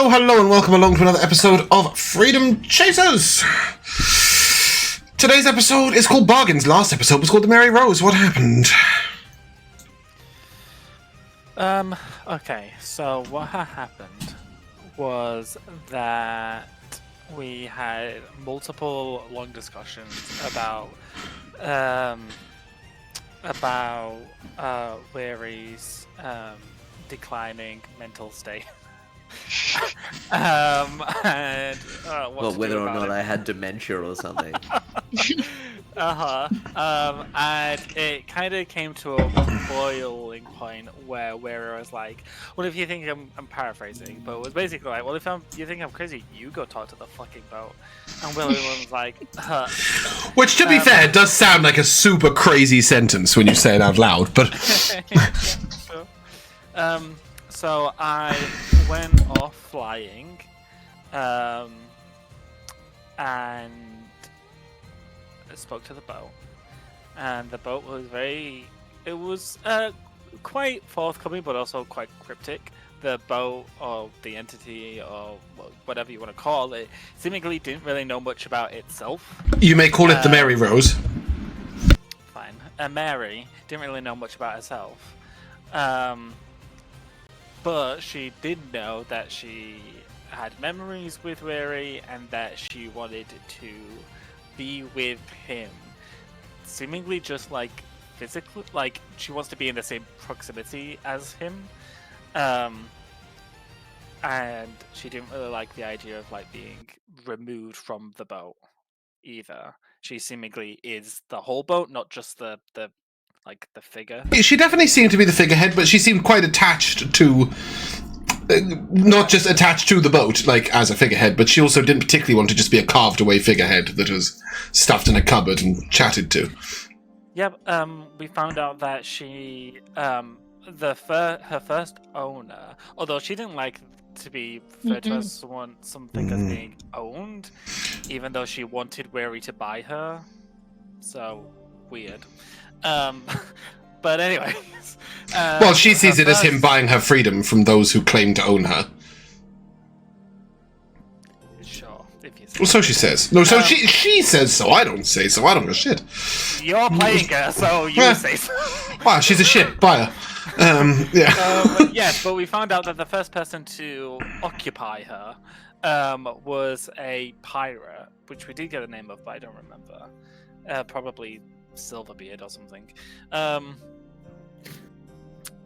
Hello, and welcome along to another episode of Freedom Chasers. Today's episode is called Bargains. Last episode was called The Merry Rose. What happened? Okay, so what happened was that we had multiple long discussions about Weary's declining mental state. And well, whether or not I had dementia or something. And it kind of came to a boiling point where I was like, well, if you think I'm paraphrasing, but it was basically like, well, if you think I'm crazy, you go talk to the fucking boat. And William was like, Which, to be fair, does sound like a super crazy sentence when you say it out loud, but... So I went off flying, and I spoke to the boat, and the boat was quite forthcoming, but also quite cryptic. The boat, or the entity, or whatever you want to call it, seemingly didn't really know much about itself. You may call it the Merry Rose. Fine. Mary didn't really know much about herself. But she did know that she had memories with Weary and that she wanted to be with him. Seemingly just like physically, like she wants to be in the same proximity as him. And she didn't really like the idea of like being removed from the boat either. She seemingly is the whole boat, not just the figure. She definitely seemed to be the figurehead, but she seemed quite attached to... not just attached to the boat, like, as a figurehead, but she also didn't particularly want to just be a carved-away figurehead that was stuffed in a cupboard and chatted to. Yep, we found out that she, her first owner, although she didn't like to be referred to as something as being owned, even though she wanted Weary to buy her. So, weird. But anyways... well, she sees it as him buying her freedom from those who claim to own her. Sure, if you say. Well, so she says. No, so she says so. I don't say so. I don't know shit. You're playing her, so you say so. Wow, she's a shit. Buy her. Yeah. Yes, but we found out that the first person to occupy her was a pirate, which we did get a name of, but I don't remember. Probably Silverbeard or something.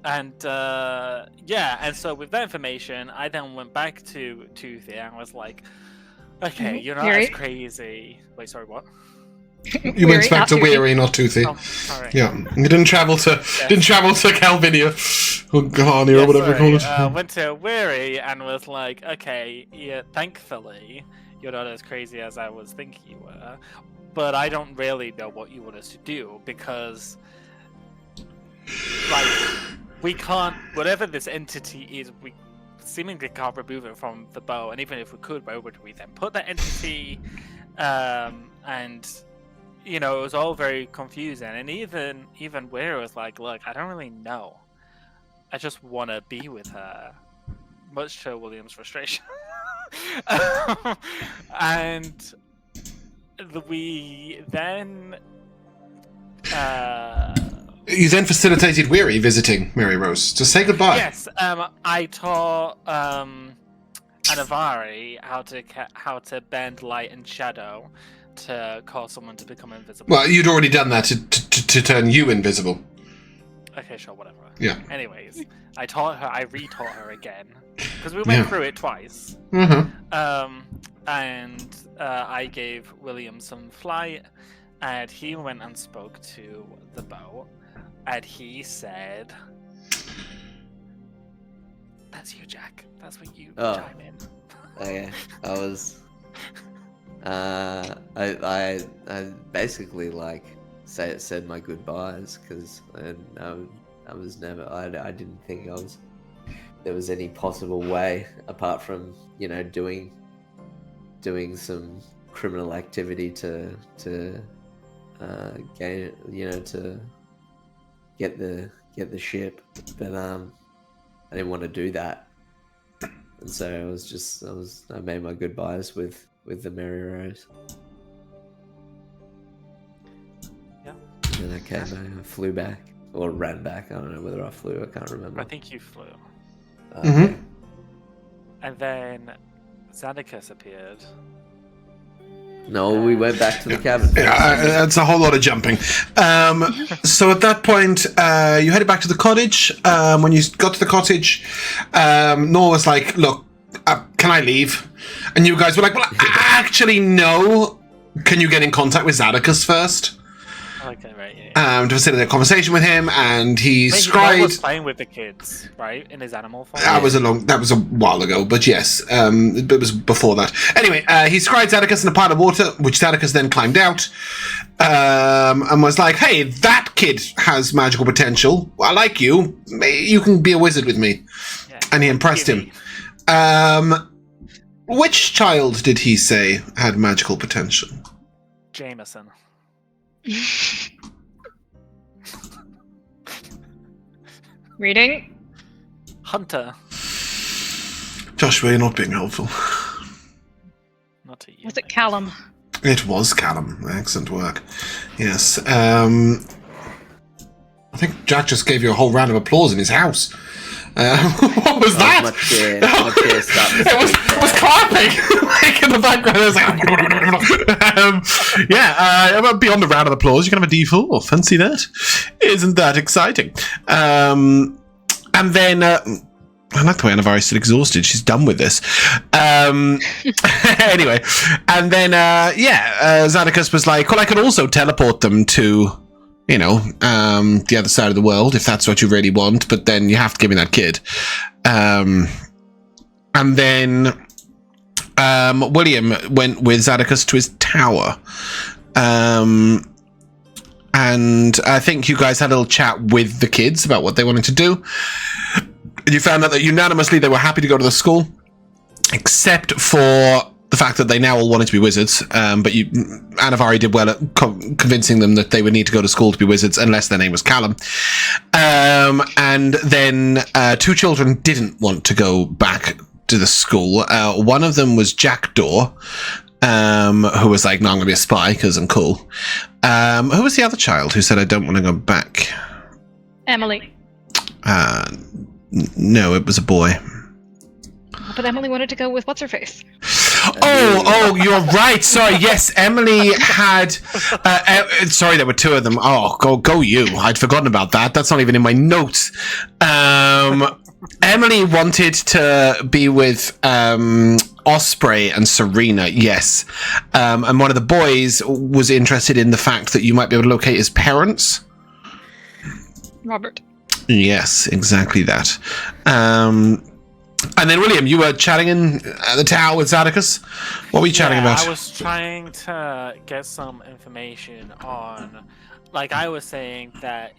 And so with that information, I then went back to Toothy and was like, okay, you're not as crazy. Wait, sorry, what? You went back to Weary, not Toothy. Oh, sorry. Yeah, you didn't travel to Calvinia or Ghania or whatever you call it. Went to Weary and was like, okay, yeah, thankfully you're not as crazy as I was thinking you were, but I don't really know what you want us to do because, like, we can't, whatever this entity is, we seemingly can't remove it from the bow, and even if we could, where would we then put that entity? And, you know, it was all very confusing, and even Weir was like, look, I don't really know. I just want to be with her, much to William's frustration. And we then... You then facilitated Weary visiting Merry Rose to say goodbye. Yes, I taught Anivari how to bend light and shadow to cause someone to become invisible. Well, you'd already done that to turn you invisible. Okay, sure, whatever. Yeah. Anyways, I retaught her again because we went through it twice. Mm-hmm. And I gave William some flight, and he went and spoke to the boat. And he said, "That's you, Jack. That's what you chime in." Okay, I was. I basically said my goodbyes because I was never. I didn't think there was any possible way apart from doing some criminal activity to gain to get the ship, but I didn't want to do that. And so I made my goodbyes with the Merry Rose. Yeah. And then I flew back. Or ran back. I don't know whether I flew. I can't remember. I think you flew. Okay. And then Xanacus appeared. No, we went back to the cabin. That's a whole lot of jumping. So at that point, you headed back to the cottage. When you got to the cottage, Nor was like, look, can I leave? And you guys were like, well, actually, no. Can you get in contact with Xanacus first? Okay, right, yeah. To facilitate a conversation with him, and he He was playing with the kids, right, in his animal form. That was a while ago, but yes, it was before that. Anyway, he scried Xanacus in a pile of water, which Xanacus then climbed out, and was like, "Hey, that kid has magical potential. I like you. You can be a wizard with me." Yeah, and he impressed him. Which child did he say had magical potential? Jameson. Reading? Hunter. Joshua, you're not being helpful. Not to you. Was it Callum? It was Callum. Excellent work. Yes. I think Jack just gave you a whole round of applause in his house. What was that? My chair It was clapping like in the background. It was like, beyond the round of applause, you can have a D4. Fancy that? Isn't that exciting? And then I like the way Anivari still exhausted. She's done with this. Anyway, and then Xanacus was like, well, I could also teleport them to, the other side of the world, if that's what you really want, but then you have to give me that kid. And then William went with Xanacus to his tower. And I think you guys had a little chat with the kids about what they wanted to do. And you found out that unanimously they were happy to go to the school, except for the fact that they now all wanted to be wizards, but Anivari did well at convincing them that they would need to go to school to be wizards unless their name was Callum. And then 2 children didn't want to go back to the school. One of them was Jackdaw, who was like, no, I'm going to be a spy because I'm cool. Who was the other child who said, I don't want to go back? Emily. No, it was a boy. But Emily wanted to go with what's-her-face. Oh, you're right. Sorry, yes, Emily had... sorry, there were 2 of them. Oh, go you. I'd forgotten about that. That's not even in my notes. Emily wanted to be with Osprey and Serena, yes. And one of the boys was interested in the fact that you might be able to locate his parents. Robert. Yes, exactly that. And then, William, you were chatting in the tower with Xanacus. What were you chatting about? I was trying to get some information on... Like, I was saying that,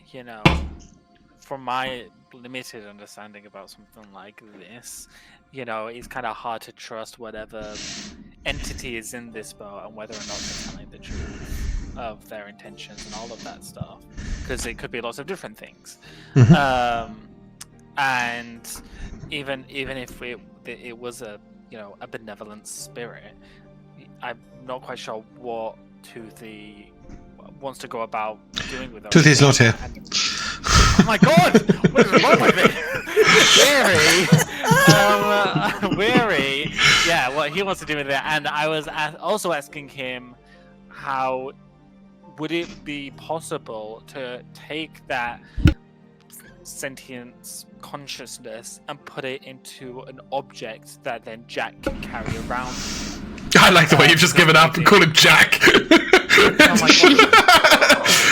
from my limited understanding about something like this, it's kind of hard to trust whatever entity is in this boat and whether or not they're telling the truth of their intentions and all of that stuff. Because it could be lots of different things. Mm-hmm. And even if it was a benevolent spirit, I'm not quite sure what Toothy wants to go about doing with it. Toothy's not here. Oh my god! What is wrong with me? Weary. Yeah, what he wants to do with it, and I was also asking him how would it be possible to take that sentient consciousness and put it into an object that then Jack can carry around. I like the way you've just given up and call him Jack. Oh my god.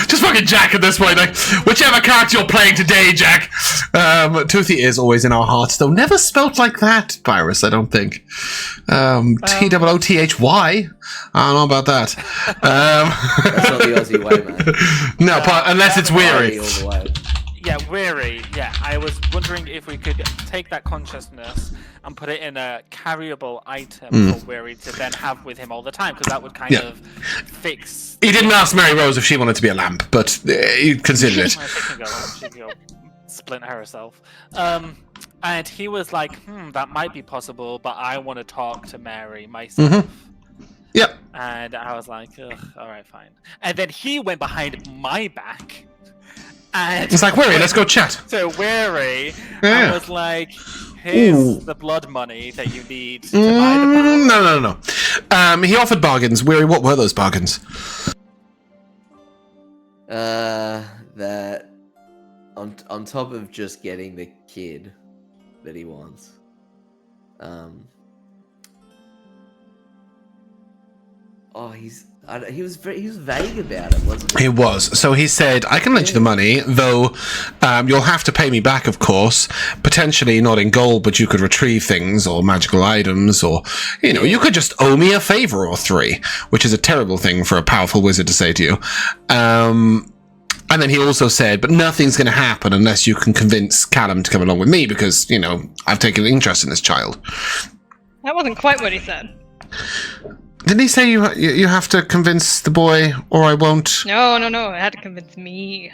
Just fucking Jack at this point, like, whichever character you're playing today, Jack. Toothy is always in our hearts, though never spelt like that, Virus, I don't think. Toothy. I don't know about that. That's not the Aussie way, man. No, unless it's Weary. Yeah, Weary. Yeah, I was wondering if we could take that consciousness and put it in a carryable item for Weary to then have with him all the time, because that would kind of fix... He didn't ask Mary Rose if she wanted to be a lamp, but he considered it. She can go splint herself. And he was like, that might be possible, but I want to talk to Mary myself. Yep. And I was like, ugh, all right, fine. And then he went behind my back. And It's like, Weary, let's go chat. So Weary, Yeah. I was like, here's Ooh. the blood money that you need to buy the No. He offered bargains. Weary, what were those bargains? That on top of just getting the kid that he wants, he was vague about it, wasn't he? He was. So he said, I can lend you the money, though you'll have to pay me back, of course. Potentially not in gold, but you could retrieve things or magical items, or, you could just owe me a favor or three, which is a terrible thing for a powerful wizard to say to you. And then he also said, but nothing's going to happen unless you can convince Callum to come along with me because, I've taken an interest in this child. That wasn't quite what he said. Didn't he say you have to convince the boy or I won't? No. It had to convince me.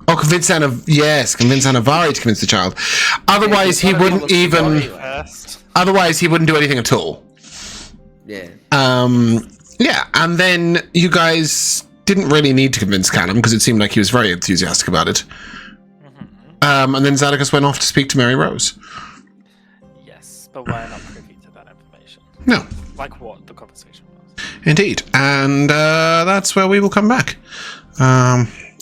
Oh, convince Anivari to convince the child. Otherwise, he wouldn't even... Otherwise, he wouldn't do anything at all. Yeah. Yeah, and then you guys didn't really need to convince Callum because it seemed like he was very enthusiastic about it. And then Zadocus went off to speak to Mary Rose. Yes, but we're not privy to that information. No. Like what the conversation was. Indeed. And that's where we will come back.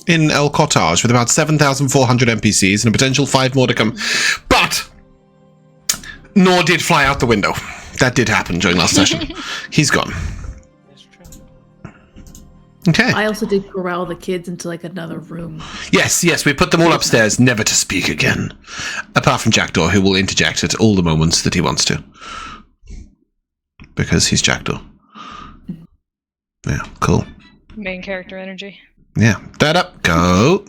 In El Cottage with about 7,400 NPCs and a potential 5 more to come. But Nor did fly out the window. That did happen during last session. He's gone. It's true. Okay. I also did corral the kids into like another room. Yes, we put them all upstairs, never to speak again. Apart from Jackdaw, who will interject at all the moments that he wants to. Because he's Jackdaw. Yeah, cool. Main character energy. Yeah, that up, go.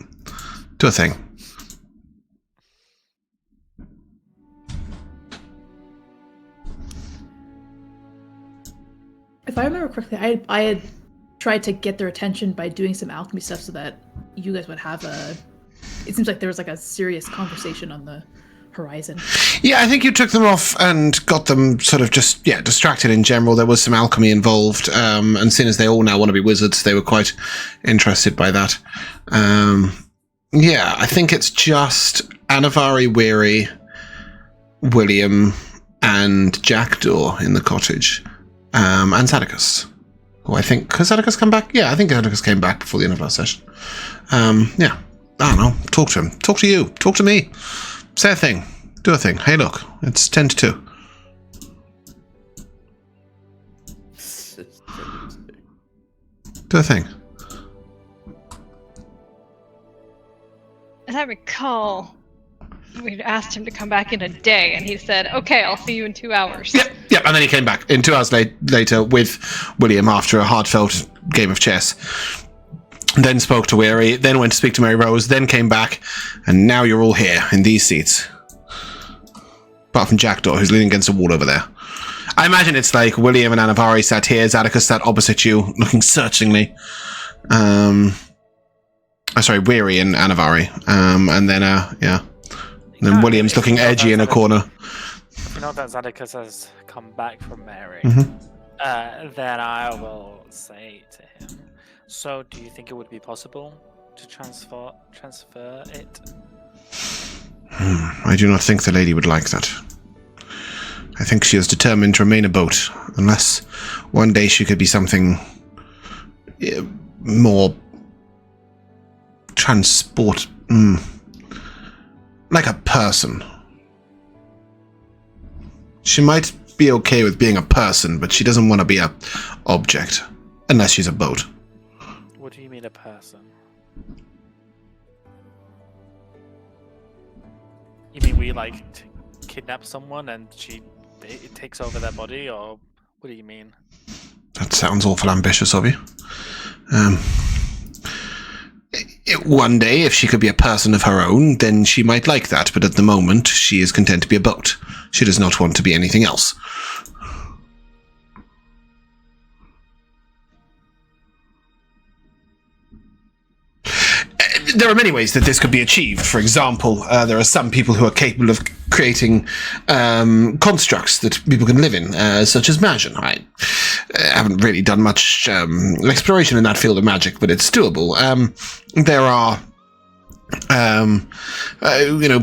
Do a thing. If I remember correctly, I had tried to get their attention by doing some alchemy stuff so that you guys would have a... It seems like there was like a serious conversation on the horizon. Yeah, I think you took them off and got them sort of just, distracted in general. There was some alchemy involved, and seeing as they all now want to be wizards, they were quite interested by that. I think it's just Anivari, Weary, William, and Jackdaw in the cottage, and Zadocus. Who I think... Has Zadocus come back? Yeah, I think Zadocus came back before the end of our session. I don't know. Talk to him. Talk to you. Talk to me. Say a thing. Do a thing. Hey, look. It's 10 to 2. Do a thing. As I recall, we'd asked him to come back in a day, and he said, okay, I'll see you in 2 hours. Yep, and then he came back in 2 hours later with William after a heartfelt game of chess. Then spoke to Weary, then went to speak to Mary Rose, then came back, and now you're all here in these seats. Apart from Jackdaw, who's leaning against a wall over there. I imagine it's like William and Anivari sat here, Zadocus sat opposite you, looking searchingly. Weary and Anivari. And then, And then William's looking edgy in a corner. If you know that Zadocus has come back from Mary, then I will say to him, so do you think it would be possible to transfer it? I do not think the lady would like that. I think she is determined to remain a boat, unless one day she could be something more transport, like a person. She might be okay with being a person, but she doesn't want to be a object, unless she's a boat. What do you mean a person? You mean we kidnap someone and it takes over their body, or what do you mean? That sounds awful ambitious of you. One day, if she could be a person of her own, then she might like that, but at the moment, she is content to be a boat. She does not want to be anything else. There are many ways that this could be achieved. For example, there are some people who are capable of creating constructs that people can live in, such as magic. I haven't really done much exploration in that field of magic, but it's doable. There are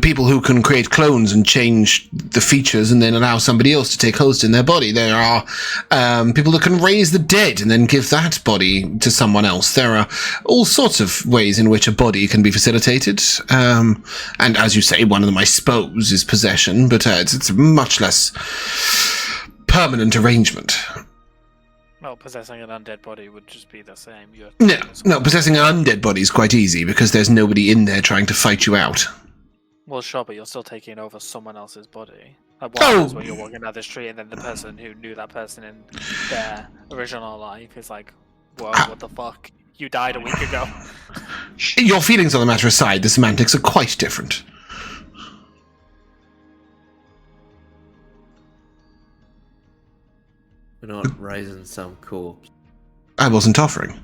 people who can create clones and change the features and then allow somebody else to take host in their body. There are people that can raise the dead and then give that body to someone else. There are all sorts of ways in which a body can be facilitated. And as you say, one of them, I suppose, is possession, but it's a much less permanent arrangement. Well, possessing an undead body would just be the same. No, possessing an undead body is quite easy because there's nobody in there trying to fight you out. Well, sure, but you're still taking over someone else's body. Like what happens when you're walking down the street and then the person who knew that person in their original life is like, whoa, what the fuck? You died a week ago. Your feelings on the matter aside, the semantics are quite different. We're not raising some corpse. I wasn't offering.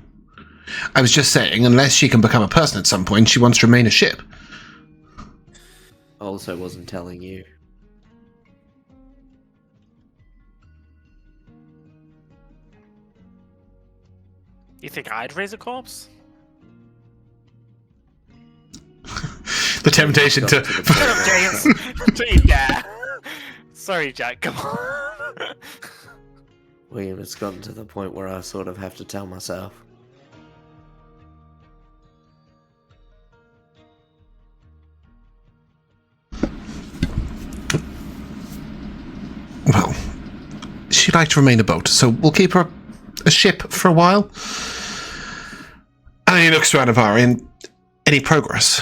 I was just saying, unless she can become a person at some point, she wants to remain a ship. I also wasn't telling you. You think I'd raise a corpse? The temptation to... Yeah. Sorry, Jack, come on. William, it's gotten to the point where I sort of have to tell myself. Well, she'd like to remain a boat, so we'll keep her a ship for a while. And he looks to Anivari, and any progress?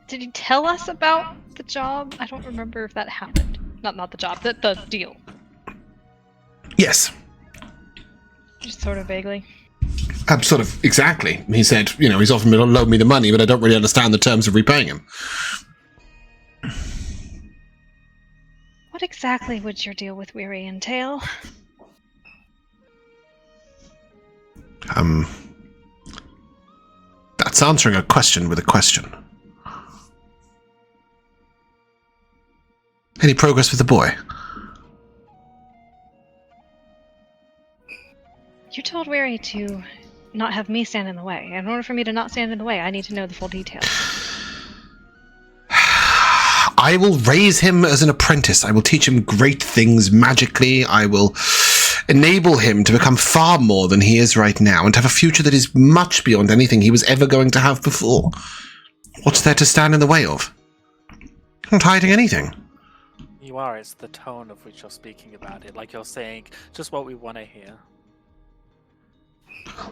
Did you tell us about the job? I don't remember if that happened. Not the job, the deal. Yes. Just sort of vaguely. Sort of, exactly. He said, he's offered me to loan me the money, but I don't really understand the terms of repaying him. What exactly would your deal with Weary entail? That's answering a question with a question. Any progress with the boy? You told Weary to not have me stand in the way. In order for me to not stand in the way, I need to know the full details. I will raise him as an apprentice. I will teach him great things magically. I will enable him to become far more than he is right now and to have a future that is much beyond anything he was ever going to have before. What's there to stand in the way of? I'm not hiding anything. You are, it's the tone of which you're speaking about it, like you're saying just what we want to hear.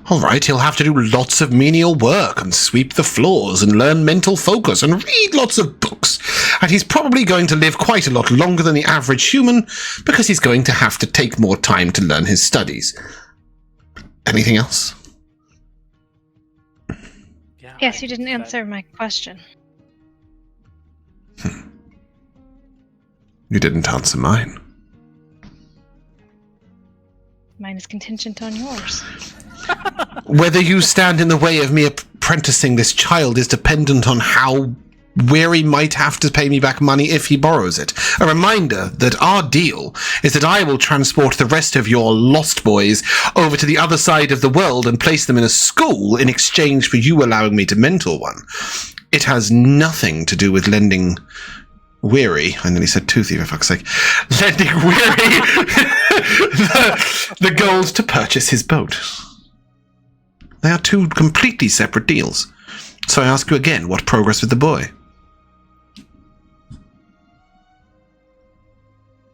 All right, he'll have to do lots of menial work and sweep the floors and learn mental focus and read lots of books. And he's probably going to live quite a lot longer than the average human because he's going to have to take more time to learn his studies. Anything else? Yeah, Yes, you didn't answer my question. You didn't answer mine. Mine is contingent on yours. Whether you stand in the way of me apprenticing this child is dependent on how Weary might have to pay me back money if he borrows it. A reminder that our deal is that I will transport the rest of your lost boys over to the other side of the world and place them in a school in exchange for you allowing me to mentor one. It has nothing to do with lending Weary, and then he said Toothy, for fuck's sake, lending Weary the gold to purchase his boat. They are two completely separate deals. So I ask you again, what progress with the boy?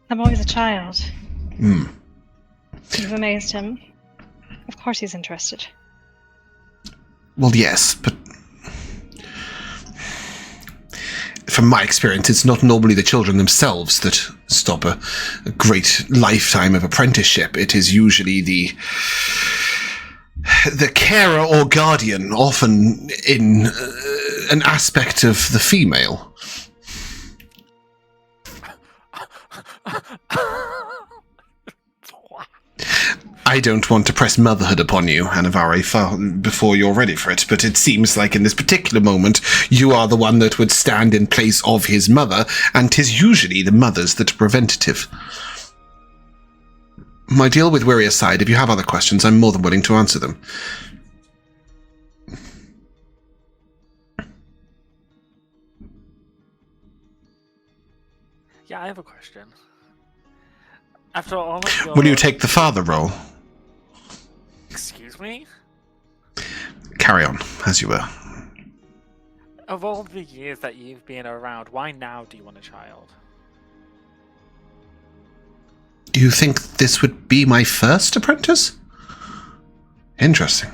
The boy's a child. Hmm. You've amazed him. Of course he's interested. Well, yes, but from my experience, it's not normally the children themselves that stop a great lifetime of apprenticeship. It is usually the carer or guardian, often in an aspect of the female. I don't want to press motherhood upon you, Anivari, before you're ready for it, but it seems like in this particular moment, you are the one that would stand in place of his mother, and 'tis usually the mothers that are preventative. My deal with Weary aside, if you have other questions, I'm more than willing to answer them. Yeah, I have a question. After all of your... Will you take the father role? Excuse me? Carry on, as you were. Of all the years that you've been around, why now do you want a child? Do you think this would be my first apprentice? Interesting.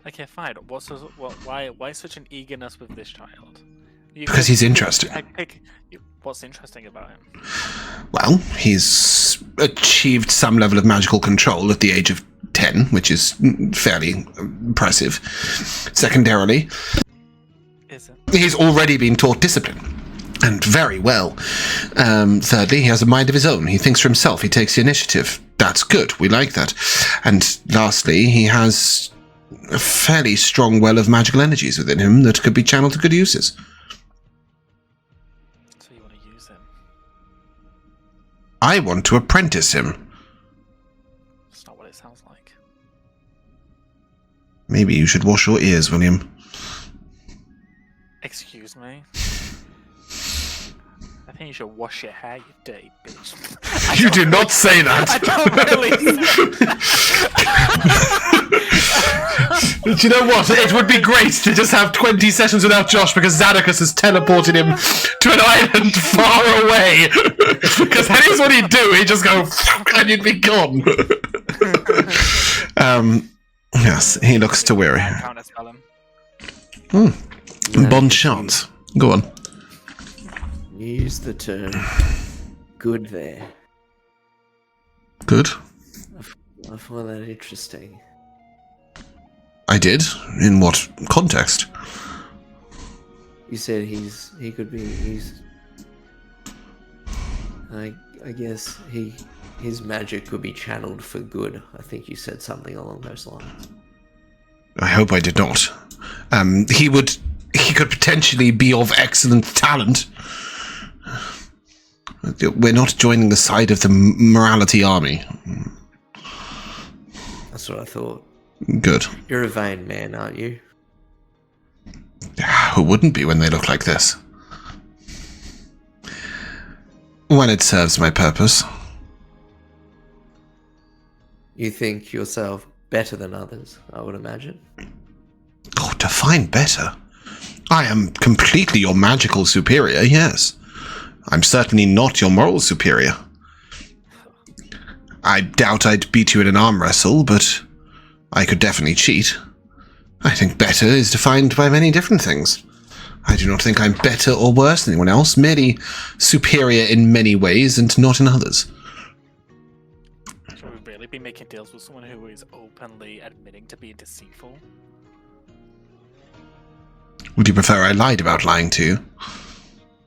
Okay, fine. Why such an eagerness with this child? Because he's interesting. What's interesting about him? Well, he's achieved some level of magical control at the age of 10, which is fairly impressive. Secondarily, Is it? he's already been taught discipline, and very well. Thirdly, he has a mind of his own. He thinks for himself. He takes the initiative. That's good. We like that. And lastly, he has a fairly strong well of magical energies within him that could be channeled to good uses. So you want to use him? I want to apprentice him. That's not what it sounds like. Maybe you should wash your ears, William. Excuse me? I think you should wash your hair, you dirty bitch. You did not say that. I don't really. Do you know what? It would be great to just have 20 sessions without Josh because Zadocus has teleported him to an island far away. Because that is what he'd do. He'd just go and you'd be gone. Yes, he looks to weary. Counterspell Hmm. him. Bon chance. Go on. You used the term good there. Good. I find that interesting. I did. In what context? You said he's I guess his magic could be channeled for good. I think you said something along those lines. I hope I did not. He could potentially be of excellent talent. We're not joining the side of the morality army. That's what I thought. Good. You're a vain man, aren't you? Who wouldn't be when they look like this? When it serves my purpose. You think yourself better than others, I would imagine. Oh, define better. I am completely your magical superior, yes. I'm certainly not your moral superior. I doubt I'd beat you in an arm wrestle, but I could definitely cheat. I think better is defined by many different things. I do not think I'm better or worse than anyone else, merely superior in many ways and not in others. Should we really be making deals with someone who is openly admitting to being deceitful? Would you prefer I lied about lying to you?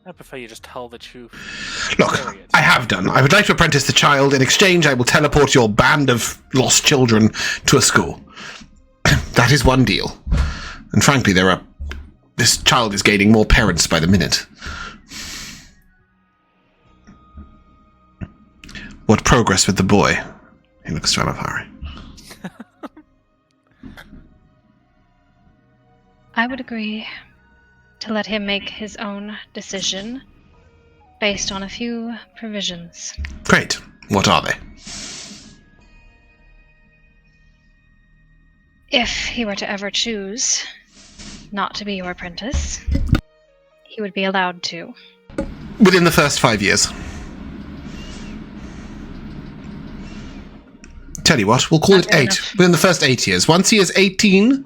I prefer you just tell the truth. Look, Period. I have done. I would like to apprentice the child. In exchange, I will teleport your band of lost children to a school. That is one deal. And frankly, this child is gaining more parents by the minute. What progress with the boy? He looks to Anivari. I would agree to let him make his own decision based on a few provisions. Great. What are they? If he were to ever choose not to be your apprentice, he would be allowed to. Within the first 5 years. Tell you what, we'll call Not it good 8. enough. Within the first 8 years. Once he is 18,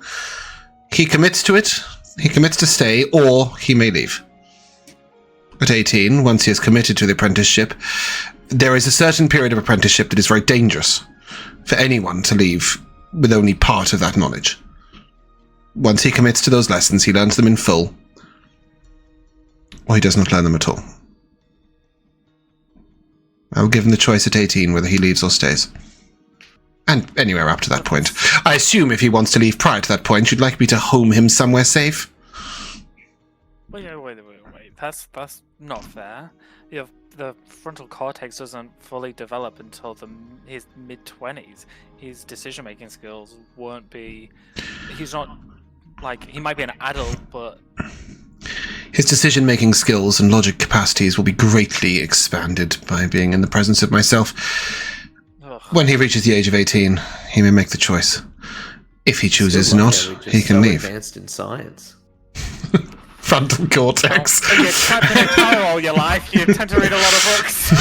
he commits to it, he commits to stay, or he may leave. At 18, once he is committed to the apprenticeship, there is a certain period of apprenticeship that is very dangerous for anyone to leave with only part of that knowledge. Once he commits to those lessons, he learns them in full, or he does not learn them at all. I will give him the choice at 18 whether he leaves or stays. And anywhere up to that point. I assume if he wants to leave prior to that point, you'd like me to home him somewhere safe? Wait. That's not fair. The frontal cortex doesn't fully develop until his mid-20s. His decision-making skills won't be... He's not... Like, he might be an adult, but... His decision-making skills and logic capacities will be greatly expanded by being in the presence of myself. Ugh. When he reaches the age of 18, he may make the choice. If he chooses not, he can leave. Advanced in science. Frontal cortex. You're trapped in a tower all your life. You tend to read a lot of books.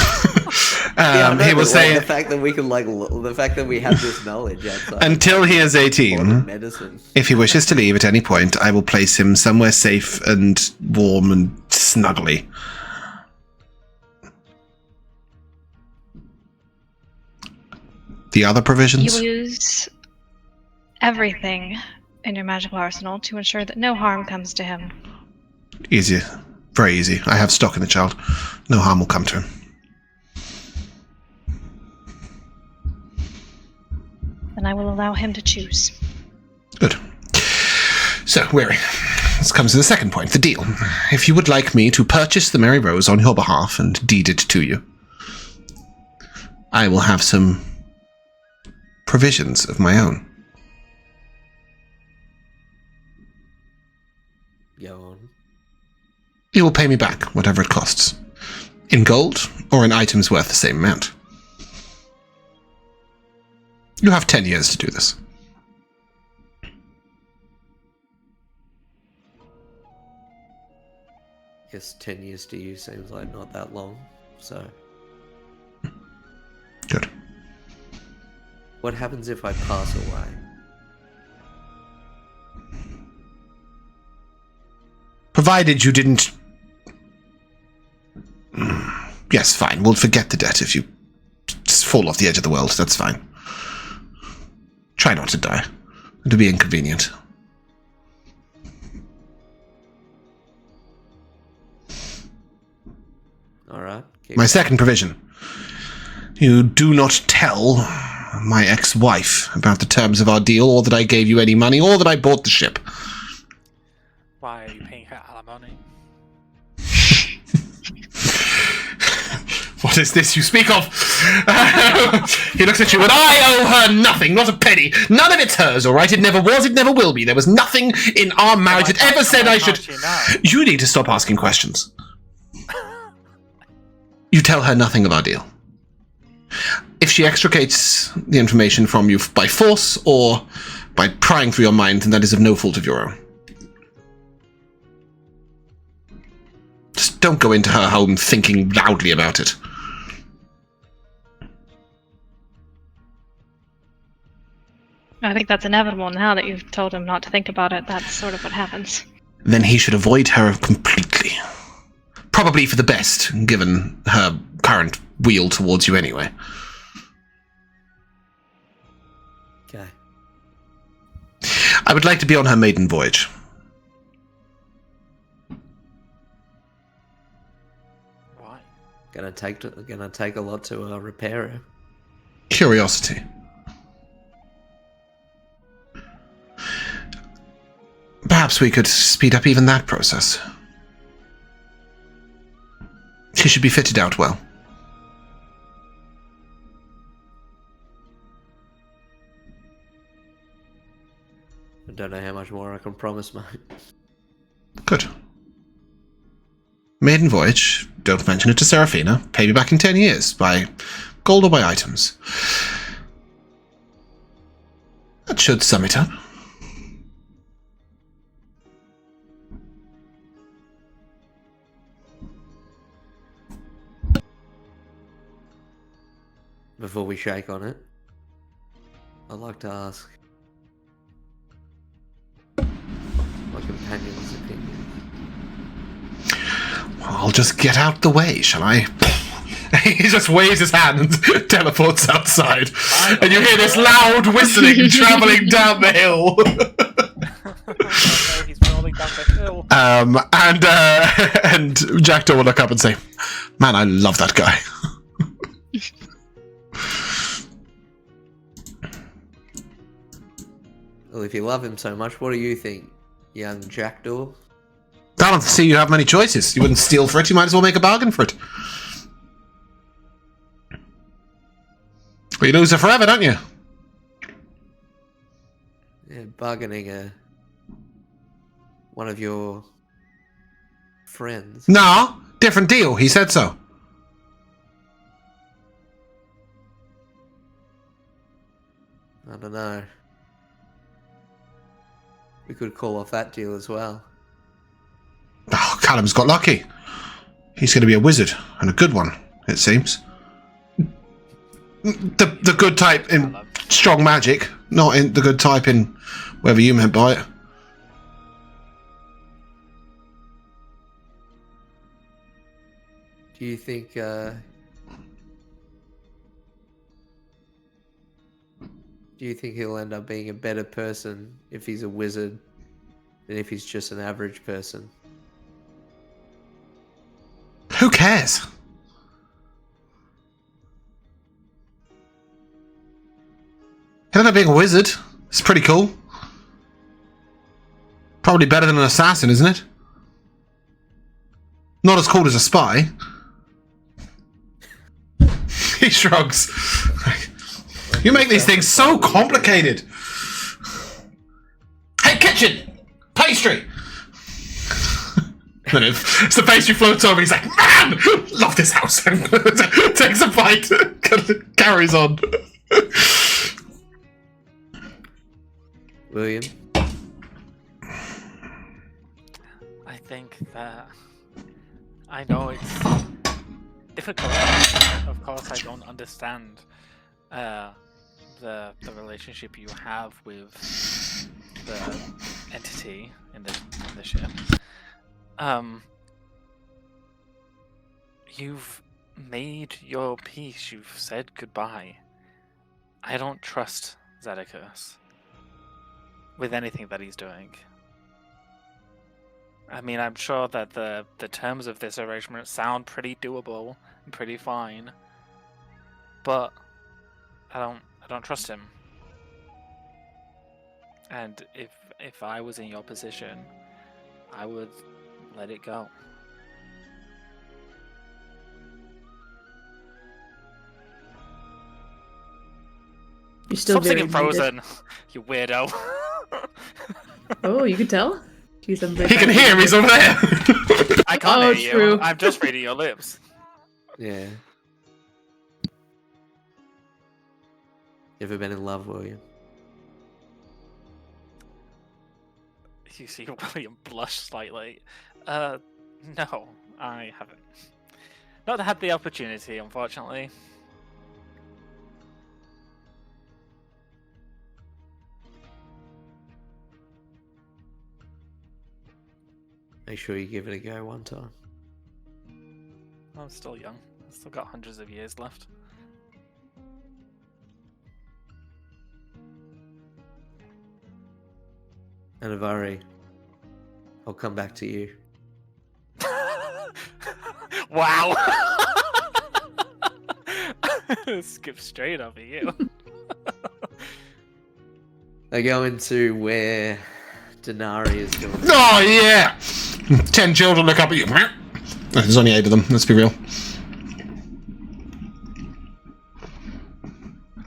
He will say the fact that we can the fact that we have this knowledge outside until he is 18. Medicine. If he wishes to leave at any point, I will place him somewhere safe and warm and snuggly. The other provisions? You use everything in your magical arsenal to ensure that no harm comes to him. Easy. Very easy. I have stock in the child. No harm will come to him. Then I will allow him to choose. Good. So, Weary, this comes to the second point, the deal. If you would like me to purchase the Mary Rose on your behalf and deed it to you, I will have some provisions of my own. Go on. You will pay me back whatever it costs, in gold or in items worth the same amount. You have 10 years to do this. Guess 10 years to you seems like not that long, so... Good. What happens if I pass away? Provided you didn't... Yes, fine. We'll forget the debt if you just fall off the edge of the world. That's fine. Try not to die. It'll be inconvenient. Alright. My second provision. You do not tell my ex-wife about the terms of our deal, or that I gave you any money, or that I bought the ship. Why are you paying her alimony? What is this you speak of? He looks at you, and I owe her nothing, not a penny. None of it's hers, all right? It never was, it never will be. There was nothing in our marriage that ever said I should... You need to stop asking questions. You tell her nothing of our deal. If she extricates the information from you by force or by prying through your mind, then that is of no fault of your own. Just don't go into her home thinking loudly about it. I think that's inevitable now that you've told him not to think about it. That's sort of what happens. Then he should avoid her completely. Probably for the best, given her current wheel towards you anyway. Okay. I would like to be on her maiden voyage. Why? Gonna take a lot to repair her. Curiosity. Perhaps we could speed up even that process. She should be fitted out well. I don't know how much more I can promise, mate. Good. Maiden voyage. Don't mention it to Seraphina. Pay me back in 10 years. By gold or by items. That should sum it up. Before we shake on it, I'd like to ask my companion's opinion. Well, I'll just get out the way, shall I? He just waves his hand and teleports outside. And you hear this loud whistling travelling down the hill. He's rolling down the hill. And Jackdaw will look up and say, "Man, I love that guy." Well, if you love him so much, what do you think, young jackdaw? I don't see you have many choices. You wouldn't steal for it. You might as well make a bargain for it. Well, you lose her forever, don't you? Yeah, bargaining one of your friends. No, different deal. He said so. I don't know. We could call off that deal as well. Oh, Callum's got lucky. He's going to be a wizard, and a good one, it seems. The good type in strong magic, not in the good type in whatever you meant by it. Do you think he'll end up being a better person if he's a wizard than if he's just an average person? Who cares? He'll end up being a wizard. It's pretty cool. Probably better than an assassin, isn't it? Not as cool as a spy. He shrugs. You make these things so complicated. Hey, kitchen! Pastry! And if the pastry floats over, he's like, man! Love this house. Takes a bite. Carries on. William? I think that I know it's difficult. Of course, I don't understand the relationship you have with the entity in the ship. You've made your peace. You've said goodbye. I don't trust Zedekis with anything that he's doing. I mean, I'm sure that the terms of this arrangement sound pretty doable and pretty fine, but I don't trust him. And if I was in your position, I would let it go. You're still Stop very singing Frozen, you weirdo. Oh, you can tell? Jeez, I'm He can hear him, he's over there. I can't Oh, hear true. you. I'm just reading your lips. Yeah. You ever been in love, William? You see William blush slightly. No, I haven't. Not had the opportunity, unfortunately. Make sure you give it a go one time. I'm still young. I've still got hundreds of years left. Anivari, I'll come back to you. Wow! Skip straight over you. They go into where Dinari is going. Oh, yeah! 10 children look up at you. There's only 8 of them, let's be real.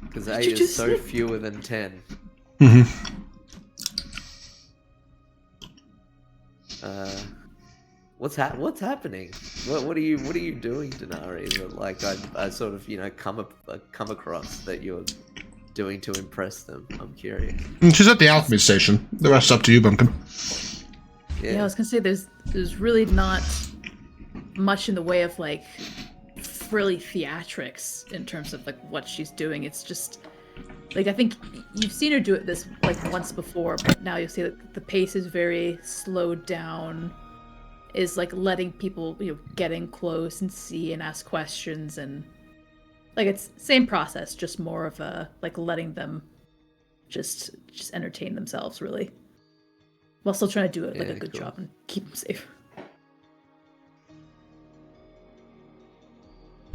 Because 8 is so fewer than 10. Mm-hmm. What's happening? What are you doing, Dinari? Is it like I sort of come across that you're doing to impress them? I'm curious. She's at the alchemy station. The rest's up to you, Bumpkin. Yeah, I was gonna say there's really not much in the way of like frilly theatrics in terms of like what she's doing. It's just like I think you've seen her do it this like once before, but now you'll see that the pace is very slowed down. Is like letting people get in close and see and ask questions, and like it's same process, just more of a like letting them just entertain themselves really, while still trying to do it like a good job and keep them safe.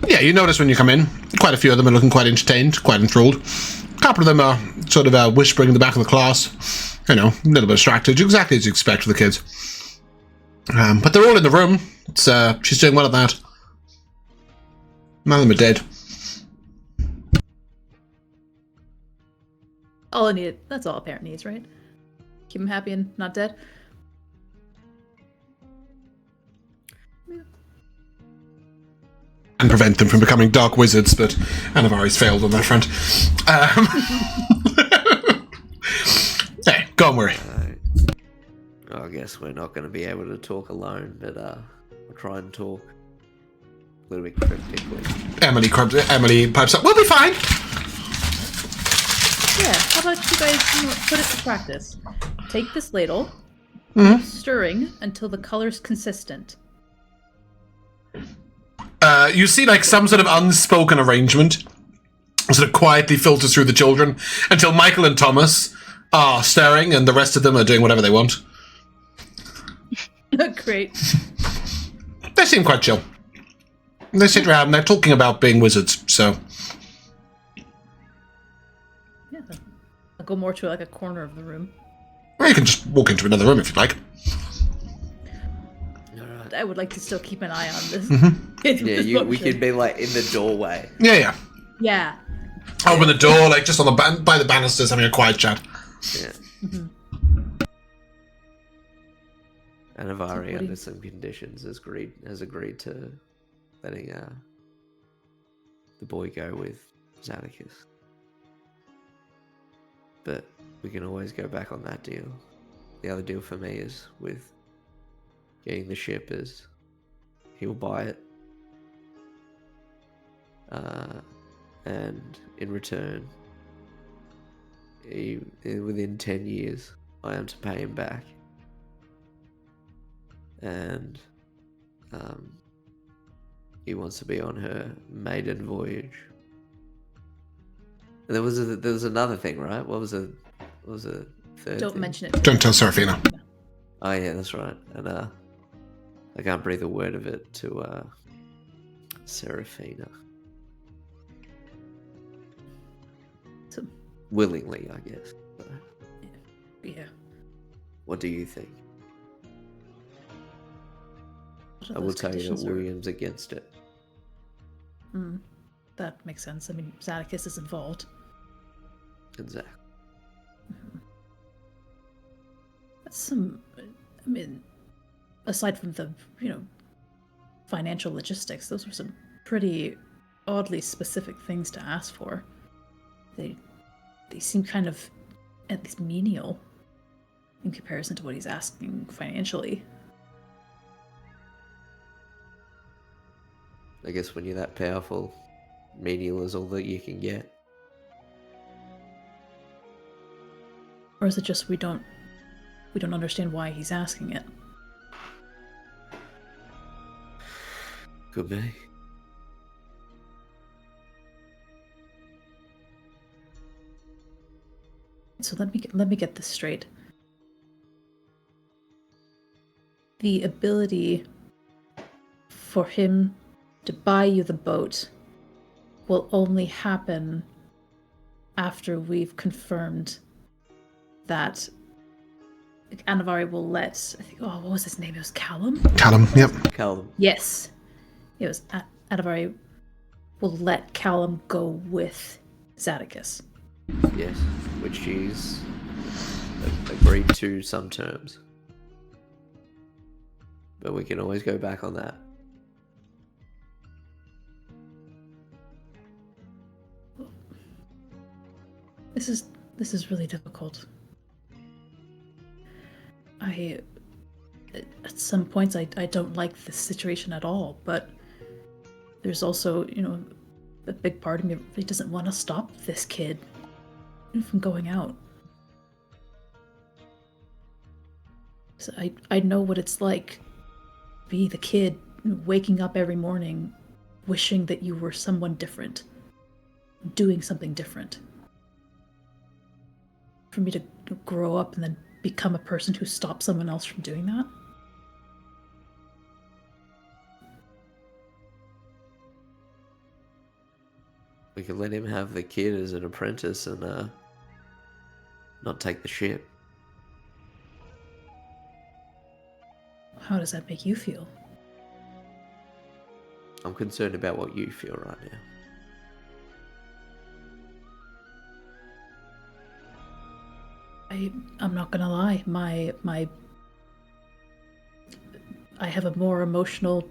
Yeah, you notice when you come in, quite a few of them are looking quite entertained, quite enthralled. A couple of them are sort of whispering in the back of the class. You know, a little bit distracted, exactly as you expect with the kids. But they're all in the room. She's doing well at that. None of them are dead. All I need. That's all a parent needs, right? Keep them happy and not dead. And prevent them from becoming dark wizards, but Anivari's failed on that front. Hey, go on, worry. I guess we're not going to be able to talk alone, but I'll try and talk a little bit cryptically. Emily pipes up. We'll be fine. Yeah, how about you guys put it to practice? Take this ladle, Mm-hmm. stirring until the color's consistent. You see, like, some sort of unspoken arrangement sort of quietly filters through the children until Michael and Thomas are staring and the rest of them are doing whatever they want. Great. They seem quite chill. They sit around and they're talking about being wizards, so... Yeah, I'll go more to like a corner of the room. Or you can just walk into another room if you'd like. I would like to still keep an eye on this. Yeah, we could be like in the doorway. Yeah. Yeah. Open the door, like just on the by the banisters, having a quiet chat. Yeah. Anivari, under some conditions, has agreed to letting the boy go with Xanacus. But we can always go back on that deal. The other deal for me is with getting the ship, as he'll buy it. And in return, within 10 years, I am to pay him back. And he wants to be on her maiden voyage. And there was another thing, right? What was the third Don't thing? mention it. Don't tell Serafina. Oh yeah, that's right. And I can't breathe a word of it to Serafina. So, Willingly, I guess. So, yeah. what do you think? What of I will those tell you that conditions are- William's against it. That makes sense. I mean, Xanacus is involved. Exactly. That's some. I mean, aside from the financial logistics, those are some pretty oddly specific things to ask for. They seem kind of at least menial in comparison to what he's asking financially. I guess when you're that powerful, menial is all that you can get. Or is it just we don't understand why he's asking it? Could be. So let me get this straight. The ability for him to buy you the boat will only happen after we've confirmed that Anivari will let, I think, what was his name? It was Callum? Callum, yep. Callum. Yes. It was Anivari will let Callum go with Xanacus. Yes, which she's agreed to some terms. But we can always go back on that. This is really difficult. At some points I don't like this situation at all, but there's also, a big part of me really doesn't want to stop this kid from going out. So I know what it's like to be the kid waking up every morning wishing that you were someone different, doing something different. For me to grow up and then become a person who stops someone else from doing that. We could let him have the kid as an apprentice and not take the ship. How does that make you feel? I'm concerned about what you feel right now. I'm not gonna lie. I have a more emotional,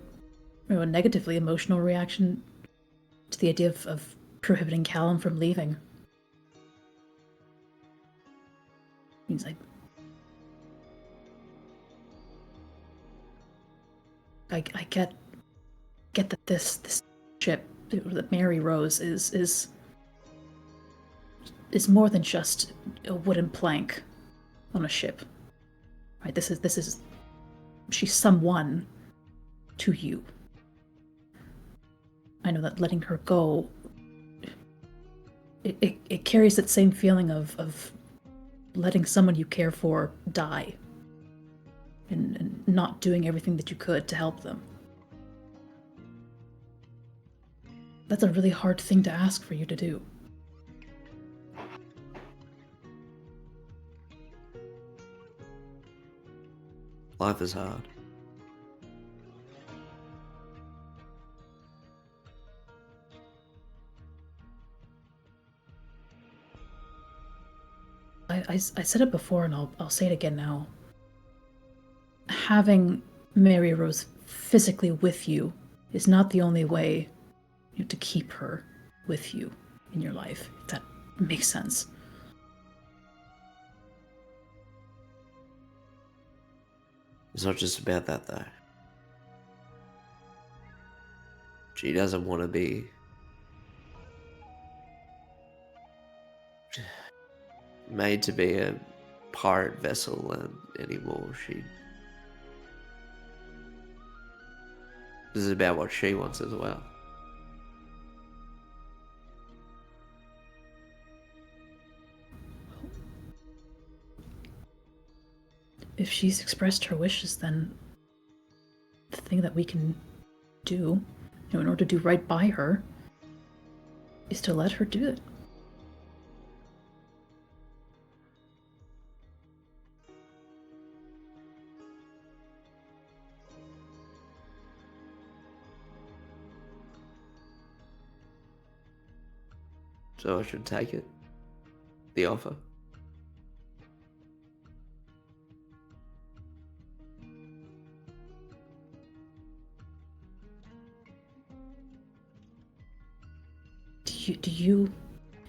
a negatively emotional reaction to the idea of prohibiting Callum from leaving. Means I get that this ship, that Mary Rose is more than just a wooden plank on a ship. Right? This is she's someone to you. I know that letting her go, it carries that same feeling of letting someone you care for die and not doing everything that you could to help them. That's a really hard thing to ask for you to do. Life is hard. I said it before and I'll say it again now. Having Mary Rose physically with you is not the only way to keep her with you in your life, if that makes sense. It's not just about that, though. She doesn't want to be made to be a pirate vessel anymore. This is about what she wants as well. If she's expressed her wishes, then the thing that we can do, in order to do right by her, is to let her do it. So I should take it? The offer?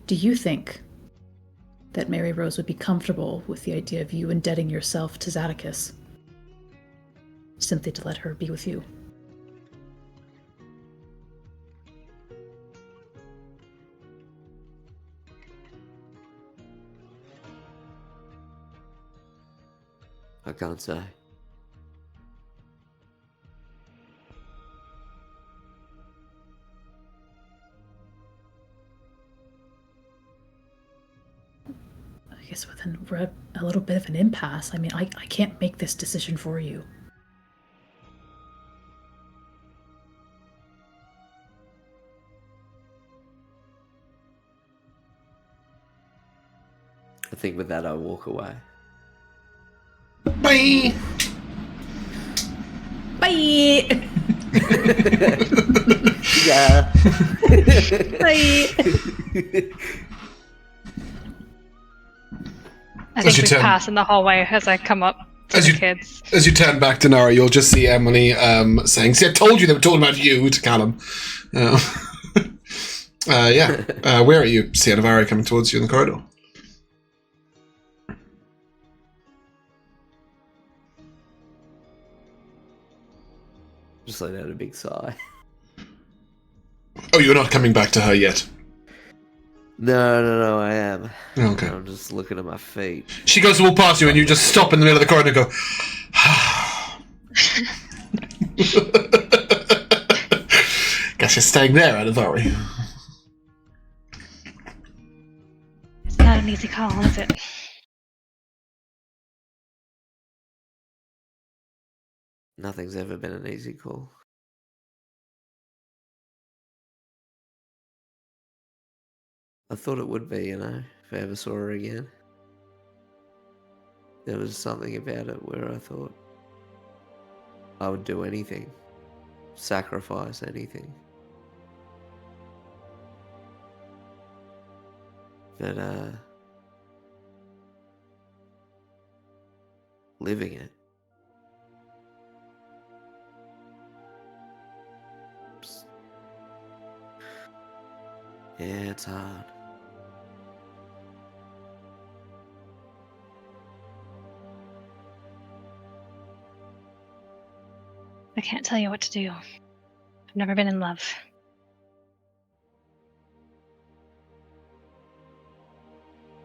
Do you think that Mary Rose would be comfortable with the idea of you indebting yourself to Zadakis simply to let her be with you? I can't say. I guess we're at a little bit of an impasse. I mean, I can't make this decision for you. I think with that I walk away. Bye! Bye! Yeah. Bye! I As think you we turn- pass in the hallway as I come up to As the you- kids. As you turn back to Nara, you'll just see Emily saying, "See, I told you they were talking about you," to Callum. Where are you? See Anivari coming towards you in the corridor. Just let out a big sigh. Oh, you're not coming back to her yet. No, I am. Okay. I'm just looking at my feet. She goes to walk past you and you just stop in the middle of the corridor and go, guess you're staying there, Anivari. It's not an easy call, is it? Nothing's ever been an easy call. I thought it would be, if I ever saw her again. There was something about it where I thought I would do anything, sacrifice anything. But, living it. Yeah, it's hard. I can't tell you what to do. I've never been in love.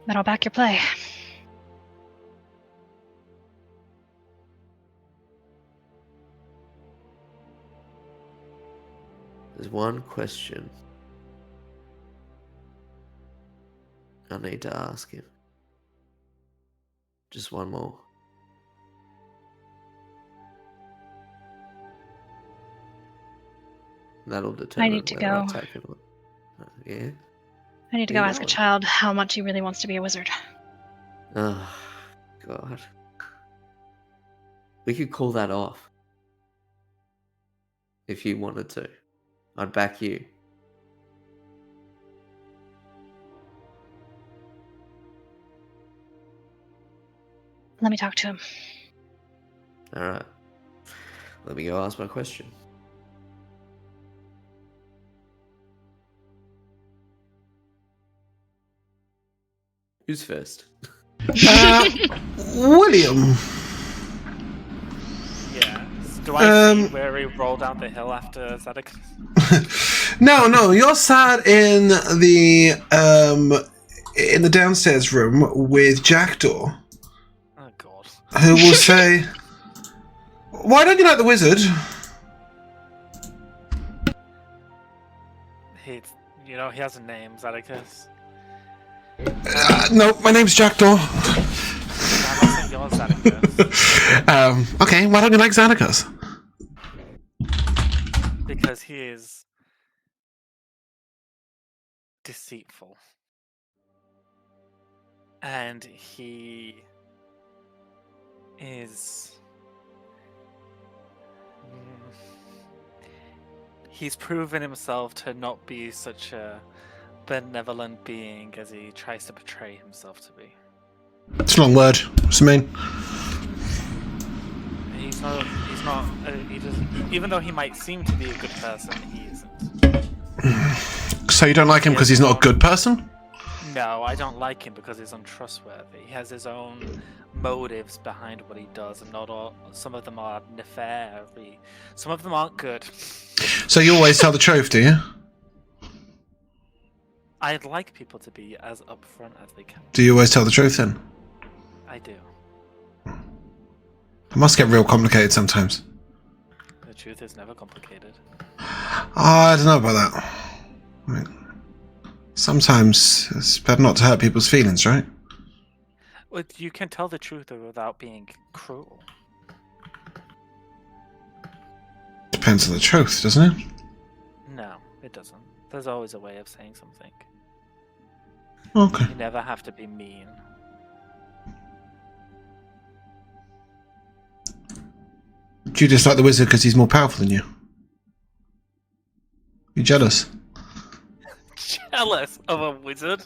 But I'll back your play. There's one question I need to ask him. Just one more. That'll determine need to whether go. I take it or not. Yeah? I need to You go ask a know. child how much he really wants to be a wizard. Oh, God. We could call that off. If you wanted to. I'd back you. Let me talk to him. Alright. Let me go ask my question. Who's first? William. Yeah. Do I see where we roll down the hill after Zadok? No, you're sat in the downstairs room with Jackdaw, Oh god. who will say, "Why don't you like the wizard?" He has a name, Zadocus. No, my name's Jackdaw. I'm not saying you're Zadocus. Okay, why don't you like Xanacus? Because he is deceitful. And he is... He's proven himself to not be such a benevolent being as he tries to portray himself to be. It's a long word. What's it mean? He doesn't, even though he might seem to be a good person, he isn't. So you don't like him because he's not a good person? No, I don't like him because he's untrustworthy. He has his own motives behind what he does, and not all. Some of them are nefarious. Some of them aren't good. So you always tell the truth, do you? I'd like people to be as upfront as they can. Do you always tell the truth then? I do. It must get real complicated sometimes. The truth is never complicated. I don't know about that. I mean, sometimes it's better not to hurt people's feelings, right? Well, you can tell the truth without being cruel. Depends on the truth, doesn't it? No, it doesn't. There's always a way of saying something. Okay. You never have to be mean. Do you dislike the wizard because he's more powerful than you? You jealous? Jealous of a wizard?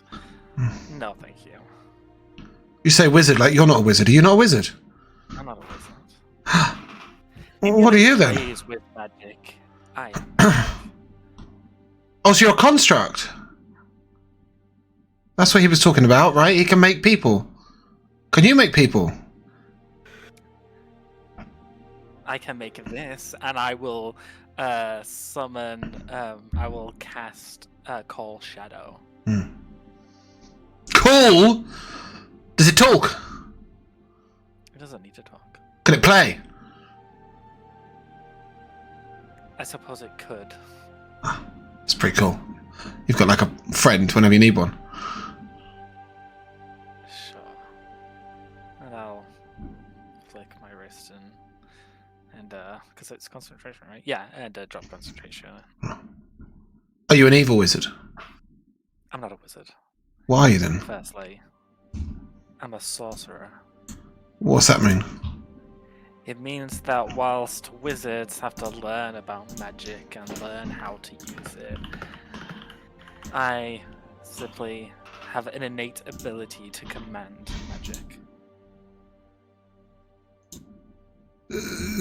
No, thank you. You say wizard like you're not a wizard. Are you not a wizard? I'm not a wizard. What are you then? Plays with magic. I am. Oh, so you're a construct. That's what he was talking about, right? He can make people. Can you make people? I can make this, and I will summon. I will cast Call Shadow. Cool. Does it talk? It doesn't need to talk. Can it play? I suppose it could. It's pretty cool. You've got like a friend whenever you need one. Sure. And I'll flick my wrist and because it's concentration, right? Yeah, and drop concentration. Are you an evil wizard? I'm not a wizard. What are you then? Firstly, I'm a sorcerer. What's that mean? It means that whilst wizards have to learn about magic and learn how to use it, I simply have an innate ability to command magic.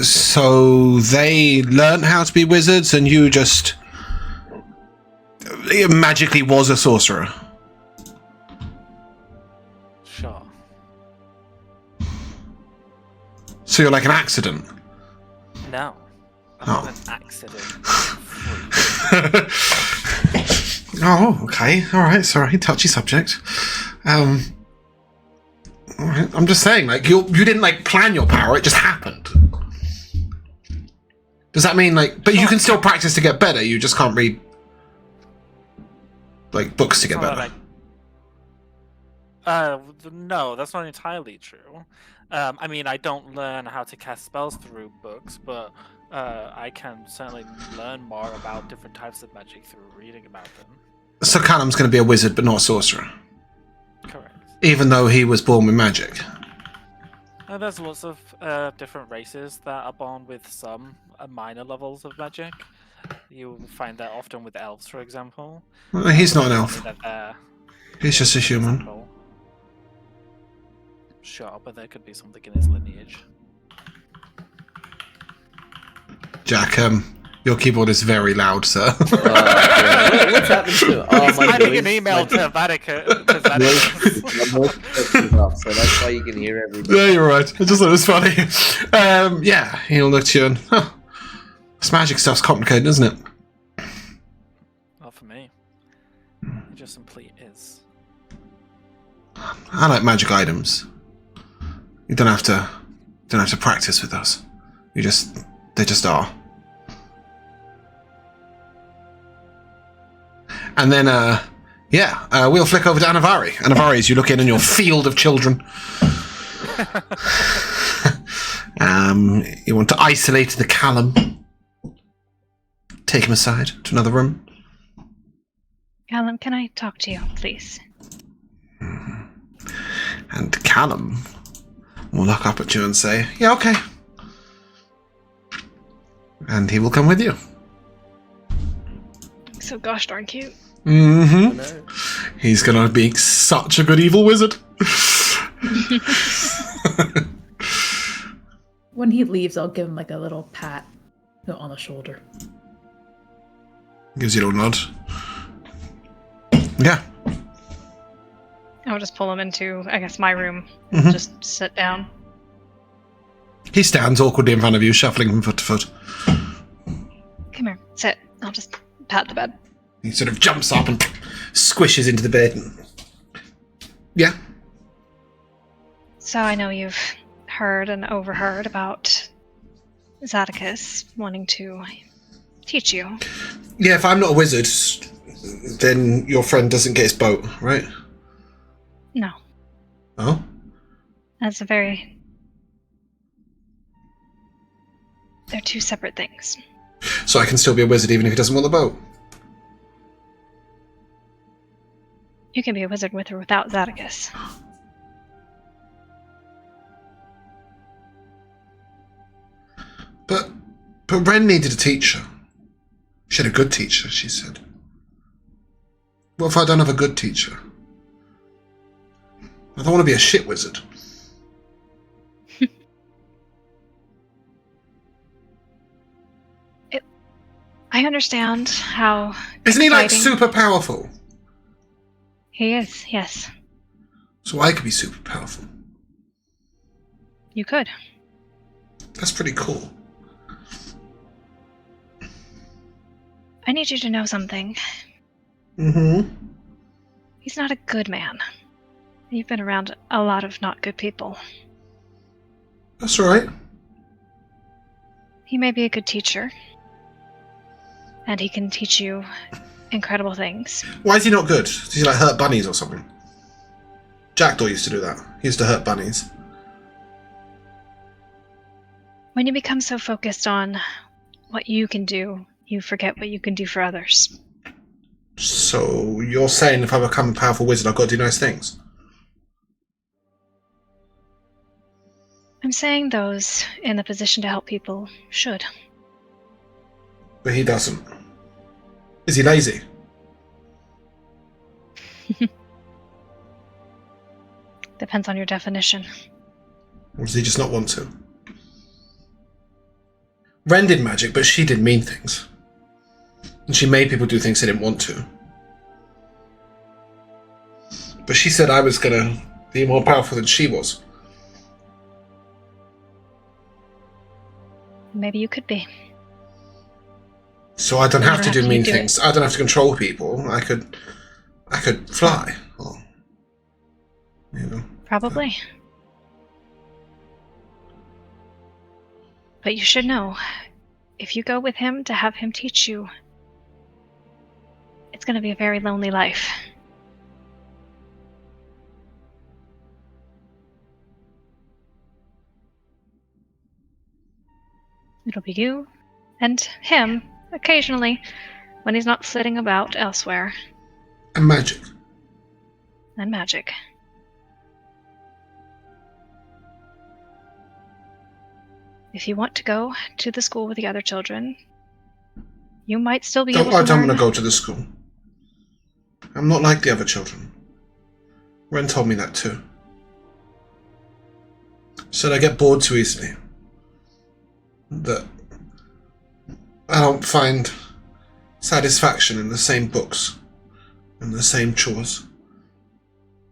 So they learned how to be wizards, and you just magically was a sorcerer. Sure. So you're like an accident. No. I'm Oh. not an accident. Oh, okay. All right. Sorry. Touchy subject. All right. I'm just saying, like, you didn't, like, plan your power. It just happened. Does that mean, like... But you can still practice to get better. You just can't read, like, books to get better. No, that's not entirely true. I mean, I don't learn how to cast spells through books, but I can certainly learn more about different types of magic through reading about them. So Callum's going to be a wizard, but not a sorcerer. Correct. Even though he was born with magic. There's lots of different races that are born with some minor levels of magic. You'll find that often with elves, for example. Well, he's not an elf. That He's just a human. example. Sure, but there could be something in his lineage. Jack, your keyboard is very loud, sir. Yeah. What's happened to? Oh, my Sending voice. an email to Vatican. To My Vatican. voice is up, so that's why you can hear everything. Yeah, you're right. I just thought it was funny. Yeah, he'll look to you and... Huh, this magic stuff's complicated, isn't it? Not for me. It just simply is. I like magic items. You don't have to practice with us. They just are. And then, we'll flick over to Anivari. Anivari, as you look in on your field of children. You want to isolate the Callum. Take him aside to another room. Callum, can I talk to you, please? And Callum will look up at you and say, yeah, okay. And he will come with you. So gosh darn cute. Mm-hmm. No. He's gonna be such a good evil wizard. When he leaves, I'll give him like a little pat on the shoulder. Gives you a little nod. Yeah. I'll just pull him into, I guess, my room. Mhm. Just sit down. He stands awkwardly in front of you, shuffling from foot to foot. Come here, sit. I'll just pat the bed. He sort of jumps up and squishes into the bed. Yeah. So I know you've heard and overheard about Zadicus wanting to teach you. Yeah, if I'm not a wizard, then your friend doesn't get his boat, right? No, Oh? that's they're two separate things. So I can still be a wizard even if he doesn't want the boat? You can be a wizard with or without Zadicus. But Ren needed a teacher. She had a good teacher, she said. What if I don't have a good teacher? I don't want to be a shit wizard. I understand how Isn't he like exciting- super powerful? He is, yes. So I could be super powerful. You could. That's pretty cool. I need you to know something. Mm-hmm. He's not a good man. You've been around a lot of not good people. That's right. He may be a good teacher. And he can teach you incredible things. Why is he not good? Does he like hurt bunnies or something? Jackdaw used to do that. He used to hurt bunnies. When you become so focused on what you can do, you forget what you can do for others. So you're saying if I become a powerful wizard, I've got to do nice things? I'm saying those in the position to help people should. But he doesn't. Is he lazy? Depends on your definition. Or does he just not want to? Ren did magic, but she did mean things. And she made people do things they didn't want to. But she said I was going to be more powerful than she was. Maybe you could be. So I don't have to do mean do things. I don't have to control people. I could fly. Or, you know. Probably. But you should know, if you go with him to have him teach you, it's going to be a very lonely life. It'll be you and him, occasionally, when he's not flitting about elsewhere. And magic. And magic. If you want to go to the school with the other children, you might still be able to I don't learn. want to go to the school. I'm not like the other children. Ren told me that too. Said I get bored too easily. That I don't find satisfaction in the same books and the same chores.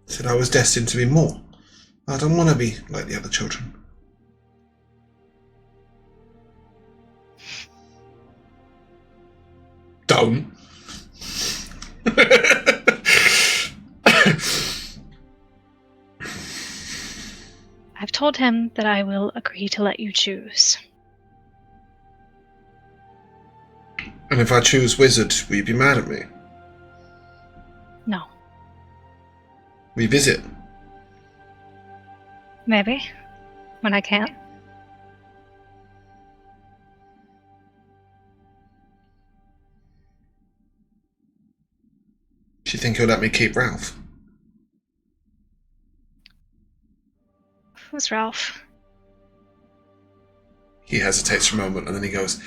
Said I was destined to be more. I don't want to be like the other children. Don't. I've told him that I will agree to let you choose. And if I choose wizard, will you be mad at me? No. Revisit. Maybe. When I can. Do you think he'll let me keep Ralph? Who's Ralph? He hesitates for a moment and then he goes,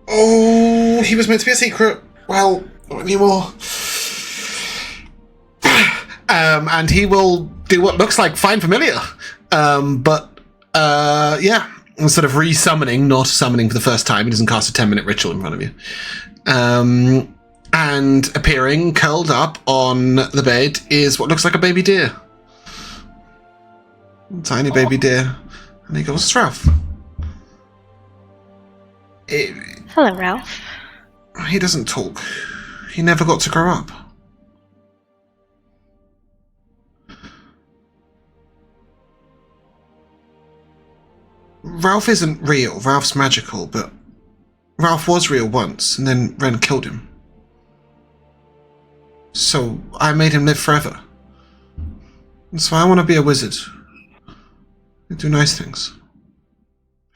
"Oh, he was meant to be a secret. Well, not anymore." And he will do what looks like fine familiar. Yeah. Instead of re-summoning, not summoning for the first time, he doesn't cast a 10-minute ritual in front of you. And appearing, curled up on the bed, is what looks like a baby deer. Tiny baby deer. And he goes, "It's Ralph." Hello, Ralph. He doesn't talk. He never got to grow up. Ralph isn't real. Ralph's magical, but Ralph was real once, and then Ren killed him. So I made him live forever. And so I want to be a wizard. Do nice things.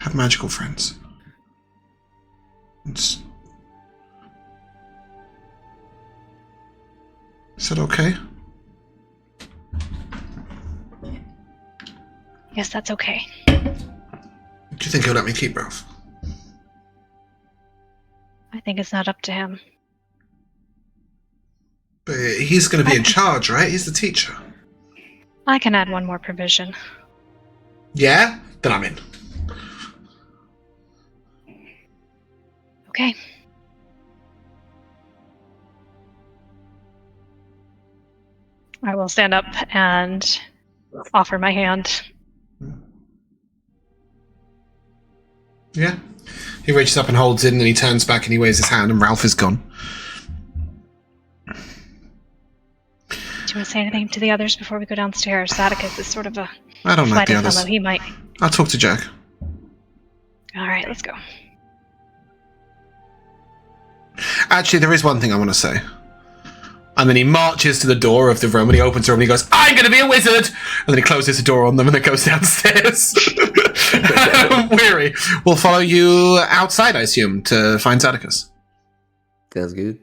Have magical friends. Is that okay? Yes, that's okay. Do you think he'll let me keep Ralph? I think it's not up to him. But he's going to be in charge, right? He's the teacher. I can add one more provision. Yeah? Then I'm in. Okay. I will stand up and offer my hand. Yeah. He reaches up and holds it, and then he turns back and he waves his hand, and Ralph is gone. Do you want to say anything to the others before we go downstairs? Atticus is sort of a I don't like the flighty others. fellow. He might. I'll talk to Jack. All right, let's go. Actually, there is one thing I want to say. And then he marches to the door of the room, and he opens the room, and he goes, "I'm going to be a wizard!" And then he closes the door on them, and then goes downstairs. Weary. We'll follow you outside, I assume, to find Atticus. Sounds good.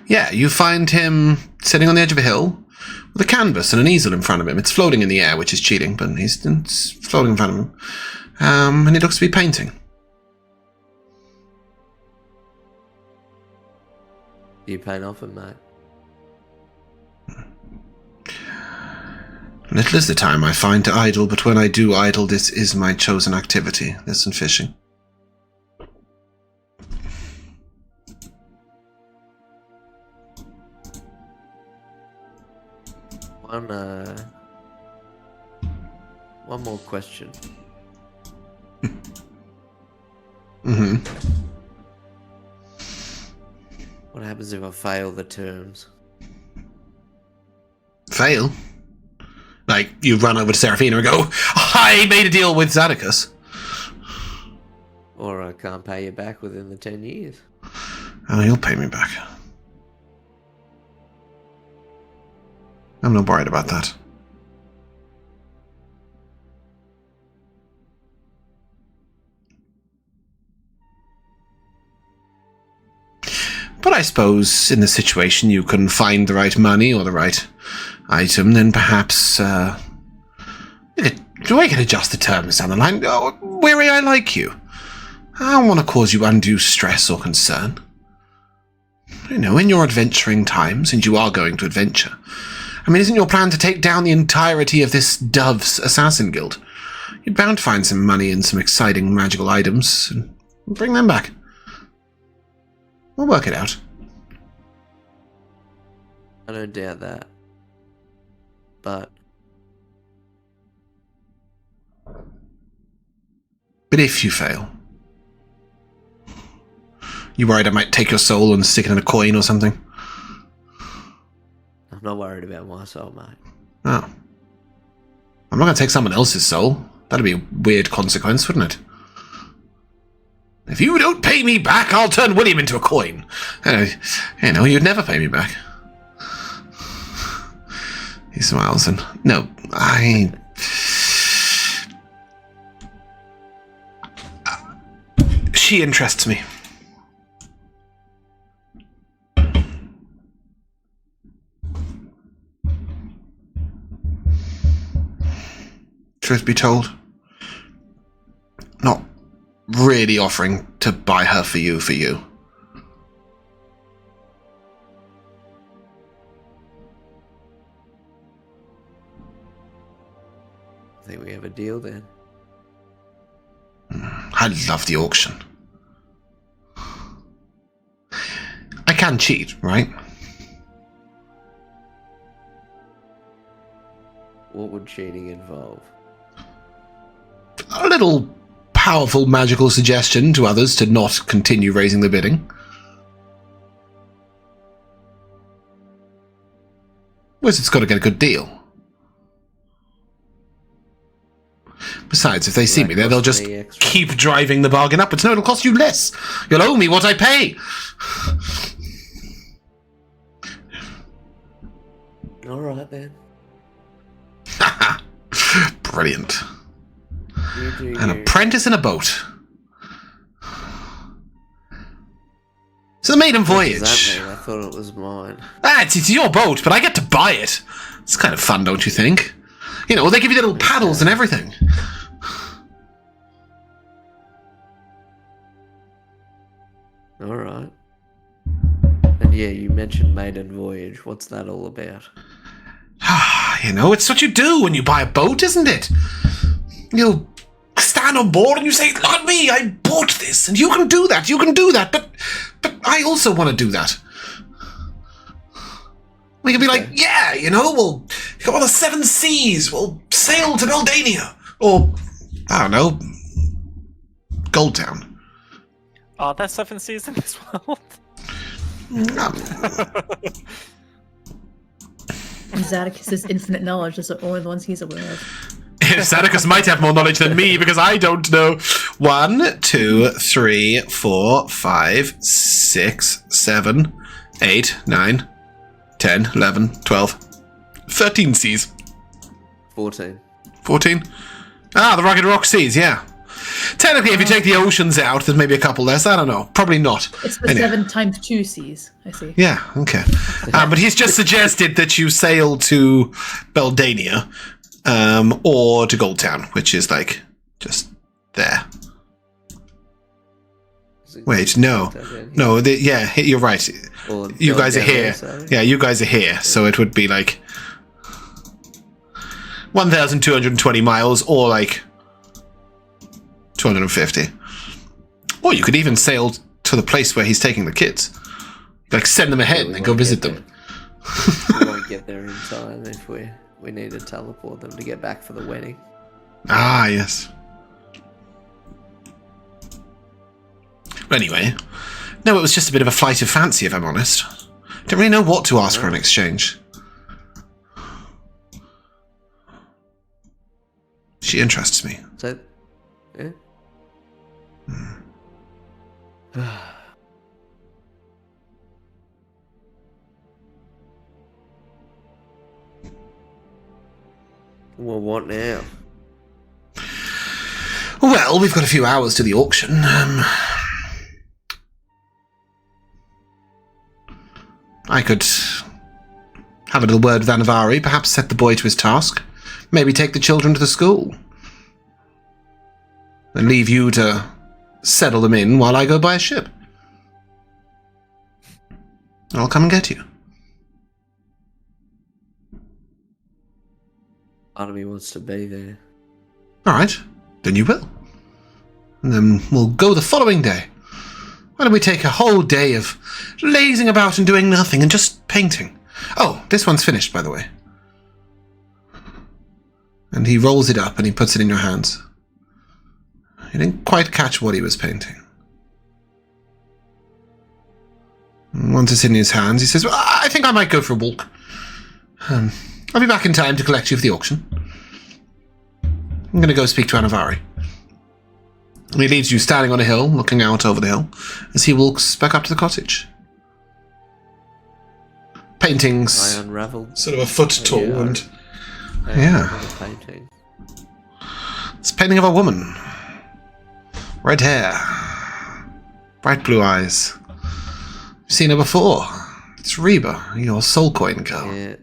Yeah, you find him sitting on the edge of a hill with a canvas and an easel in front of him. It's floating in the air, which is cheating, but it's floating in front of him. And he looks to be painting. You paint off him, mate. Little is the time I find to idle, but when I do idle, this is my chosen activity. This and fishing. One more question. Mm-hmm. What happens if I fail the terms? Fail? Like, you run over to Seraphina and go, I made a deal with Zadicus. Or I can't pay you back within the 10 years. Oh, he'll pay me back. I'm not worried about that. But I suppose in the situation you can find the right money or the right item, then perhaps we can adjust the terms down the line. Oh, weary, I like you. I don't want to cause you undue stress or concern. You know, in your adventuring times, and you are going to adventure, I mean, isn't your plan to take down the entirety of this Dove's Assassin Guild? You're bound to find some money and some exciting magical items, and bring them back. We'll work it out. I don't doubt that. But if you fail, you worried I might take your soul and stick it in a coin or something? I'm not worried about my soul, mate. Oh. I'm not going to take someone else's soul. That'd be a weird consequence, wouldn't it? If you don't pay me back, I'll turn William into a coin. You know, you'd never pay me back. He smiles and... No, she interests me. Truth be told, not really offering to buy her for you. I think we have a deal then. I love the auction. I can cheat, right? What would cheating involve? A little powerful magical suggestion to others to not continue raising the bidding. Wizard's got to get a good deal. Besides, if they see me there, they'll just keep driving the bargain upwards. No, it'll cost you less. You'll owe me what I pay. All right, then. Brilliant. An apprentice in a boat. It's the maiden voyage. What does that mean? I thought it was mine. It's your boat, but I get to buy it. It's kind of fun, don't you think? You know, they give you little paddles and everything. All right. And yeah, you mentioned maiden voyage. What's that all about? You know, it's what you do when you buy a boat, isn't it? You stand on board and you say, "Look at me, I bought this, and you can do that, but I also want to do that." We can be like, yeah, you know, we'll go on the 7 seas, we'll sail to Beldania, or, I don't know, Goldtown. Are there 7 seas in this world? Zadicus' infinite knowledge is the only ones he's aware of. Zadicus might have more knowledge than me because I don't know. 1, 2, 3, 4, 5, 6, 7, 8, 9, 10, 11, 12, 13 seas. 14. 14? Ah, the Rugged Rock Seas, yeah. Technically, if you take the oceans out, there's maybe a couple less. I don't know. Probably not. It's the 7 times 2 seas. I see. Yeah, okay. But he's just suggested that you sail to Beldania or to Goldtown, which is like just there. Wait, no. No, yeah, you're right. You guys are here. Yeah, you guys are here. So it would be like 1,220 miles or like 250. Or you could even sail to the place where he's taking the kids. Like send them ahead and then go visit them. We won't get there in time if we need to teleport them to get back for the wedding. Ah, yes. Anyway, no, it was just a bit of a flight of fancy, if I'm honest. Didn't really know what to ask for in exchange. She interests me. So, yeah. Well, what now? Well, we've got a few hours to the auction. I could have a little word with Anivari, perhaps set the boy to his task, maybe take the children to the school, and leave you to settle them in while I go buy a ship. I'll come and get you. Part of me wants to be there. All right, then you will. And then we'll go the following day. Why don't we take a whole day of lazing about and doing nothing and just painting? Oh, this one's finished, by the way. And he rolls it up and he puts it in your hands. He didn't quite catch what he was painting. And once it's in his hands, he says, well, I think I might go for a walk. I'll be back in time to collect you for the auction. I'm going to go speak to Anivari. And he leaves you standing on a hill, looking out over the hill, as he walks back up to the cottage. Paintings, I unraveled. sort of a foot tall, and Painting. it's a painting of a woman. Red hair, bright blue eyes. You've seen her before. It's Reba, your soul coin girl. Yeah,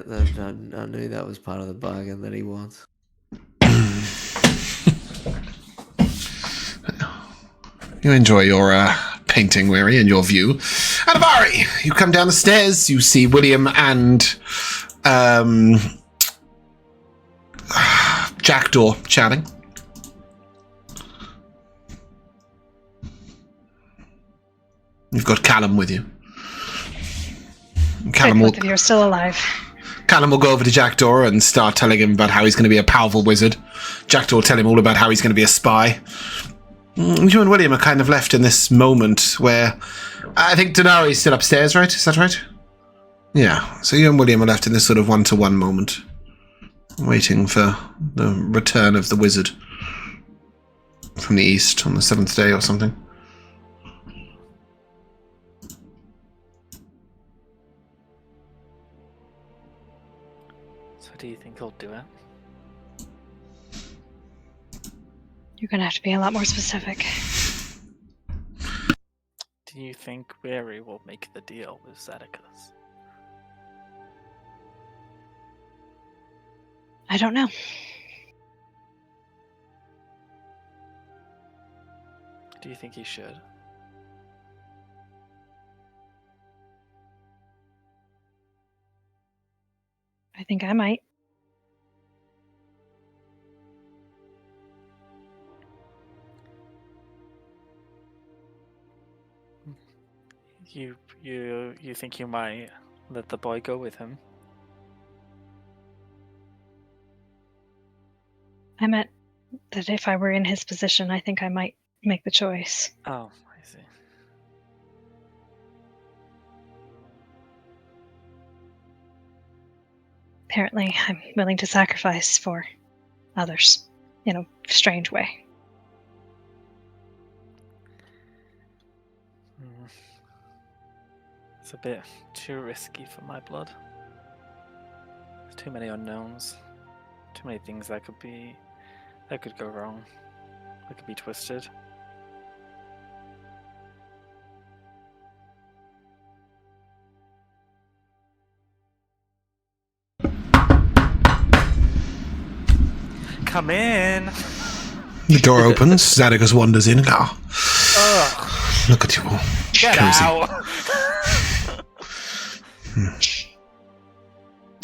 I knew that was part of the bargain that he wants. You enjoy your painting, Weary, and your view. Anivari, you come down the stairs, you see William and Jackdaw chatting. You've got Callum with you. Callum both of you are still alive. Callum will go over to Jackdaw and start telling him about how he's going to be a powerful wizard. Jackdaw will tell him all about how he's going to be a spy. You and William are kind of left in this moment where I think Dinari's still upstairs, right? Is that right? Yeah. So you and William are left in this sort of one-to-one moment, waiting for the return of the wizard from the east on the 7th day or something. So do you think he'll do it? You're gonna have to be a lot more specific. Do you think Weary will make the deal with Zedekis? I don't know. Do you think he should? I think I might. You think you might let the boy go with him? I meant that if I were in his position, I think I might make the choice. Oh, I see. Apparently, I'm willing to sacrifice for others in a strange way. It's a bit too risky for my blood. There's too many unknowns. Too many things that could go wrong. That could be twisted. Come in. The door opens. Zadicus wanders in. Ugh. Look at you all. Get Cozy. out.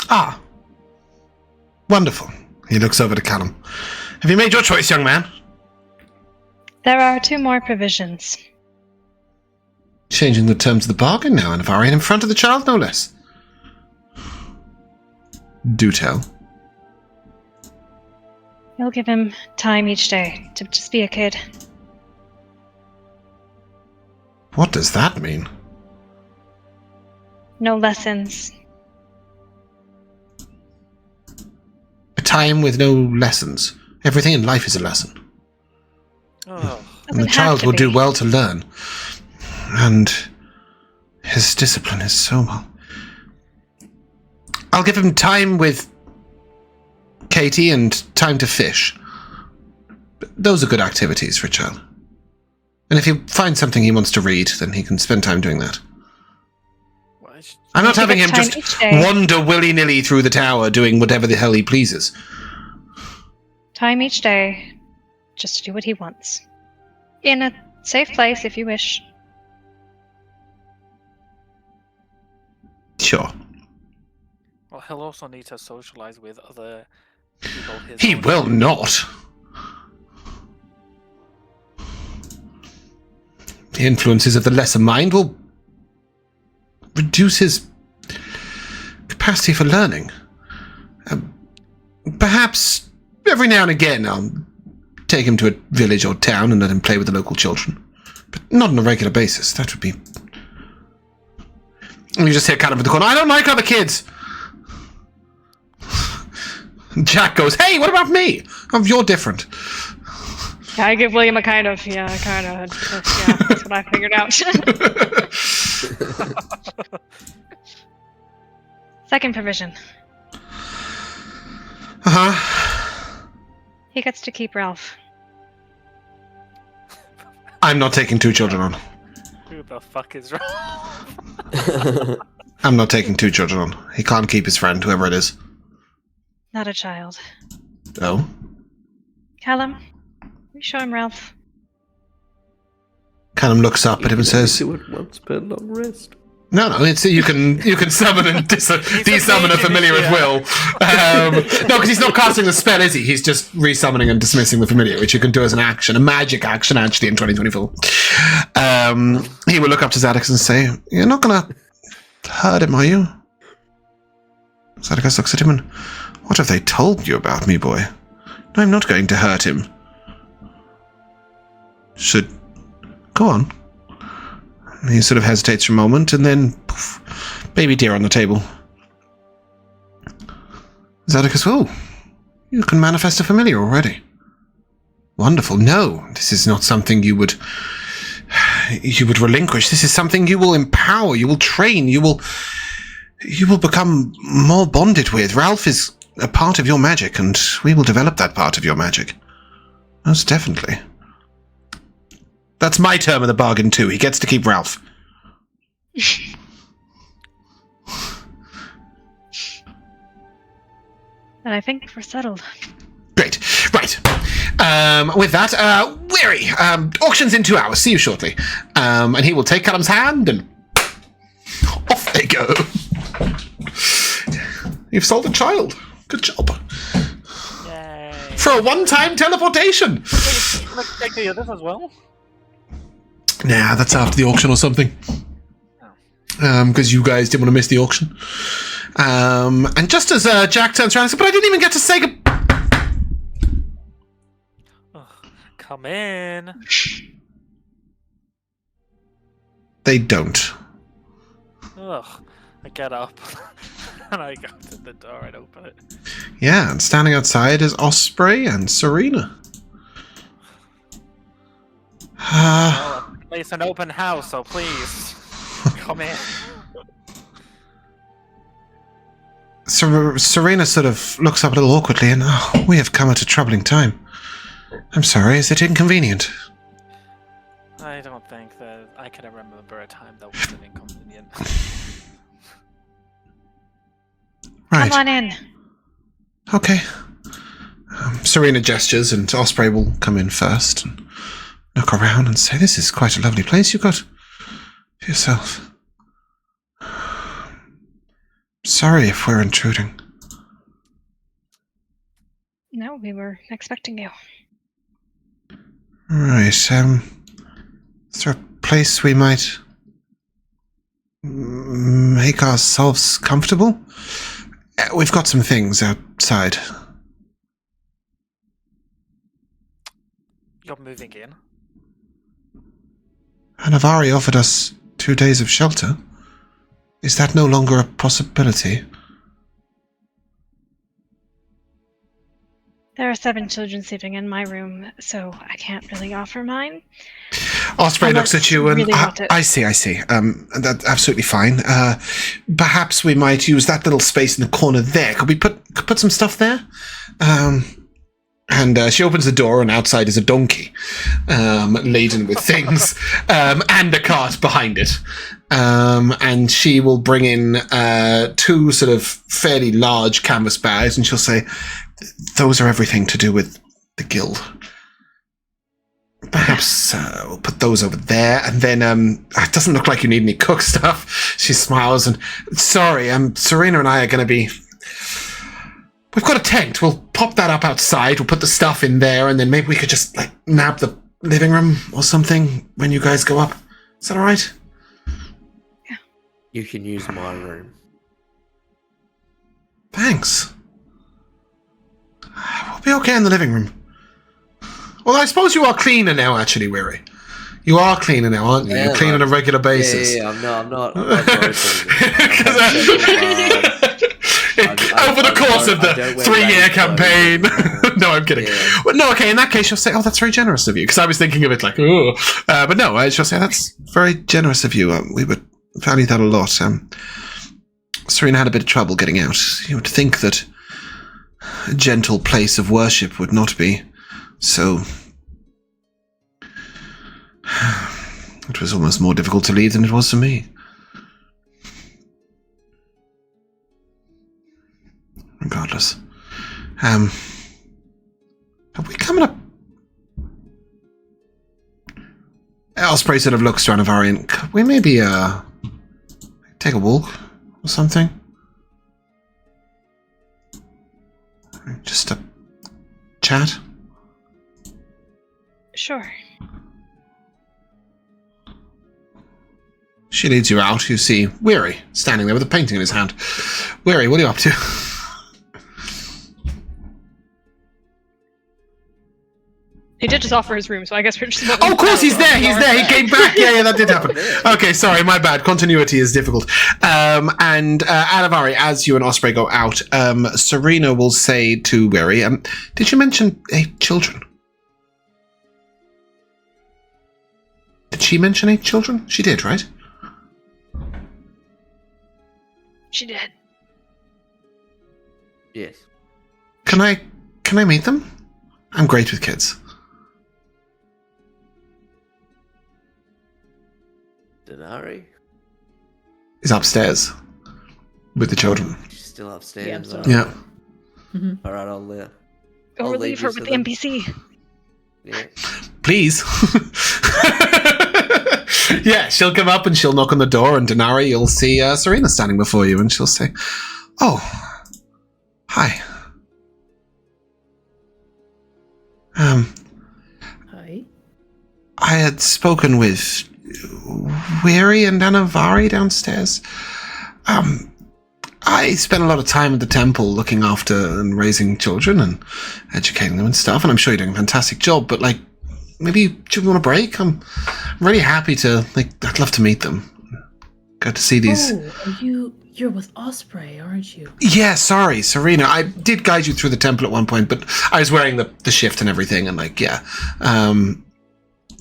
Ah. Wonderful. He looks over to Callum. Have you made your choice, young man? There are 2 more provisions. Changing the terms of the bargain now, Anivari, in front of the child, no less. Do tell. You'll give him time each day to just be a kid. What does that mean? No lessons. A time with no lessons. Everything in life is a lesson. Ugh. And the Doesn't have child to will do be. well to learn. And his discipline is so well. I'll give him time with Katie and time to fish. Those are good activities for a child. And if he finds something he wants to read, then he can spend time doing that. I'm not He having him gets time just each day. wander willy-nilly through the tower doing whatever the hell he pleases. Time each day, just to do what he wants. In a safe place, if you wish. Sure. Well, he'll also need to socialize with other people. He will not. The influences of the lesser mind will reduce his capacity for learning. Perhaps every now and again I'll take him to a village or town and let him play with the local children. But not on a regular basis. That would be... And you just hear kind of in the corner, I don't like other kids! Jack goes, hey, what about me? Oh, you're different. I give William a kind of, yeah, that's what I figured out. Second provision. Uh-huh. He gets to keep Ralph. I'm not taking 2 children on. Who the fuck is wrong? I'm not taking 2 children on. He can't keep his friend, whoever it is. Not a child. Oh? Callum, we show him Ralph. Callum looks up at him and says, Do it once per long rest. no, it's you can summon and desummon a familiar at will. No, because he's not casting the spell, is he? He's just resummoning and dismissing the familiar, which you can do as an action, a magic action, actually, in 2024. He will look up to Zadix and say, you're not going to hurt him, are you? Zadix looks at him and, what have they told you about me, boy? No, I'm not going to hurt him. Should... Go on. He sort of hesitates for a moment, and then, poof, baby deer on the table. Zadicus, oh, you can manifest a familiar already. Wonderful. No, this is not something you would relinquish. This is something you will empower, you will train, you will become more bonded with. Ralph is a part of your magic, and we will develop that part of your magic. Most definitely. That's my term of the bargain, too. He gets to keep Ralph. And I think we're settled. Great. Right. With that, Weary, auction's in 2 hours. See you shortly. And he will take Callum's hand, and off they go. You've sold a child. Good job. Yay. For a one-time teleportation. Let's take the others as well. Nah, that's after the auction or something. Because you guys didn't want to miss the auction. And just as Jack turns around and says, but I didn't even get to say Come in. They don't. Ugh. I get up and I go to the door and open it. Yeah, and standing outside is Osprey and Serena. Well, it's an open house, so please come in. Serena sort of looks up a little awkwardly and, oh, we have come at a troubling time. I'm sorry, is it inconvenient? I don't think that I can remember a time that wasn't inconvenient. Right. Come on in. Okay. Serena gestures and Osprey will come in first and look around and say, this is quite a lovely place you've got for yourself. Sorry if we're intruding. No, we were expecting you. Right, is there a place we might make ourselves comfortable? We've got some things outside. You're moving in? Anivari offered us 2 days of shelter. Is that no longer a possibility? There are 7 children sleeping in my room, so I can't really offer mine. Osprey looks at you and Really I see. That's absolutely fine. Perhaps we might use that little space in the corner there. Could we put some stuff there? And she opens the door, and outside is a donkey, laden with things, and a cart behind it. And she will bring in 2 sort of fairly large canvas bags, and she'll say, those are everything to do with the guild. Perhaps we'll put those over there, and then it doesn't look like you need any cook stuff. She smiles and, sorry, Serena and I are going to be... We've got a tent. We'll pop that up outside. We'll put the stuff in there, and then maybe we could just nab the living room or something when you guys go up. Is that all right? Yeah. You can use my room. Thanks. We'll be okay in the living room. Well, I suppose you are cleaner now, actually, Weary. You are cleaner now, aren't you? Yeah, you clean on a regular basis. Yeah, I'm not broken. Over the course of the 3-year campaign. No, I'm kidding. Yeah. Well, no, okay, in that case, you'll say, oh, that's very generous of you. Because I was thinking of it like, oh. But no, she'll say, that's very generous of you. We would value that a lot. Serena had a bit of trouble getting out. You would think that a gentle place of worship would not be so... It was almost more difficult to leave than it was for me. Regardless. Are we coming up? Osprey sort of looks around Anivari and could we maybe take a walk or something? Just a chat? Sure. She leads you out. You see Weary standing there with a painting in his hand. Weary, what are you up to? He did just offer his room, so I guess we're just... Oh, of course, he's there. He came back. Yeah, that did happen. Okay, sorry, my bad. Continuity is difficult. And Anivari, as you and Osprey go out, Serena will say to Weary, did you mention 8 children? Did she mention 8 children? She did, right? She did. Yes. Can I meet them? I'm great with kids. Dinari? He's upstairs with the children. She's still upstairs. Yeah, I'm sorry. Yeah. Mm-hmm. Alright, I'll Or leave leave her you with to the them. NPC. Yeah. Please. Yeah, she'll come up and she'll knock on the door, and Dinari, you'll see Serena standing before you, and she'll say, oh, hi. Hi. I had spoken with Weary and Anivari downstairs. I spent a lot of time at the temple looking after and raising children and educating them and stuff, and I'm sure you're doing a fantastic job, but maybe do you want a break? I'm really happy to, I'd love to meet them. Good to see these. Oh, you're with Osprey, aren't you? Yeah, sorry, Serena. I did guide you through the temple at one point, but I was wearing the shift and everything, and yeah.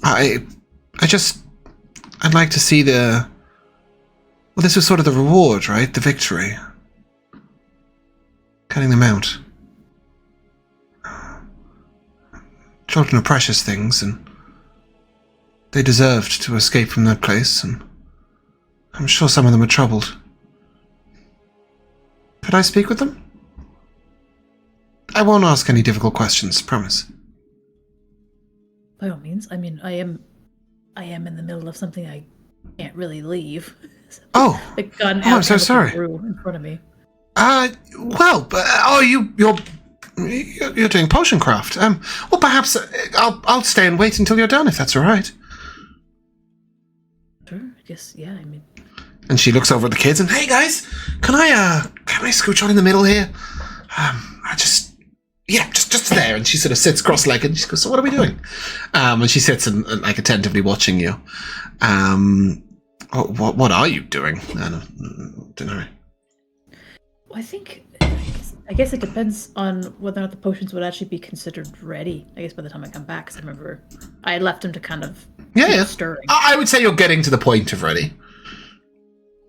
I'd like to see well, this was sort of the reward, right? The victory. Cutting them out. Children are precious things, and they deserved to escape from that place, and I'm sure some of them are troubled. Could I speak with them? I won't ask any difficult questions, promise. By all means. I mean, I am in the middle of something I can't really leave. Oh, I'm so sorry. In front of me. You're doing potion craft. Well, perhaps I'll stay and wait until you're done, if that's all right. Sure, I guess, yeah, I mean... And she looks over at the kids and, hey guys, can I scooch on in the middle here? Just there. And she sort of sits cross-legged and she goes, so what are we doing? And she sits and like attentively watching you. What are you doing? Dinari? Well, I guess it depends on whether or not the potions would actually be considered ready. I guess by the time I come back, because I remember I left them to kind of stirring. I would say you're getting to the point of ready.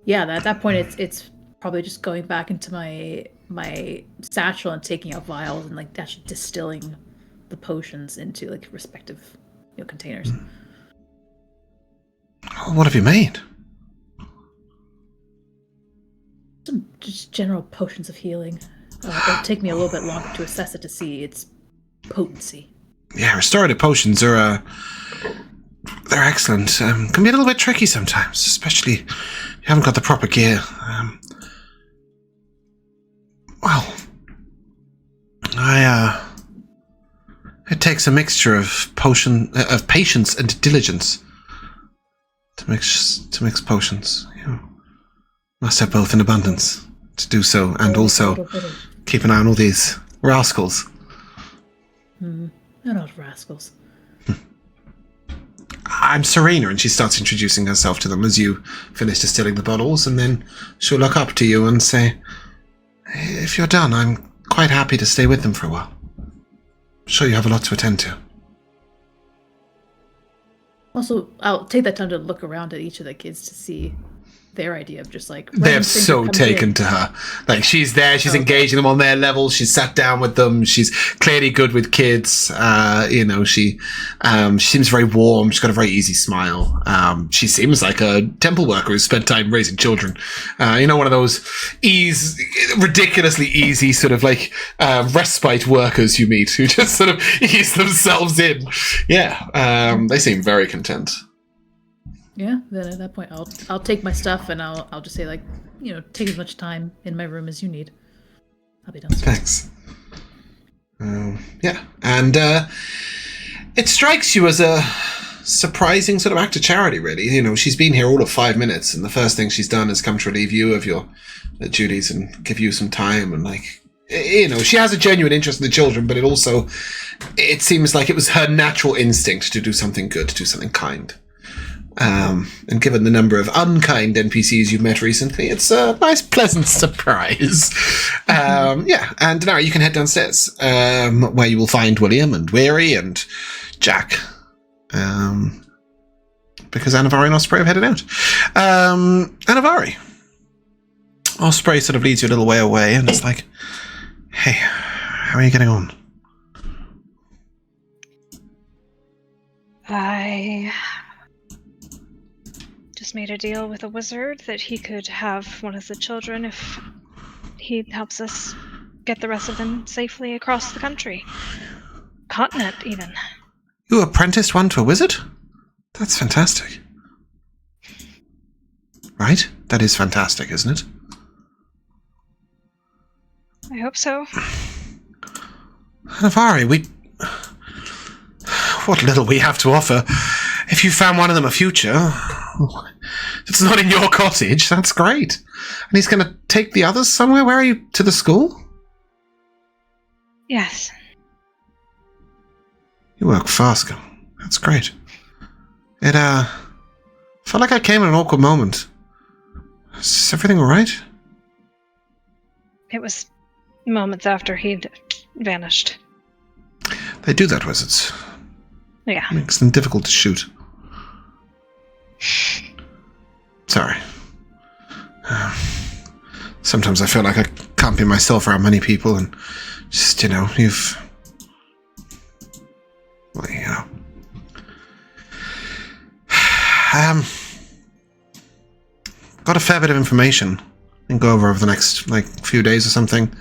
Yeah, at that point, it's probably just going back into my satchel and taking out vials and like actually distilling the potions into like respective containers. What have you made? Some just general potions of healing. It'll take me a little bit longer to assess it to see its potency. Yeah, restorative potions are they're excellent. Can be a little bit tricky sometimes, especially if you haven't got the proper gear. It takes a mixture of patience and diligence to mix potions. You must have both in abundance to do so, and also keep an eye on all these rascals. They're not rascals. I'm Serena, and she starts introducing herself to them as you finish distilling the bottles, and then she'll look up to you and say, if you're done, I'm quite happy to stay with them for a while. I'm sure you have a lot to attend to. Also, I'll take that time to look around at each of the kids to see their idea of just like... They're so taken to her. Like, she's there, she's engaging them on their level, she's sat down with them, she's clearly good with kids. She seems very warm, she's got a very easy smile. She seems like a temple worker who's spent time raising children. One of those ridiculously easy sort of like respite workers you meet who just sort of ease themselves in. Yeah, they seem very content. Yeah, then at that point, I'll take my stuff and I'll just say like, take as much time in my room as you need. I'll be downstairs. Thanks. And it strikes you as a surprising sort of act of charity, really. She's been here all of 5 minutes, and the first thing she's done is come to relieve you of your duties and give you some time, and she has a genuine interest in the children, but it seems like it was her natural instinct to do something good, to do something kind. And given the number of unkind NPCs you've met recently, it's a nice, pleasant surprise. And Dinari, you can head downstairs, where you will find William and Weary and Jack. Because Anivari and Osprey have headed out. Anivari. Osprey sort of leads you a little way away, and it's like, hey, how are you getting on? I just made a deal with a wizard that he could have one of the children if he helps us get the rest of them safely across the country. Continent, even. You apprenticed one to a wizard? That's fantastic. Right? That is fantastic, isn't it? I hope so. Anivari, what little we have to offer. If you found one of them a future, it's not in your cottage, that's great. And he's going to take the others somewhere? Where are you? To the school? Yes. You work fast, girl. That's great. It, felt like I came at an awkward moment. Is everything alright? It was moments after he'd vanished. They do that, wizards. Yeah. It makes them difficult to shoot. Sorry. Sometimes I feel like I can't be myself around many people, and just, Got a fair bit of information and go over the next, few days or something.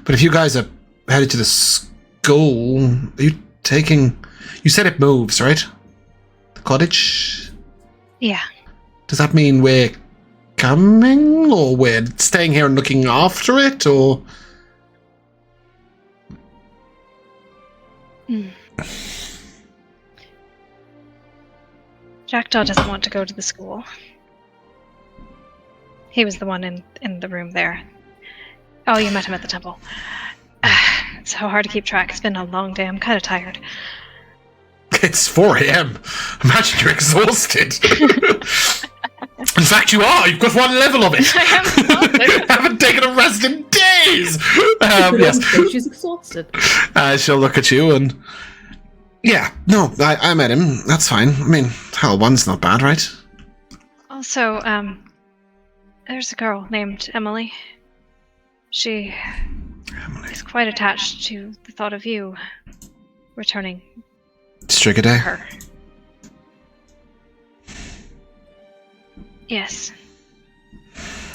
But if you guys are headed to the school, are you taking... You said it moves, right? The cottage? Yeah. Does that mean we're coming? Or we're staying here and looking after it? Or... Jackdaw doesn't want to go to the school. He was the one in the room there. Oh, you met him at the temple. It's so hard to keep track. It's been a long day. I'm kind of tired. It's 4 a.m. Imagine you're exhausted. In fact, you are. You've got one level of it. I haven't taken a rest in days. Yes. She's exhausted. She'll look at you and... Yeah, no, I met him. That's fine. I mean, hell, one's not bad, right? Also, there's a girl named Emily. She is quite attached to the thought of you returning Strigaday? her. Yes.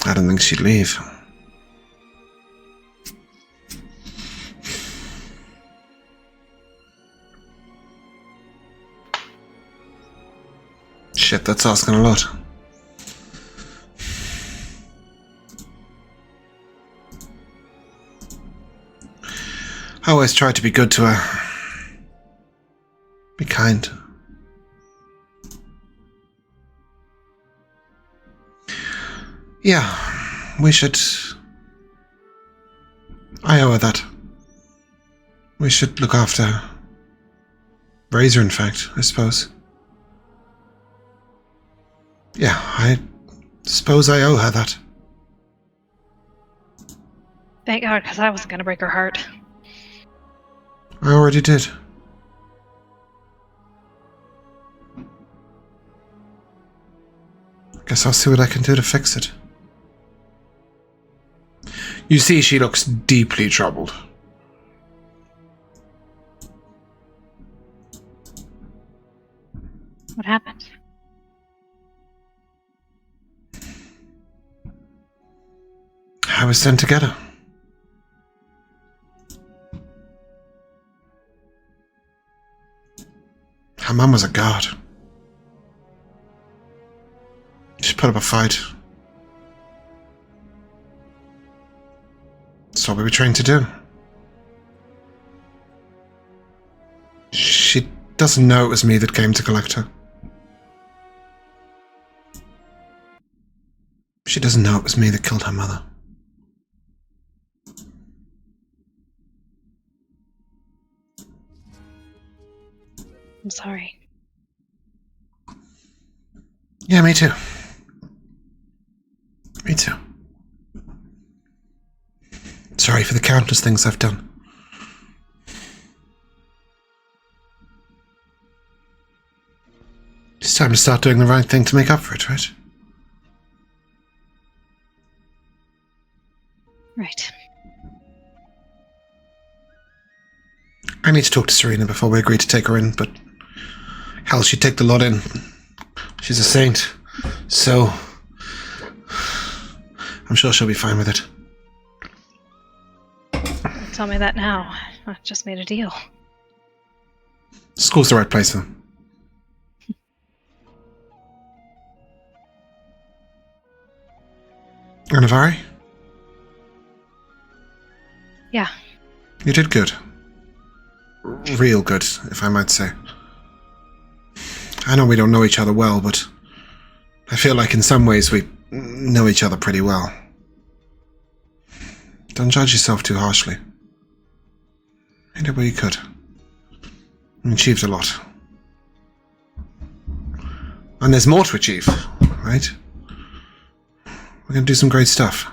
I don't think she'd leave. Shit, that's asking a lot. I always try to be good to her. Be kind. Yeah, we should... I owe her that. We should look after her. Razor, in fact, I suppose. Yeah, I suppose I owe her that. Thank God, because I wasn't going to break her heart. I already did. Guess I'll see what I can do to fix it. You see, she looks deeply troubled. What happened? I was sent to get her. Her mum was a guard. She put up a fight. That's what we were trained to do. She doesn't know it was me that came to collect her. She doesn't know it was me that killed her mother. I'm sorry. Yeah, me too. Me too. Sorry for the countless things I've done. It's time to start doing the right thing to make up for it, right? Right. I need to talk to Serena before we agree to take her in, but hell, she'd take the lot in. She's a saint, so I'm sure she'll be fine with it. Tell me that now. I just made a deal. School's the right place, though. Anivari? Yeah. You did good. Real good, if I might say. I know we don't know each other well, but I feel like in some ways we know each other pretty well. Don't judge yourself too harshly. You did what you could. You achieved a lot. And there's more to achieve, right? We're going to do some great stuff.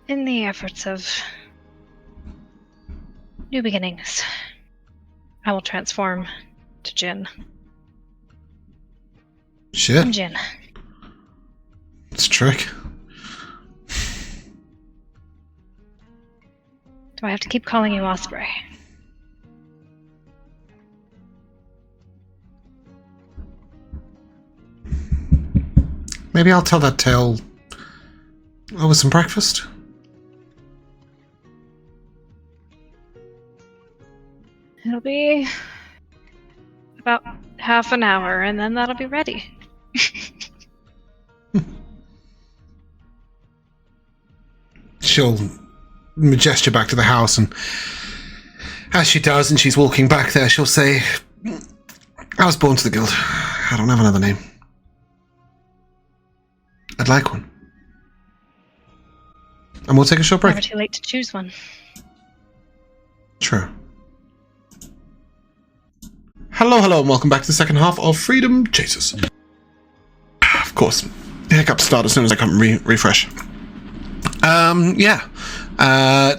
In the efforts of new beginnings, I will transform to Jinn. Shit. I'm Jinn. It's a trick. Do I have to keep calling you Osprey? maybe I'll tell that tale over some breakfast. It'll be about half an hour, and then that'll be ready. She'll gesture back to the house, and as she does, and she's walking back there, she'll say, I was born to the guild. I don't have another name. I'd like one. And we'll take a short break. Never too late to choose one. True. Hello, and welcome back to the second half of Freedom Chasers. Of course, hiccups start as soon as I come refresh.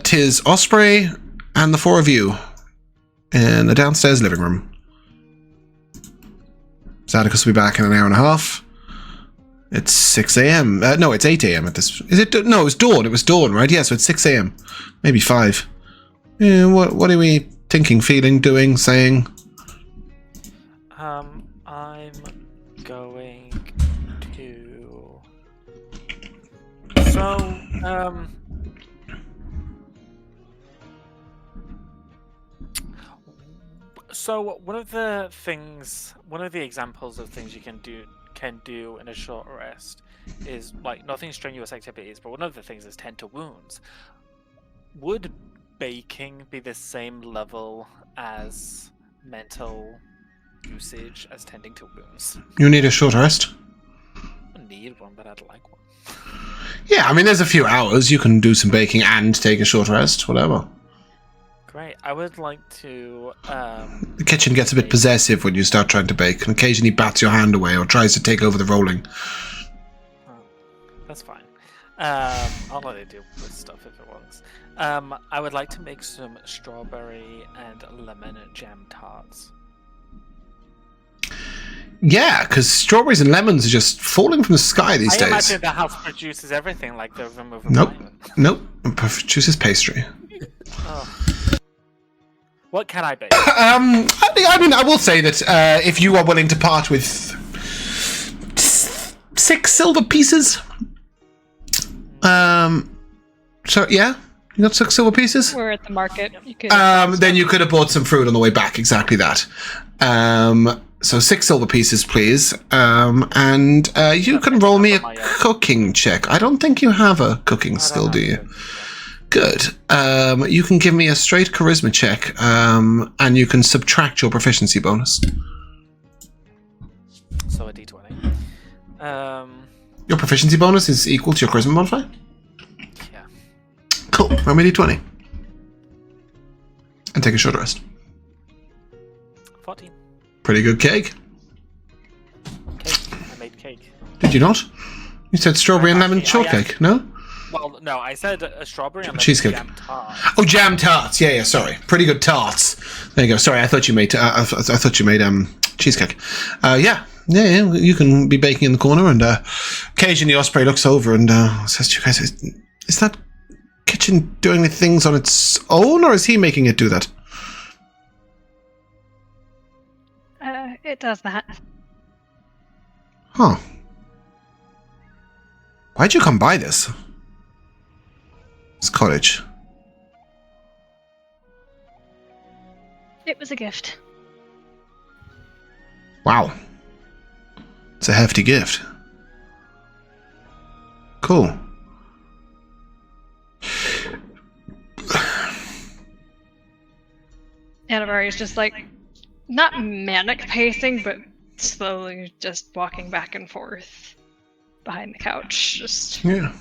Tis Osprey and the four of you in the downstairs living room. Zadicus will be back in an hour and a half. It's 6 a.m. No, it's 8 a.m. at this. Is it? No, it was dawn. It was dawn, right? Yeah, so it's 6 a.m. Maybe 5. Yeah, what are we thinking, feeling, doing, saying? I'm going to. So one of the examples of things you can do in a short rest is like nothing strenuous activities, but one of the things is tend to wounds. Would baking be the same level as mental usage as tending to wounds? You need a short rest? I don't need one, but I'd like one. Yeah, I mean, there's a few hours. You can do some baking and take a short rest, whatever. Great. I would like to... The kitchen gets a bit possessive when you start trying to bake, and occasionally bats your hand away or tries to take over the rolling. Oh, that's fine. I'll let it deal with stuff if it works. I would like to make some strawberry and lemon jam tarts. Yeah, because strawberries and lemons are just falling from the sky these days. I imagine the house produces everything like the removal. Nope. It produces pastry. Oh. What can I bake? I mean, I will say that if you are willing to part with 6 silver pieces, so yeah, you got 6 silver pieces. We're at the market. You could then you could have bought some fruit on the way back. Exactly that. So 6 silver pieces, please. And you can roll me a cooking check. I don't think you have a cooking skill, do you? Good. You can give me a straight charisma check, and you can subtract your proficiency bonus. So a d20. Your proficiency bonus is equal to your charisma modifier? Yeah. Cool. Roll me a d20. And take a short rest. 14. Pretty good cake. Cake. I made cake. Did you not? You said strawberry and lemon shortcake, no? Well, no, I said a strawberry and cheesecake. Jam tart. Oh, jam tarts. Yeah, sorry. Pretty good tarts. There you go. Sorry, I thought you made I thought you made cheesecake. Yeah, you can be baking in the corner, and occasionally Osprey looks over and says to you guys, is that kitchen doing the things on its own, or is he making it do that? it does that. Huh. Why'd you come by this? This cottage. It was a gift. Wow. It's a hefty gift. Cool. Anivari is just like, not manic pacing, but slowly just walking back and forth behind the couch. Just yeah.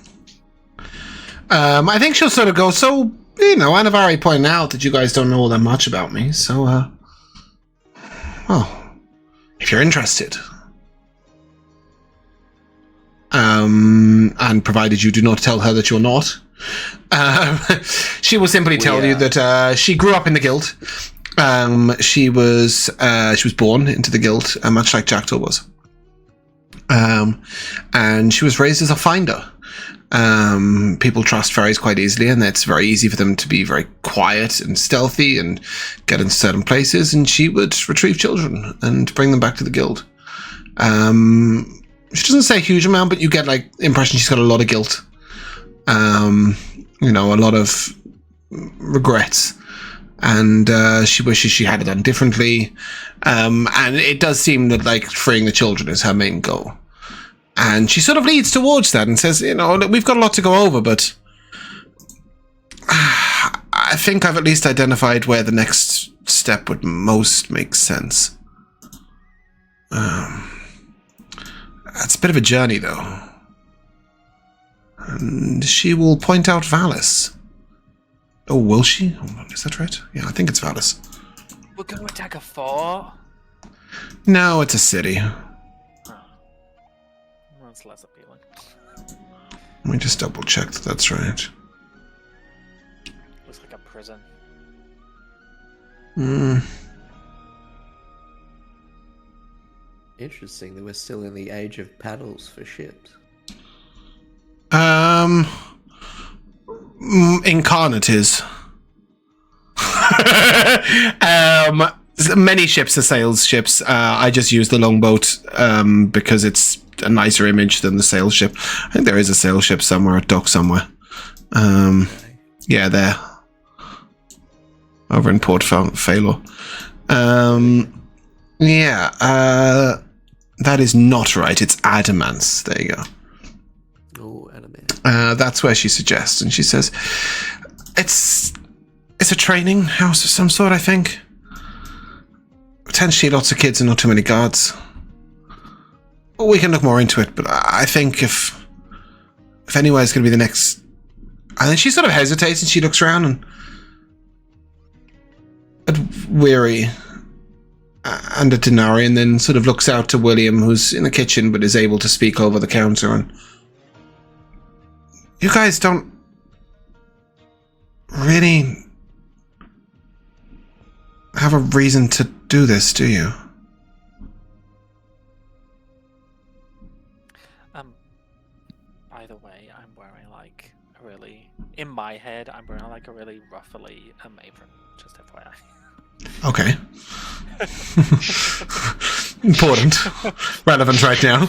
I think she'll sort of go, so, Anivari pointed out that you guys don't know all that much about me, so, well, if you're interested. And provided you do not tell her that you're not, she will simply tell you that she grew up in the guild. She was born into the guild, much like Jackdaw was. And she was raised as a finder. People trust fairies quite easily, and it's very easy for them to be very quiet and stealthy and get into certain places, and she would retrieve children and bring them back to the guild. she doesn't say a huge amount, but you get like the impression she's got a lot of guilt. A lot of regrets, and she wishes she had it done differently. And it does seem that like freeing the children is her main goal. And she sort of leads towards that and says, we've got a lot to go over, but I think I've at least identified where the next step would most make sense. It's a bit of a journey, though. And she will point out Valis. Oh, will she? Hold on, is that right? Yeah, I think it's Valis. We're going to attack a fort? No, it's a city. That's less appealing. Let me just double check that that's right. Looks like a prison. Interesting that we're still in the age of paddles for ships. Incarnate is. Many ships are sails ships. I just use the longboat because it's a nicer image than the sail ship. I think there is a sail ship somewhere at dock somewhere. Yeah, there. Over in Port Phalor. That is not right. It's Adamance. There you go. Oh, adamant. That's where she suggests, and she says, it's a training house of some sort, I think. Potentially lots of kids and not too many guards. We can look more into it, but I think if anywhere's going to be the next... And then she sort of hesitates and she looks around and at Weary and at Dinari, and then sort of looks out to William, who's in the kitchen but is able to speak over the counter. And you guys don't really have a reason to do this, do you? Either way, I'm wearing like a really, in my head, I'm wearing like a really ruffly apron, just FYI. Okay. Important. Relevant right now.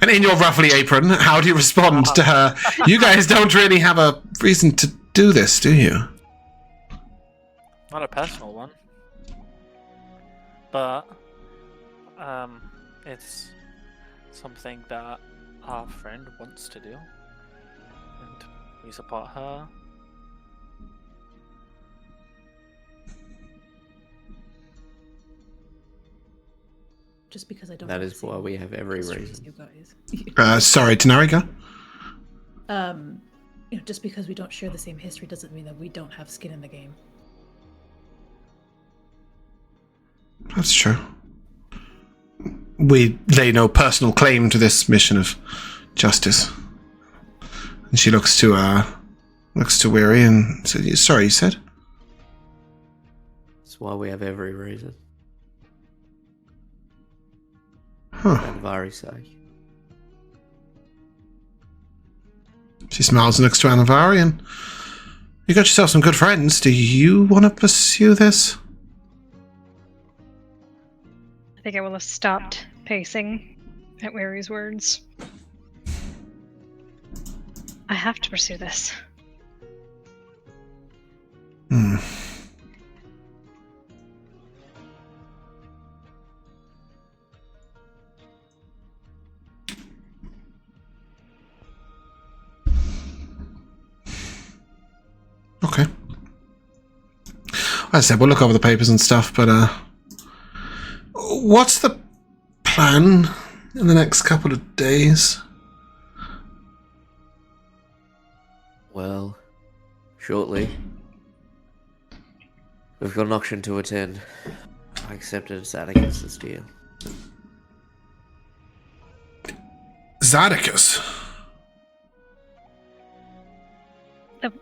And in your ruffly apron, how do you respond to her? You guys don't really have a reason to do this, do you? Not a personal one. But, it's something that our friend wants to do. And we support her. Just because I don't. That is why we have every reason. You guys. Sorry, Dinari, go. Just because we don't share the same history doesn't mean that we don't have skin in the game. That's true. We lay no personal claim to this mission of justice. And she looks to Weary and says, "Sorry, you said?" That's why we have every reason. Huh. Anivari's sake. She smiles and looks to Anivari, and you got yourself some good friends. Do you want to pursue this? I think I will have stopped pacing at Weary's words. I have to pursue this. Okay. As I said, we'll look over the papers and stuff, but what's the plan in the next couple of days? Well, shortly. We've got an auction to attend. I accepted Zadicus' deal. Zadicus?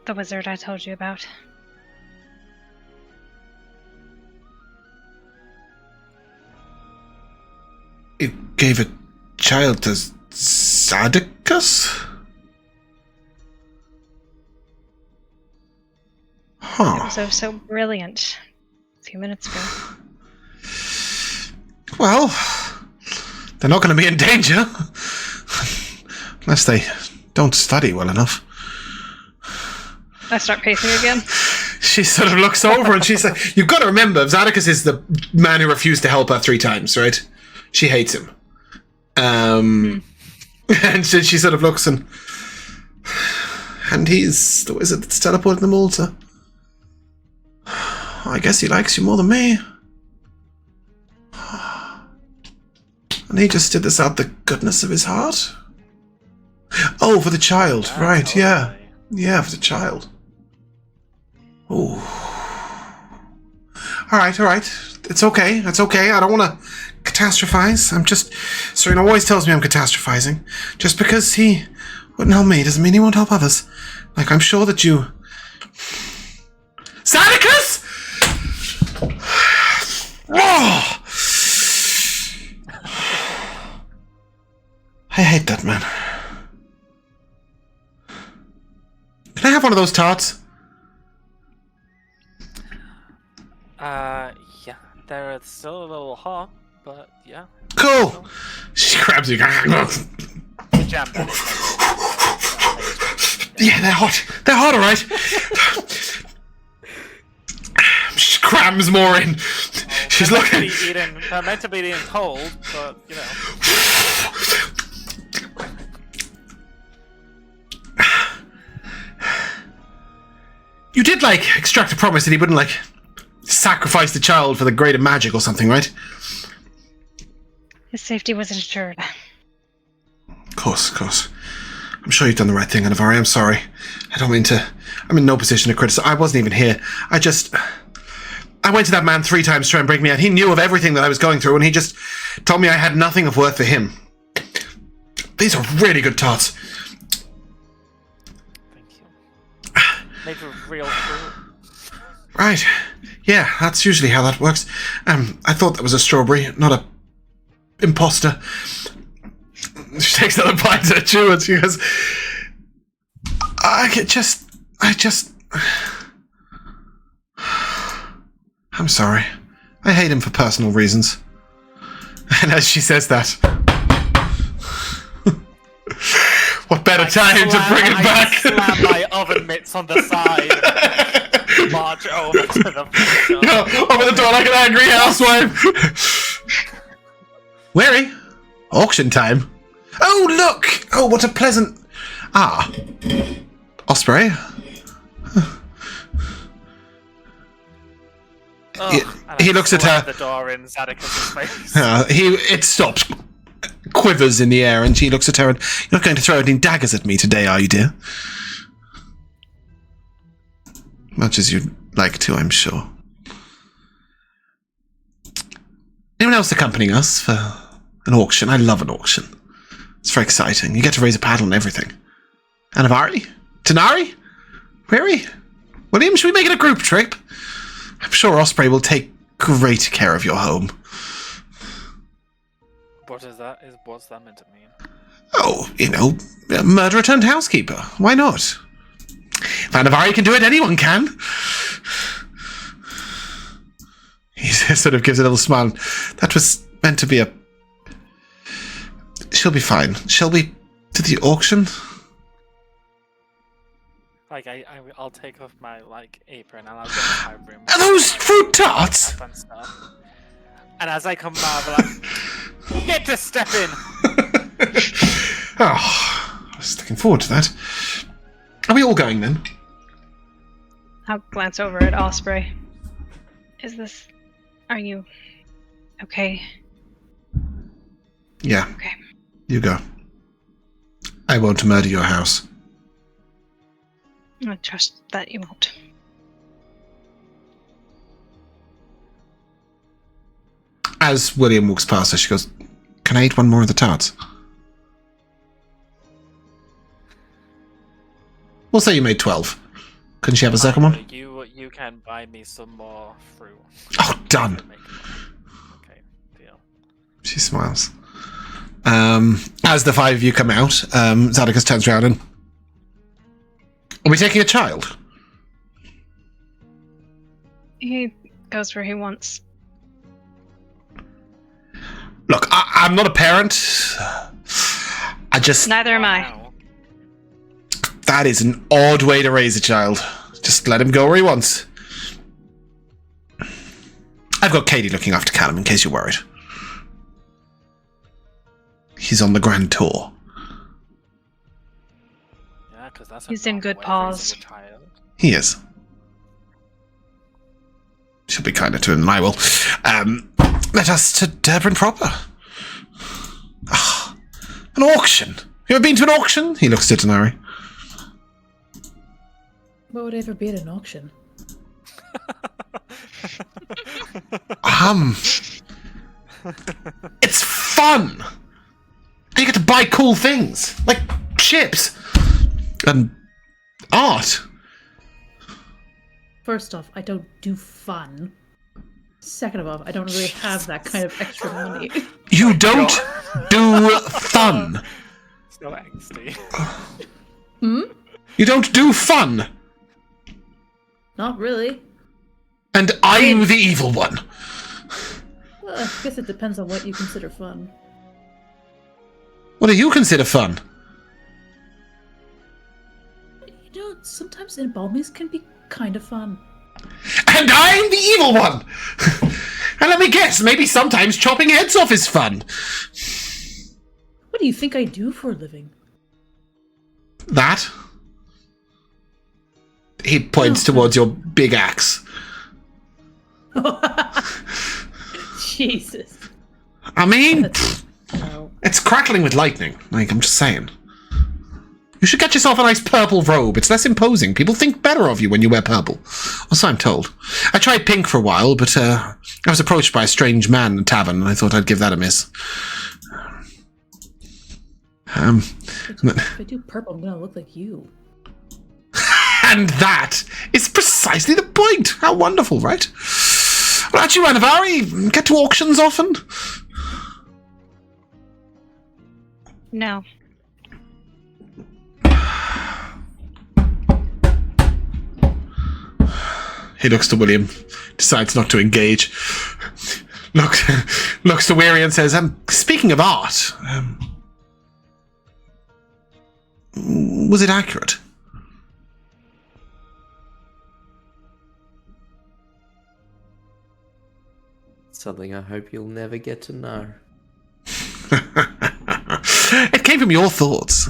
The wizard I told you about. You gave a child to Zadicus? Huh. It was so brilliant a few minutes ago. Well, they're not going to be in danger. Unless they don't study well enough. I start pacing again. She sort of looks over and she's like, you've got to remember, Zadicus is the man who refused to help her 3 times, right? She hates him. And so she sort of looks and he's the wizard that's teleported them all to... I guess he likes you more than me. And he just did this out the goodness of his heart. Oh, for the child. Right, yeah. Yeah, for the child. Oh. Alright. It's okay. I don't want to catastrophize. I'm just... Serena always tells me I'm catastrophizing. Just because he wouldn't help me doesn't mean he won't help others. Like, I'm sure that you... Zadicus! Oh! I hate that man. Can I have one of those tarts? Yeah, they're still a little hot, but yeah. Cool. She grabs you. The jam that is. Yeah, they're hot. They're hot, all right. She crams more in. She's looking. They're meant to be eaten cold, but you know. You did, like, extract a promise that he wouldn't, like, sacrifice the child for the greater magic or something, right? His safety was ensured. Of course. I'm sure you've done the right thing, Anivari. I'm sorry. I don't mean to... I'm in no position to criticize. I wasn't even here. I went to that man 3 times to try and break me out. He knew of everything that I was going through, and he just told me I had nothing of worth for him. These are really good tarts. Made of real fruit. Right. Yeah, that's usually how that works. I thought that was a strawberry, not a imposter. She takes another bite to chew and she goes, I'm sorry. I hate him for personal reasons. And as she says that, what better time to bring it back? I slam my oven mitts on the side. March over to the door. Over the door like an angry housewife. Wary. Auction time. Oh, look! Oh, what a pleasant... Osprey. He looks at her. The door in Zadicus's face. It stops, quivers in the air, and she looks at her and, you're not going to throw any daggers at me today, are you, dear? Much as you'd like to, I'm sure. Anyone else accompanying us for an auction? I love an auction. It's very exciting. You get to raise a paddle and everything. Anivari? Dinari? Wary? William, should we make it a group trip? I'm sure Osprey will take great care of your home. What is that? What's that meant to mean? Oh, a murderer turned housekeeper. Why not? If Anivari can do it, anyone can. He sort of gives a little smile. That was meant to be a... She'll be fine. Shall we to the auction? Like, I'll take off my, apron and I'll go to my room. Are those fruit tarts? Fun stuff. And as I come out, I'll be like, get to step in! I was looking forward to that. Are we all going then? I'll glance over at Osprey. Are you okay? Yeah. Okay. You go. I won't murder your house. I trust that you won't. As William walks past her, she goes, can I eat one more of the tarts? We'll say you made 12. Couldn't she have a second one? You can buy me some more fruit. Oh, done. Okay, deal. She smiles. As the 5 of you come out, Zadicus turns around and... Are we taking a child? He goes where he wants. Look, I'm not a parent. I just... Neither am I. Wow. That is an odd way to raise a child. Just let him go where he wants. I've got Katie looking after Callum in case you're worried. He's on the grand tour. Yeah, because that's He's in good paws. He is. She'll be kinder to him than I will. Let us to Durban proper. Ah, an auction. You ever been to an auction? He looks at Dinari. What would ever be at an auction? It's fun. And you get to buy cool things like ships and art. First off, I don't do fun. Second of all, I don't really have that kind of extra money. You don't do fun. So angsty. You don't do fun. Not really. And I'm the evil one. Well, I guess it depends on what you consider fun. What do you consider fun? You know, sometimes embalmings can be kind of fun. And I'm the evil one! And let me guess, maybe sometimes chopping heads off is fun. What do you think I do for a living? That? He points towards your big axe. Jesus. I mean, No. it's crackling with lightning. Like, I'm just saying. You should get yourself a nice purple robe. It's less imposing. People think better of you when you wear purple. Or so I'm told. I tried pink for a while, but I was approached by a strange man in a tavern, and I thought I'd give that a miss. If I do purple, I'm gonna look like you. And that is precisely the point. How wonderful, right? Well, aren't you, Anivari? Get to auctions often? No. He looks to William, decides not to engage. Looks to Weary and says, speaking of art, was it accurate? Something I hope you'll never get to know. It came from your thoughts.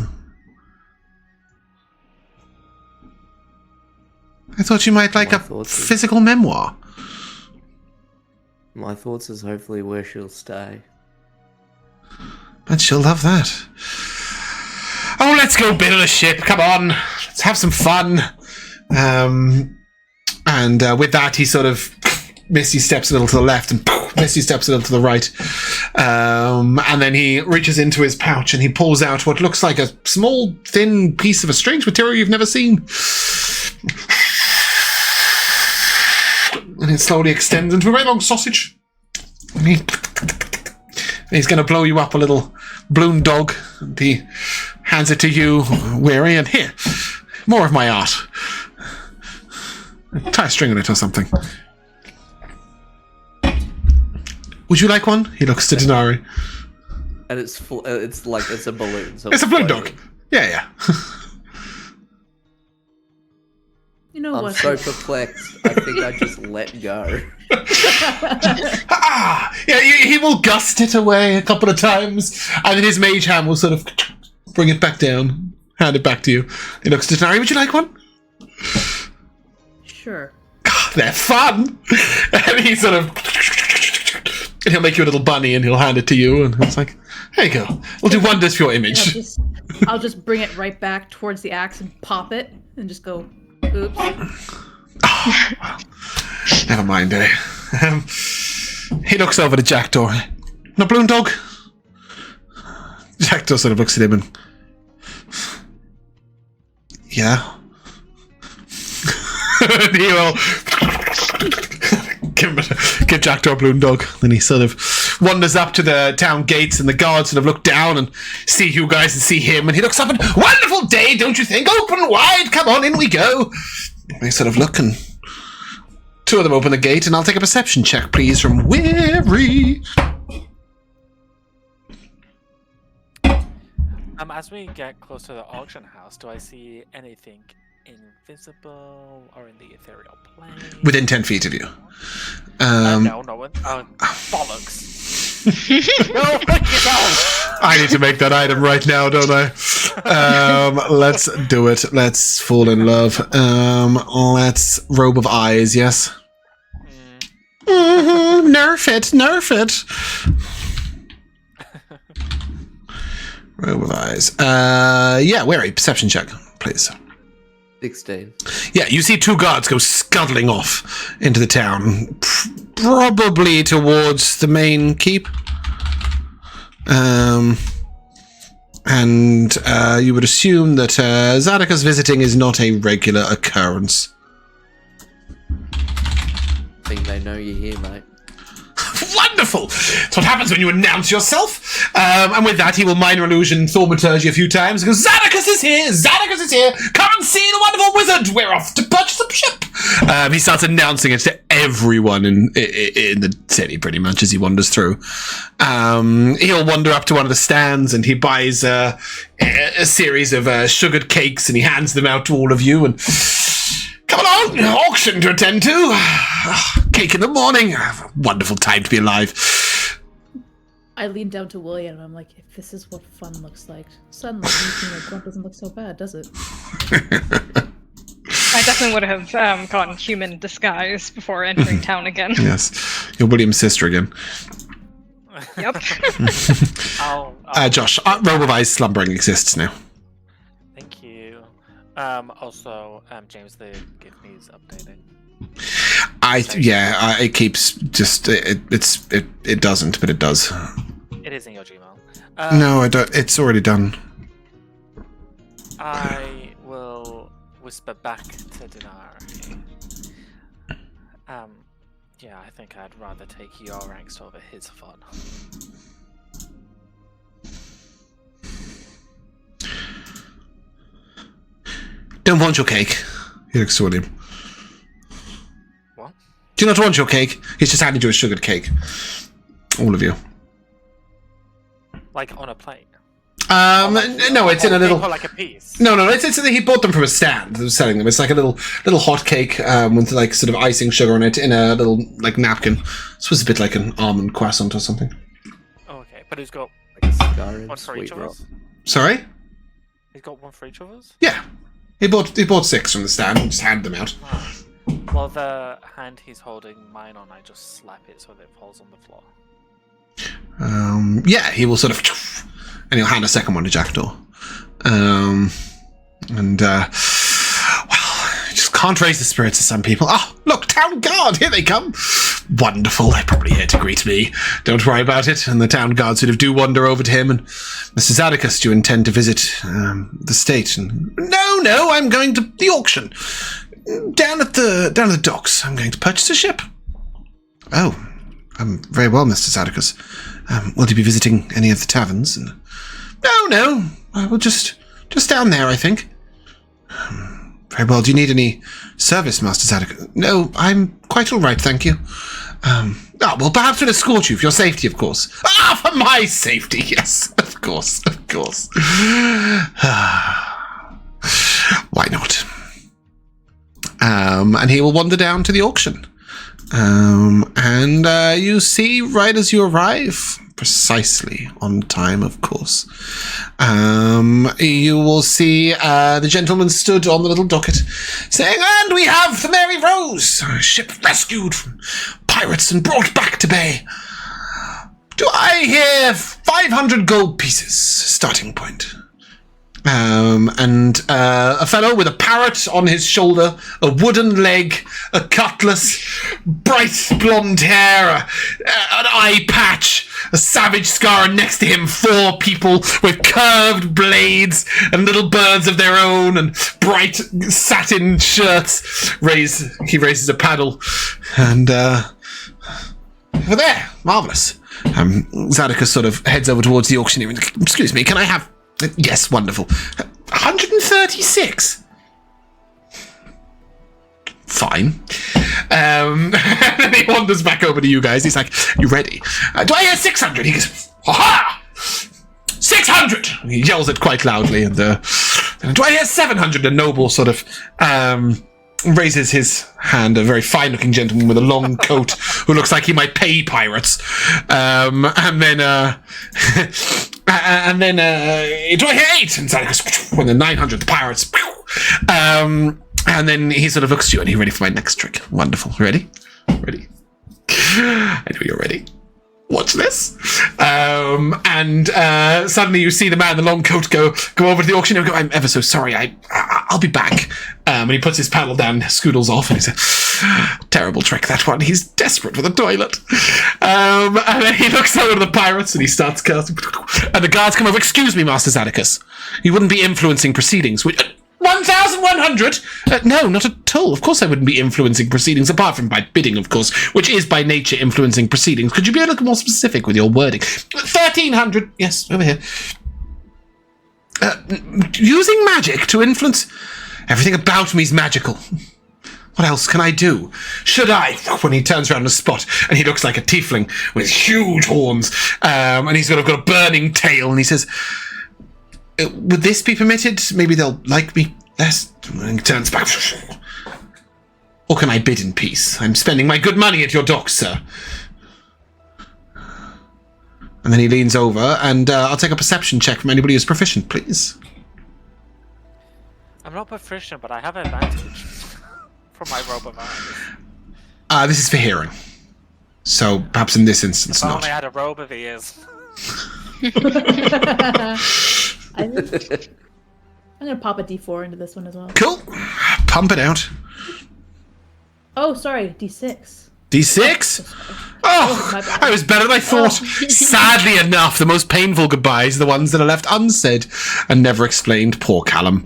I thought you might like My a thoughts is- physical memoir. My thoughts is hopefully where she'll stay. And she'll love that. Oh, let's go build a ship. Come on. Let's have some fun. And with that, he sort of Misty steps a little to the left and Misty steps a little to the right. And then he reaches into his pouch and he pulls out what looks like a small, thin piece of a strange material you've never seen. And it slowly extends into a very long sausage. And he's going to blow you up a little balloon dog. And he hands it to you, Weary, and here, more of my art. Tie a string on it or something. Would you like one? He looks to Dinari. And it's full. It's like it's a balloon. So It's a balloon floating. dog. Yeah. You know I'm what? so perplexed. I think I just let go. Yeah, he will gust it away a couple of times, and then his mage hand will sort of bring it back down, hand it back to you. He looks to Dinari. Would you like one? Sure. They're fun. And he sort of, and he'll make you a little bunny, and he'll hand it to you, and it's like, there you go. We'll do wonders for your image. I'll just bring it right back towards the axe and pop it, and just go, oops. Oh, well, never mind, eh? He looks over to Jackdaw. No balloon dog? Jackdaw sort of looks at him and... Yeah? And he will... give Jackdaw a balloon dog. Then he sort of wanders up to the town gates, and the guards sort of look down and see you guys and see him, and he looks up and, wonderful day, don't you think? Open wide, come on, in we go. They sort of look, and two of them open the gate, and I'll take a perception check, please, from Weary. As we get close to the auction house, do I see anything invisible or in the ethereal plane? Within 10 feet of you. No one. Bollocks. No, fuck yourself! I need to make that item right now, don't I? Let's do it. Let's fall in love. Let's Robe of Eyes, yes? Nerf it. Robe of Eyes. Yeah, wary. Perception check, please. 16. Yeah, you see 2 guards go scuttling off into the town, probably towards the main keep. And you would assume that Zadaka's visiting is not a regular occurrence. I think they know you're here, mate. Wonderful! That's what happens when you announce yourself. And with that, he will minor illusion thaumaturgy a few times. He goes, Zadakis is here! Zadakis is here! Come and see the wonderful wizard! We're off to purchase a ship! He starts announcing it to everyone in the city, pretty much, as he wanders through. He'll wander up to one of the stands, and he buys a series of sugared cakes, and he hands them out to all of you, and... Come along, auction to attend to. Cake in the morning. Wonderful time to be alive. I lean down to William and I'm like, if this is what fun looks like, suddenly meeting a grunt doesn't look so bad, does it? I definitely would have gotten human disguise before entering town again. Yes. You're William's sister again. Yep. Josh, Robe of Eyes slumbering exists now. Thank you. Also, James, the gift needs updating. It keeps just it doesn't, but it does. It is in your Gmail. No, I don't. It's already done. I will whisper back to Dinari. Yeah, I think I'd rather take your angst over his fun. Don't want your cake. He looks to William. What? Do you not want your cake? He's just handed you a sugared cake. All of you. Like on a plate? No, it's in a little... Or like a piece? No, it's he bought them from a stand that was selling them. It's like a little hot cake with like sort of icing sugar on it in a little like napkin. It's supposed to be a bit like an almond croissant or something. Oh, okay, but he's got Like a cigar and one for each sweet of roll. us? Sorry? He's got one for each of us? Yeah. He bought 6 from the stand and just handed them out. Oh. Well, the hand he's holding mine on, I just slap it so that it falls on the floor. Yeah, he will sort of... And he'll hand a second one to Jackdaw. Well, I just can't raise the spirits of some people. Oh, look, town guard, here they come. Wonderful, they're probably here to greet me. Don't worry about it. And the town guard sort of do wander over to him. And Mr. Zadakis, do you intend to visit the state? And no, I'm going to the auction. Down at the docks. I'm going to purchase a ship. Oh, very well, Mr. Zadakis. Will you be visiting any of the taverns? And no, I will just down there, I think. Very well. Do you need any service, Master Zadakis? No, I'm quite all right, thank you. Well, perhaps we'll escort you for your safety, of course. For my safety, yes, of course. Why not? And he will wander down to the auction. And you see, right as you arrive, precisely on time, of course, you will see the gentleman stood on the little docket saying, and we have the Mary Rose, a ship rescued from pirates and brought back to bay. Do I hear 500 gold pieces, starting point? And a fellow with a parrot on his shoulder, a wooden leg, a cutlass, bright blonde hair, an eye patch, a savage scar, and next to him 4 people with curved blades and little birds of their own and bright satin shirts. He raises a paddle, and over there, marvellous. Zadaka sort of heads over towards the auctioneer. Excuse me, can I have... Yes, wonderful. 136. Fine. And he wanders back over to you guys. He's like, "You ready?" Do I hear 600? He goes, "Ha ha! 600! He yells it quite loudly, and do I hear 700? A noble sort of raises his hand, a very fine-looking gentleman with a long coat who looks like he might pay pirates. And then do I hear 8? And then 900, the pirates. And then he sort of looks at you, and he's ready for my next trick. Wonderful. Ready? Ready? I know you're ready. Watch this. And suddenly you see the man in the long coat go over to the auction and go, I'm ever so sorry, I'll be back. And he puts his paddle down, scoodles off, and he says, terrible trick, that one. He's desperate for the toilet. And then he looks over to the pirates and he starts casting. And the guards come over. Excuse me, Master Zadicus. You wouldn't be influencing proceedings, would 1,100? No, not at all. Of course I wouldn't be influencing proceedings, apart from by bidding, of course, which is by nature influencing proceedings. Could you be a little more specific with your wording? 1,300. Yes, over here. Using magic to influence... Everything about me is magical. What else can I do? Should I? When he turns around the spot, and he looks like a tiefling with huge horns, and he's got a burning tail, and he says... would this be permitted? Maybe they'll like me less. And he turns back. Or can I bid in peace? I'm spending my good money at your docks, sir. And then he leans over, and I'll take a perception check from anybody who's proficient, please. I'm not proficient, but I have advantage from my robe of eyes. This is for hearing. So perhaps in this instance, if I not. only had a robe of ears. I'm gonna pop a D4 into this one as well. Cool. Pump it out. Oh, sorry, D6. D6? Oh, I was better than I thought. Sadly enough, the most painful goodbyes are the ones that are left unsaid and never explained. Poor Callum.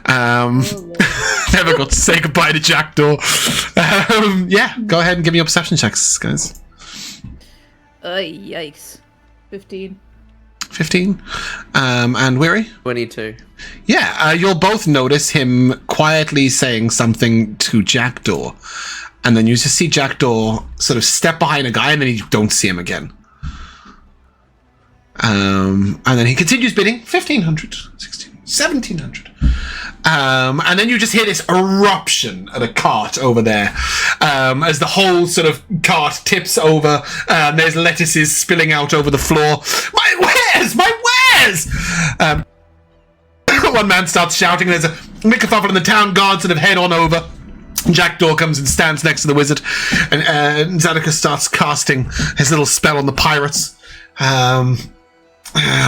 Never got to say goodbye to Jackdaw. Yeah, go ahead and give me your perception checks, guys. Yikes. 15. 15. And Weary? 22. Yeah, you'll both notice him quietly saying something to Jackdaw. And then you just see Jackdaw sort of step behind a guy, and then you don't see him again. And then he continues bidding. 1,500, 16, 1,700. And then you just hear this eruption at a cart over there. As the whole sort of cart tips over, there's lettuces spilling out over the floor. My wares! My wares! One man starts shouting. There's a kerfuffle, and the town guards sort of head on over. Jackdaw comes and stands next to the wizard, and Zadicus starts casting his little spell on the pirates. A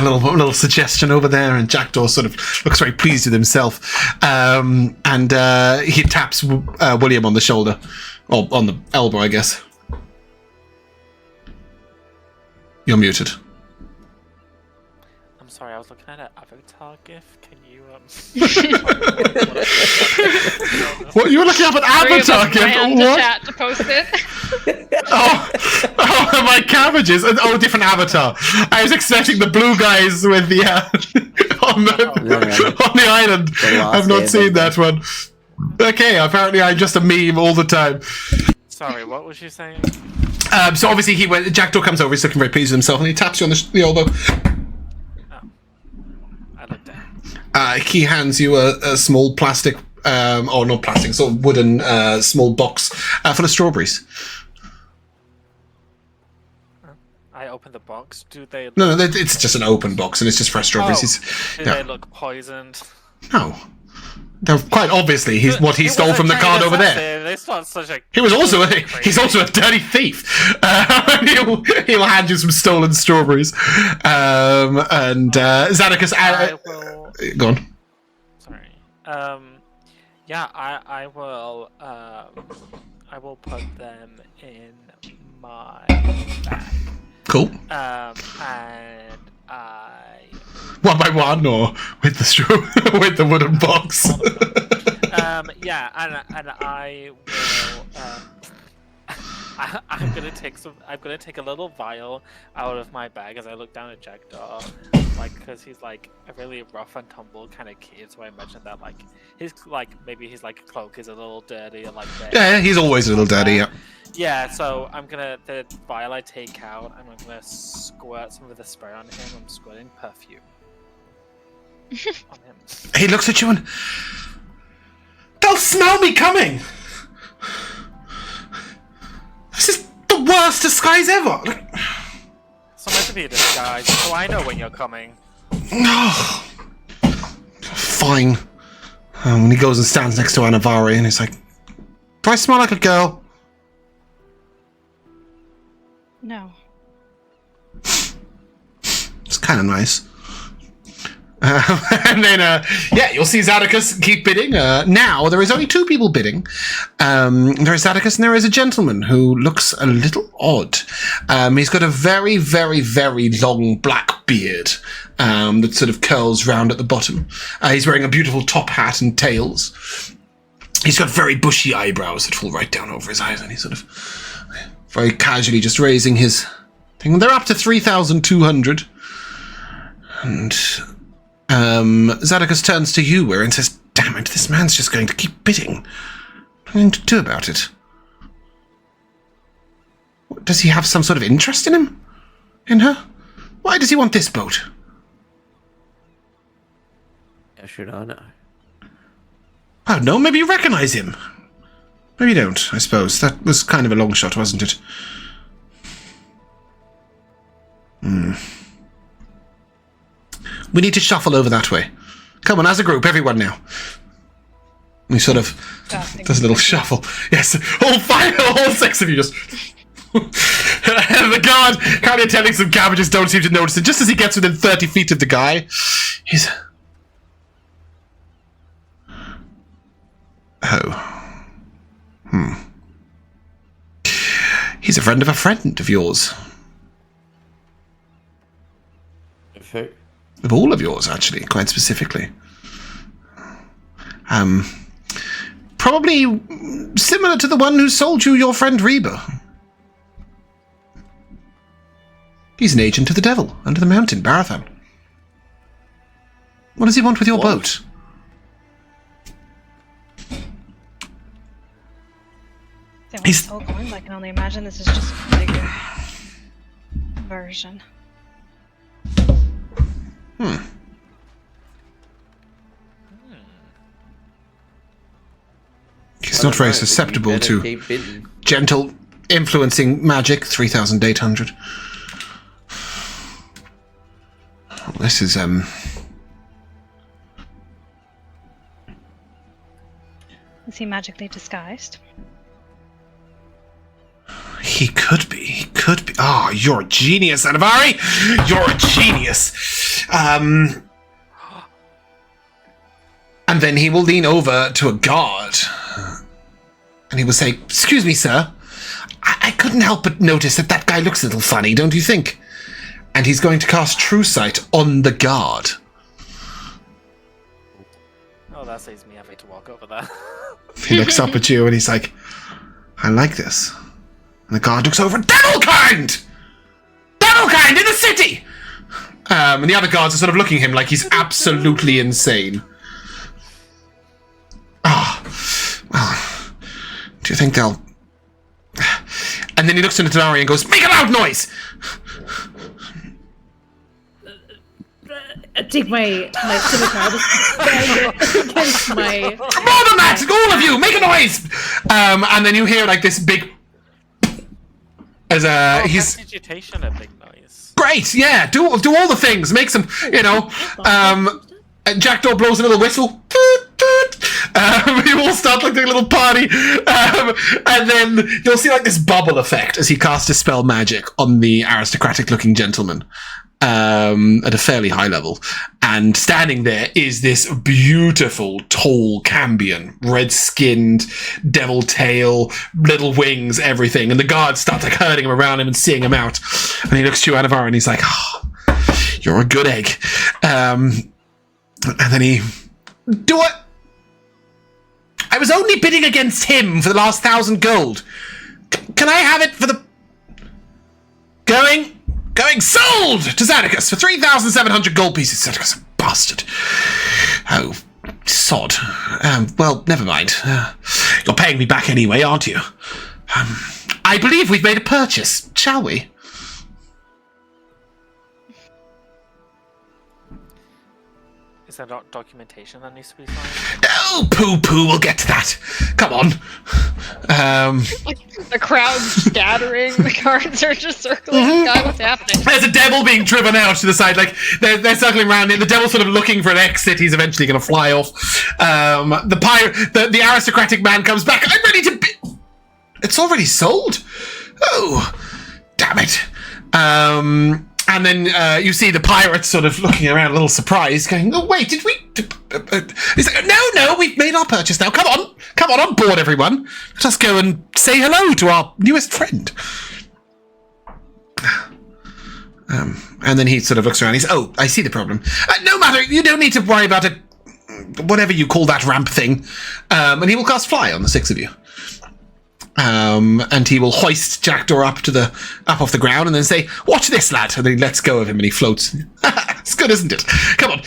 little suggestion over there, and Jackdaw sort of looks very pleased with himself. And he taps William on the shoulder, or on the elbow, I guess. You're muted. I'm sorry, I was looking at an avatar gif. Can you What, you were looking up an avatar gif? What? Chat to post it. Oh, my cabbages! Oh, different avatar. I was expecting the blue guys with the on the island. I've not seen that one. Okay, apparently I'm just a meme all the time. Sorry, what was you saying? So obviously Jackdaw comes over. He's looking very pleased with himself, and he taps you on the elbow. He hands you a small plastic, or not plastic, sort of wooden small box full of strawberries. I open the box. Do they? Look... No, it's just an open box, and it's just fresh strawberries. Do they look poisoned? No. They're quite obviously what he stole from the card over there. It's not such a... He's also a dirty thief. He'll hand you some stolen strawberries. And Zadicus... Go on. Sorry. Yeah, I will put them in my bag. Cool. And I... One by one, or with the with the wooden box? Yeah, and I will I'm gonna take a little vial out of my bag as I look down at Jackdaw, like, because he's like a really rough and tumble kind of kid. So I imagine that like maybe his like cloak is a little dirty or like that. Yeah, he's always a little dirty. Yeah. Yeah. So the vial I take out, and I'm gonna squirt some of the spray on him. I'm squirting perfume on him. He looks at you and they'll smell me coming. This is the worst disguise ever. So meant to be a disguise, so I know when you're coming. No. Fine. When he goes and stands next to Anivari and he's like, do I smell like a girl? No. It's kind of nice. And then, you'll see Zadocus keep bidding. Now, there is only 2 people bidding. There is Zadocus and there is a gentleman who looks a little odd. He's got a very, very, very long black beard that sort of curls round at the bottom. He's wearing a beautiful top hat and tails. He's got very bushy eyebrows that fall right down over his eyes, and he's sort of very casually just raising his thing. They're up to 3,200. And Zadocus turns to you and says, damn it, this man's just going to keep bidding. What are you going to do about it? Does he have some sort of interest in him? In her? Why does he want this boat? How should I know? Oh, no, maybe you recognize him. Maybe you don't, I suppose. That was kind of a long shot, wasn't it? We need to shuffle over that way. Come on, as a group, everyone now. We sort of does a little shuffle. Yes, all 6 of you just... And the guard, kind of telling some cabbages, don't seem to notice it. Just as he gets within 30 feet of the guy, he's... Oh. He's a friend of yours. Of who? Of all of yours, actually, quite specifically. Probably similar to the one who sold you your friend Reba. He's an agent of the devil, under the mountain, Barathan. What does he want with your boat? He's Falconer. I can only imagine this is just a bigger version. He's not very susceptible to gentle influencing magic. 3,800. This is Is he magically disguised? He could be. He could be. Oh, you're a genius, Anivari! You're a genius! And then he will lean over to a guard. And he will say, excuse me, sir. I couldn't help but notice that guy looks a little funny, don't you think? And he's going to cast True Sight on the guard. Oh, that saves me having to walk over there. He looks up at you and he's like, I like this. And the guard looks over, Devilkind! Devilkind in the city! And the other guards are sort of looking at him like he's absolutely insane. Well, do you think they'll... And then he looks into Dinari and goes, make a loud noise! I take my scimitar, bang it against my... More than that! All of you, make a noise! And then you hear like this big... As he's prestidigitation, a big noise. Great, yeah. Do all the things. Make some, Jackdaw blows a little whistle. We all start like doing a little party, and then you'll see like this bubble effect as he casts a spell magic on the aristocratic-looking gentleman at a fairly high level. And standing there is this beautiful, tall Cambion, red-skinned, devil tail, little wings, everything. And the guards start like herding him around him and seeing him out. And he looks to you, Anivari, and he's like, oh, "You're a good egg." And then he, do it. I was only bidding against him for the last 1,000 gold. Can I have it for the... Going sold to Xanacus for 3,700 gold pieces. Xanacus, a bastard. Oh, sod. Well, never mind. You're paying me back anyway, aren't you? I believe we've made a purchase, shall we? Is there not documentation that needs to be signed? Oh, poo-poo, we'll get to that. Come on. The crowd's scattering, the guards are just circling. God, what's happening? There's a devil being driven out to the side, like, they're circling around, and the devil's sort of looking for an exit. He's eventually going to fly off. The aristocratic man comes back. I'm ready to be... It's already sold? Oh, damn it. And then you see the pirate sort of looking around a little surprised, going, oh, wait, did we... He's like, no, we've made our purchase now. Come on board, everyone. Let us go and say hello to our newest friend. And then he sort of looks around. He's, oh, I see the problem. No matter, you don't need to worry about it. Whatever you call that ramp thing. And he will cast Fly on the 6 of you. And he will hoist Jackdaw up off the ground and then say, watch this, lad. And then he lets go of him and he floats. It's good, isn't it? Come on.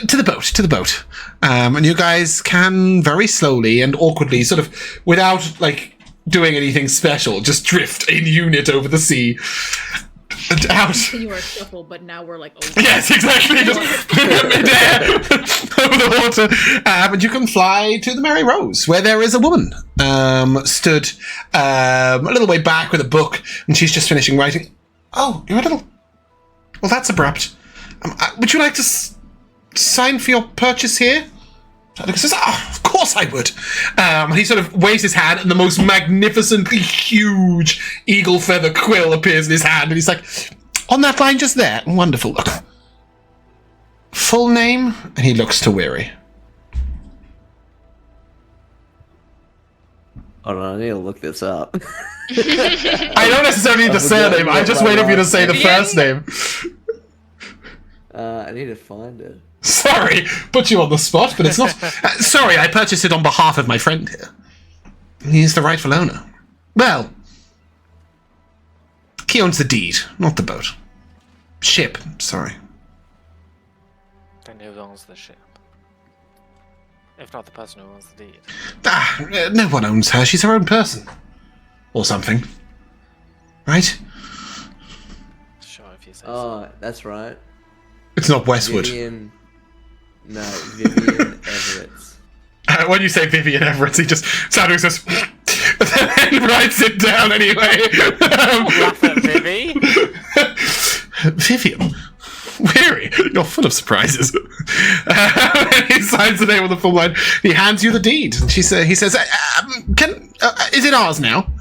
To the boat. And you guys can very slowly and awkwardly, sort of without, like, doing anything special, just drift in unit over the sea. And out. You were a shuffle, but now we're like over. Yes, exactly. Just midair over the water. And you can fly to the Merry Rose, where there is a woman stood a little way back with a book, and she's just finishing writing. Oh, you're a little... Well, that's abrupt. Would you like to sign for your purchase here? Lucas says, of course I would. He sort of waves his hand, and the most magnificently huge eagle feather quill appears in his hand, and he's like, on that line just there. Wonderful. Look. Full name? And he looks to Weary. Hold on, I need to look this up. I don't necessarily need the surname, I just waited for you to say the first name. I need to find it. Sorry, put you on the spot, but it's not... sorry, I purchased it on behalf of my friend here. He's the rightful owner. Well, he owns the deed, not the boat. Ship, sorry. Then who owns the ship? If not the person who owns the deed. No one owns her, she's her own person. Or something. Right? Sure, if you say Oh, that's right. It's not Westwood. Vivian Everett's. When you say Vivian Everett, he just Sandwich says, and writes it down anyway. laugh at Vivi. Vivian, Weary, you're full of surprises. And he signs the name on the full line. He hands you the deed, and he says, is it ours now?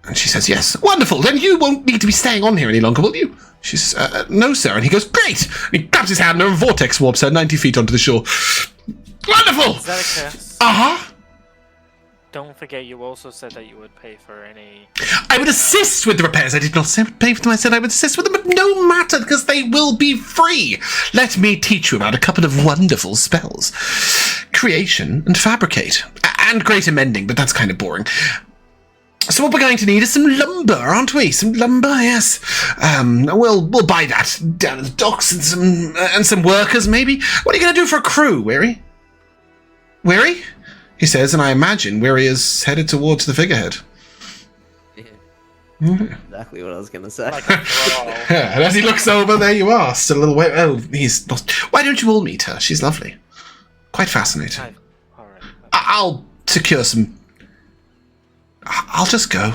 And she says, yes. Wonderful. Then you won't need to be staying on here any longer, will you? She says, no, sir. And he goes, great. And he grabs his hand and a vortex warps her 90 feet onto the shore. Wonderful. Xanacus, Uh-huh. don't forget you also said that you would pay for any... I would assist with the repairs. I did not say I would pay for them. I said I would assist with them, but no matter, because they will be free. Let me teach you about a couple of wonderful spells. Creation and fabricate. And greater mending, but that's kind of boring. So what we're going to need is some lumber, aren't we? Some lumber, yes. We'll buy that down at the docks and some workers, maybe. What are you going to do for a crew, Weary? Weary? He says, and I imagine Weary is headed towards the figurehead. Yeah. Mm-hmm. Exactly what I was going to say. Like a thrall. Yeah, and as he looks over, there you are, still a little way. Oh, he's lost. Why don't you all meet her? She's lovely. Quite fascinating. Alright. I'll secure some... I'll just go.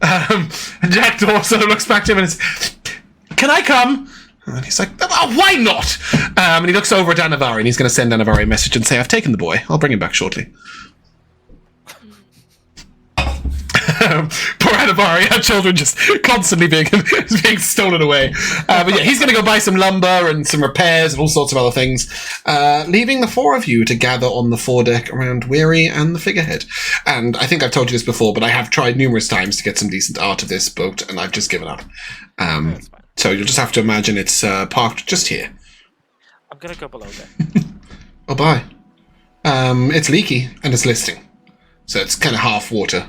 And Jackdaw sort of looks back to him and says, can I come? And he's like, oh, why not? And he looks over at Anivari and he's going to send Anivari a message and say, I've taken the boy. I'll bring him back shortly. Poor Anivari, her children just constantly being stolen away. But yeah, he's going to go buy some lumber and some repairs and all sorts of other things, leaving the four of you to gather on the foredeck around Weary and the figurehead. And I think I've told you this before, but I have tried numerous times to get some decent art of this boat, and I've just given up. So you'll just have to imagine it's parked just here. I'm gonna go below there. Oh, bye. It's leaky, and it's listing. So it's kind of half water.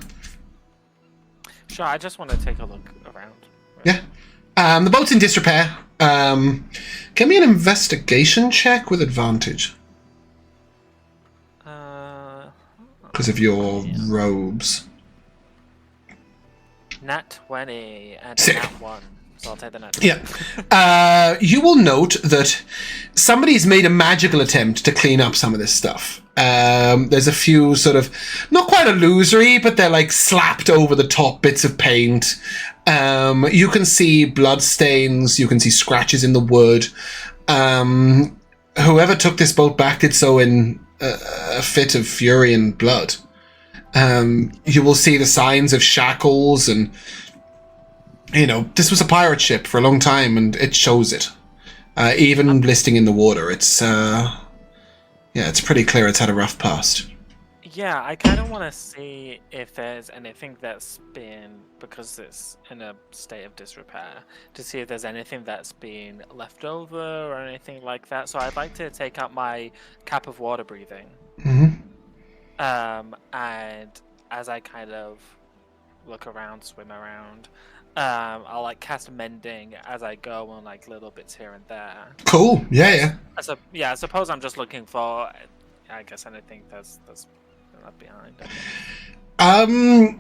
Sure, I just want to take a look around. Yeah. The boat's in disrepair. Give me an investigation check with advantage. Because of your robes. Nat 20 and Sick. Nat 1. So I'll take the Nat 20. Yeah. You will note that somebody's made a magical attempt to clean up some of this stuff. There's a few sort of, not quite illusory, but they're like slapped over the top bits of paint. You can see blood stains. You can see scratches in the wood. Whoever took this boat back did so in a fit of fury and blood. You will see the signs of shackles and, you know, this was a pirate ship for a long time and it shows it. Even listing in the water, it's pretty clear it's had a rough past. Yeah, I kind of want to see if there's anything that's been, because it's in a state of disrepair, to see if there's anything that's been left over or anything like that. So I'd like to take out my cap of water breathing. Mm-hmm. And as I kind of look around, swim around, I'll like cast mending as I go on like little bits here and there. Cool. Yeah. I suppose I'm just looking for, I guess, anything that's left behind.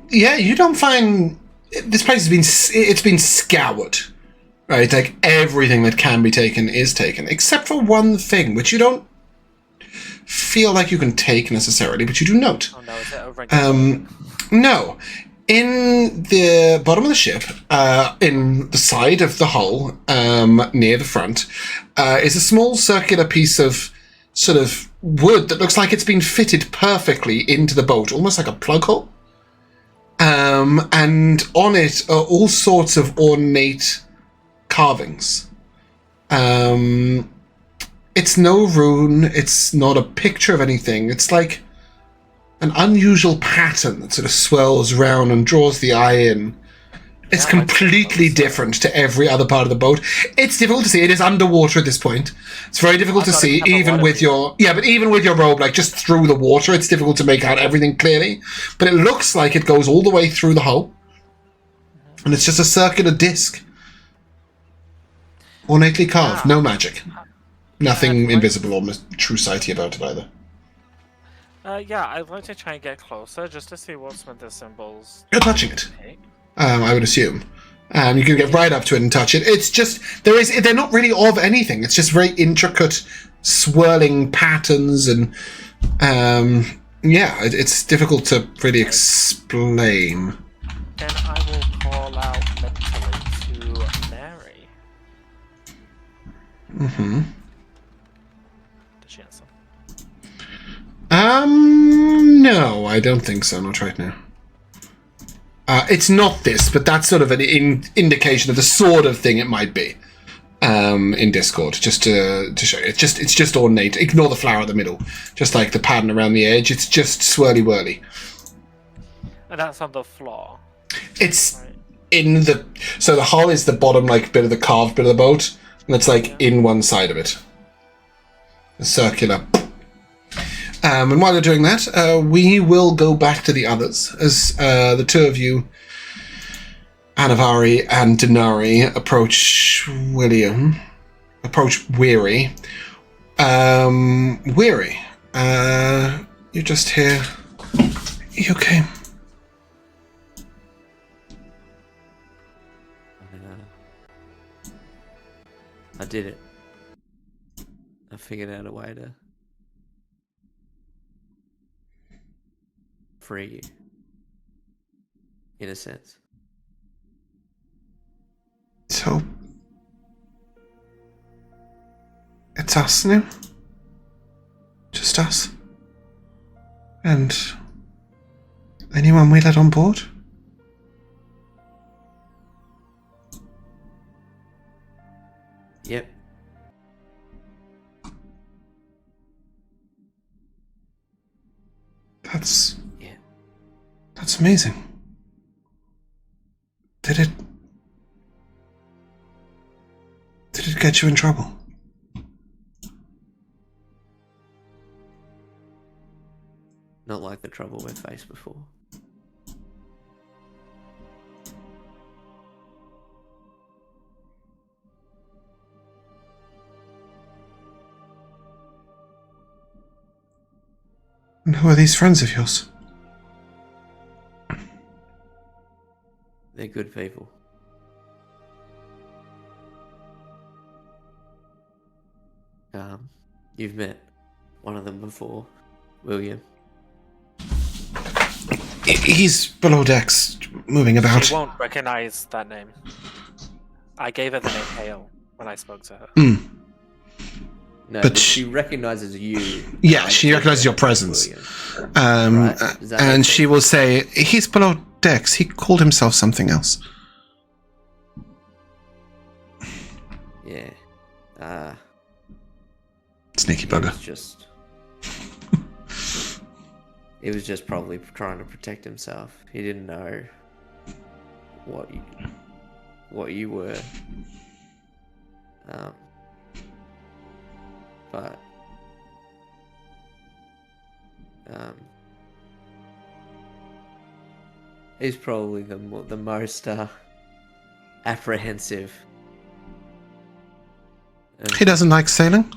Yeah, you don't find this place has been scoured, right? Like everything that can be taken is taken, except for one thing, which you don't feel like you can take necessarily, but you do note. Oh no, is it over? No. In the bottom of the ship, in the side of the hull, near the front, is a small circular piece of sort of wood that looks like it's been fitted perfectly into the boat, almost like a plug hole. And on it are all sorts of ornate carvings. It's no rune, it's not a picture of anything, it's like an unusual pattern that sort of swirls round and draws the eye in. It's completely different to every other part of the boat. It's difficult to see. It is underwater at this point. It's very difficult to see, even with your robe, like just through the water. It's difficult to make out everything clearly. But it looks like it goes all the way through the hull, and it's just a circular disc, ornately carved. No magic, nothing invisible or true sighty about it either. Yeah, I'd like to try and get closer just to see what some of the symbols. You're touching it. I would assume. You can get right up to it and touch it. It's just they're not really of anything. It's just very intricate, swirling patterns, and it's difficult to really explain. Then I will call out mentally to Mary. Mm-hmm. Does she answer? No, I don't think so. Not right now. It's not this, but that's sort of an indication of the sort of thing it might be in Discord, just to show you. It's just ornate. Ignore the flower in the middle, just like the pattern around the edge. It's just swirly-whirly. And that's on the floor. It's right. So the hull is the bottom bit of the carved bit of the boat, and it's in one side of it. A circular. And while you're doing that, we will go back to the others as the two of you, Anivari and Dinari, approach Weary. Weary, you're just here. You okay? I did it. I figured out a way to free you, in a sense. So, it's us now? Just us? And anyone we let on board? Yep. That's amazing. Did it get you in trouble? Not like the trouble we've faced before. And who are these friends of yours? They're good people. You've met one of them before, William. He's below decks, moving about. She won't recognize that name. I gave her the name Hale when I spoke to her. Mm. No, But but she recognizes you. Yeah, she recognizes your presence. Right. Does that And make she will say, he's below decks. He called himself something else. Yeah. Sneaky It bugger. was just. He was just probably trying to protect himself. He didn't know what you were. But he's probably the most apprehensive. He doesn't like sailing?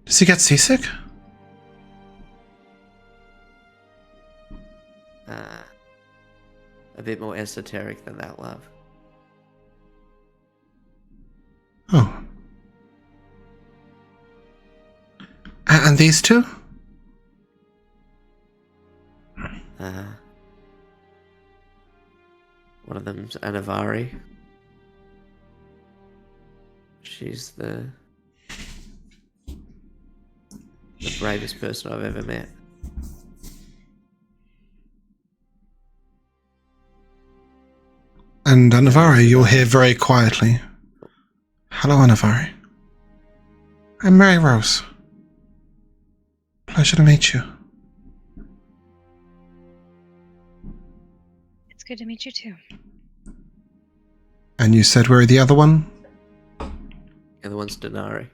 Does he get seasick? A bit more esoteric than that, love. Oh. And these two? One of them's Anivari. She's the bravest person I've ever met. And Anivari, you're here very quietly. Hello, Anivari. I'm Mary Rose. Pleasure to meet you. It's good to meet you too. And you said we're the other one? The other one's Dinari.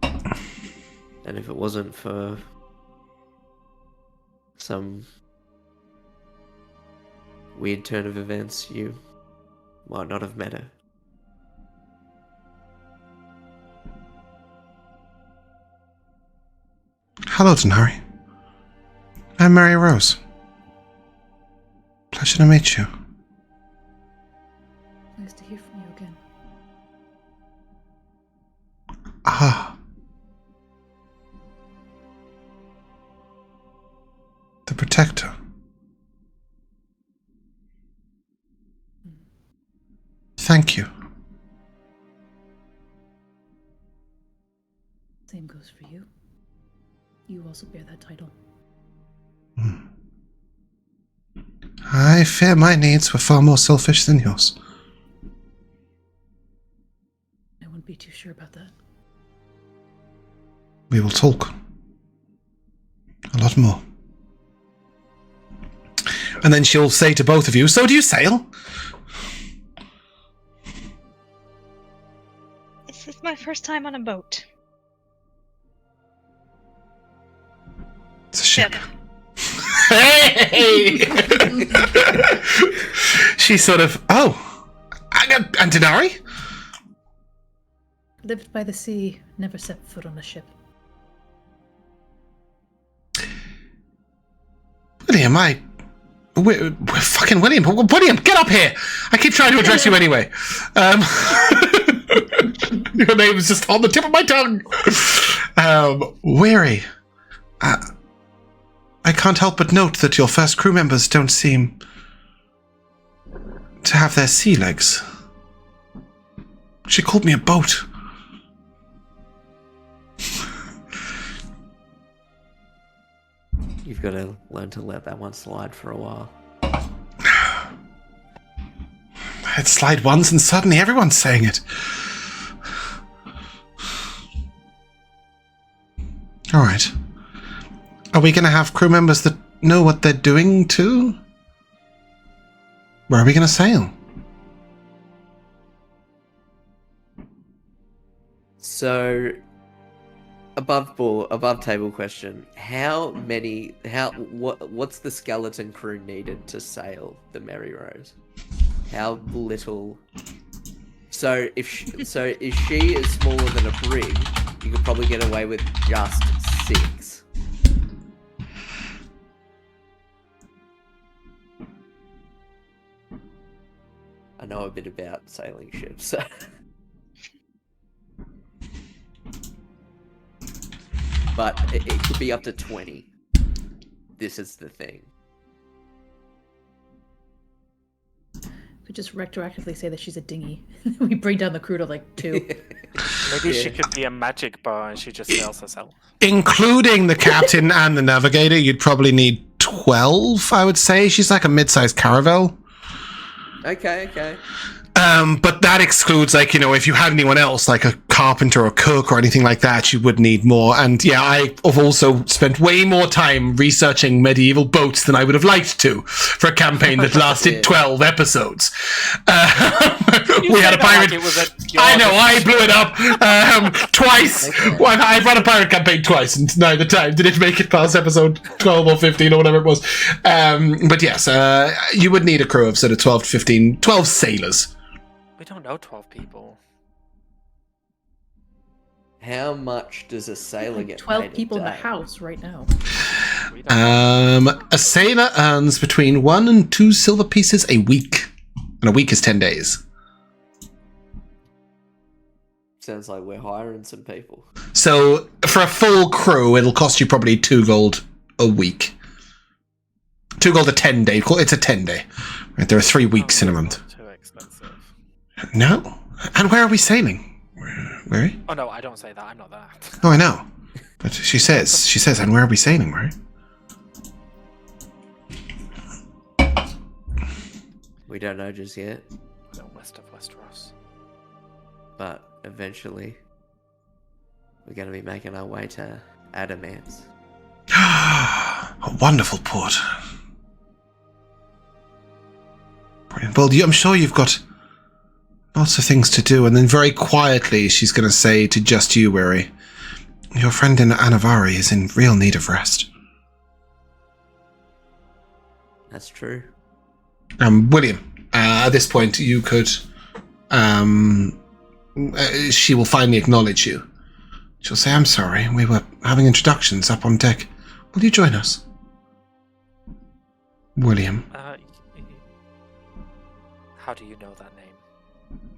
And if it wasn't for some weird turn of events, you might not have met her. Hello, Dinari. I'm Mary Rose. Pleasure to meet you. Nice to hear from you again. Ah. The Protector. Thank you. Same goes for you. You also bear that title. I fear my needs were far more selfish than yours. I wouldn't be too sure about that. We will talk. A lot more. And then she'll say to both of you, so do you sail? This is my first time on a boat. It's a ship. Hey! She sort of, and Dinari? Lived by the sea, never set foot on a ship. William, we're fucking William. William, get up here! I keep trying to address you anyway. Your name is just on the tip of my tongue. Weary. I can't help but note that your first crew members don't seem to have their sea legs. She called me a boat. You've got to learn to let that one slide for a while. I'd slide once and suddenly everyone's saying it. Alright. Are we going to have crew members that know what they're doing too? Where are we going to sail? So, above table question. What's the skeleton crew needed to sail the Mary Rose? How little? So if she is smaller than a brig, you could probably get away with just 6. I know a bit about sailing ships. So. But it could be up to 20. This is the thing. We just retroactively say that she's a dinghy. We bring down the crew to like 2. Maybe she could be a magic bar and she just sails herself. Including the captain and the navigator, you'd probably need 12, I would say. She's like a mid-sized caravel. Okay. But that excludes, like, you know, if you had anyone else, like a carpenter or cook or anything like that, you would need more. And yeah, I've also spent way more time researching medieval boats than I would have liked to for a campaign that lasted 12 episodes. We had a pirate. I know, I blew it up twice. Okay. I've run a pirate campaign twice, and neither time did it make it past episode 12 or 15 or whatever it was. But yes, you would need a crew of sort of 12 to 15, 12 sailors. We don't know 12 people. How much does a sailor get 12 paid people a in the day? house right now. A sailor earns between 1 and 2 silver pieces a week. And a week is 10 days. Sounds like we're hiring some people. So, for a full crew, it'll cost you probably 2 gold a week. 2 gold a 10 day. It's a 10 day. Right, there are 3 weeks in a month. Too expensive. No. And where are we sailing? Where? Oh no, I don't say that. I'm not that. Oh, I know. But she says, and where are we sailing, right? We don't know just yet. No, west of Westeros. But eventually, we're going to be making our way to Adamance. A wonderful port. Brilliant. Well, I'm sure you've got lots of things to do. And then very quietly, she's going to say to just you, Weary, your friend in Anivari is in real need of rest. That's true. William, at this point, you could... she will finally acknowledge you. She'll say, I'm sorry, we were having introductions up on deck. Will you join us? William. How do you know that name?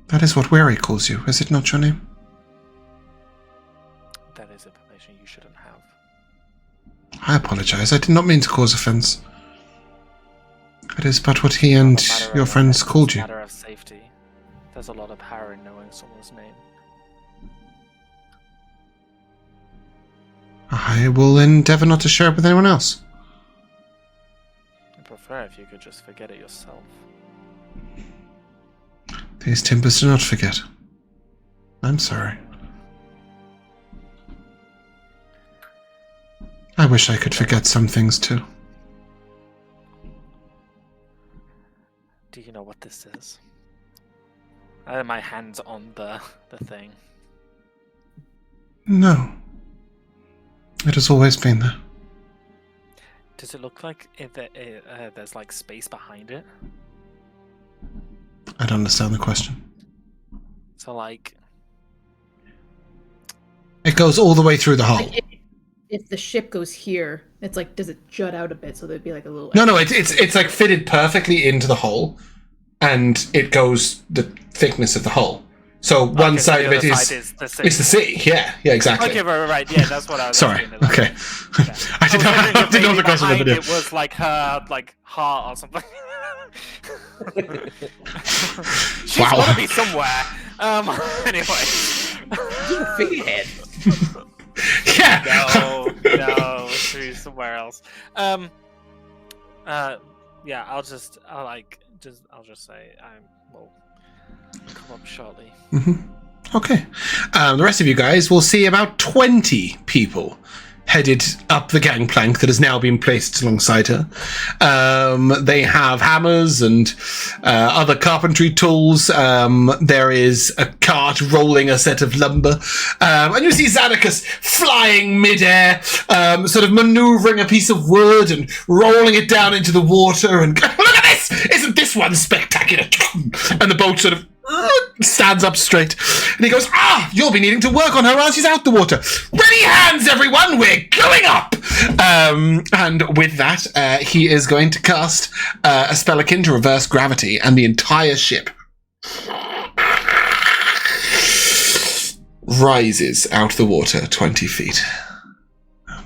That is what Weary calls you, is it not your name? That is information you shouldn't have. I apologize, I did not mean to cause offense. It is but what he and your friends called you. It's a matter of safety. There's a lot of power in knowing someone's name. I will endeavour not to share it with anyone else. I'd prefer if you could just forget it yourself. These timbers do not forget. I'm sorry. I wish I could forget some things too. Do you know what this is? I have my hands on the thing. No. It has always been there. Does it look like there's like space behind it? I don't understand the question. So like... It goes all the way through the hull. Like if the ship goes here, it's like, does it jut out a bit so there'd be like a little... No, it's like fitted perfectly into the hull, and it goes the thickness of the hull. So one side of it is the sea. Yeah, exactly. Okay, right, yeah, that's what I was Sorry, asking. okay. I didn't know the question of it was like her, like, heart or something. She's gotta be somewhere. Anyway. Figurehead. Yeah. No, she's somewhere else. Yeah, I'll just say we'll come up shortly. Mm-hmm. Okay. The rest of you guys will see about 20 people headed up the gangplank that has now been placed alongside her. They have hammers and other carpentry tools. There is a cart rolling a set of lumber. And you see Xanacus flying midair, sort of maneuvering a piece of wood and rolling it down into the water and look at this! Isn't this one spectacular? And the boat sort of stands up straight. And he goes, you'll be needing to work on her while she's out the water. Ready hands, everyone! We're going up! And with that, he is going to cast a spell akin to reverse gravity, and the entire ship rises out the water 20 feet.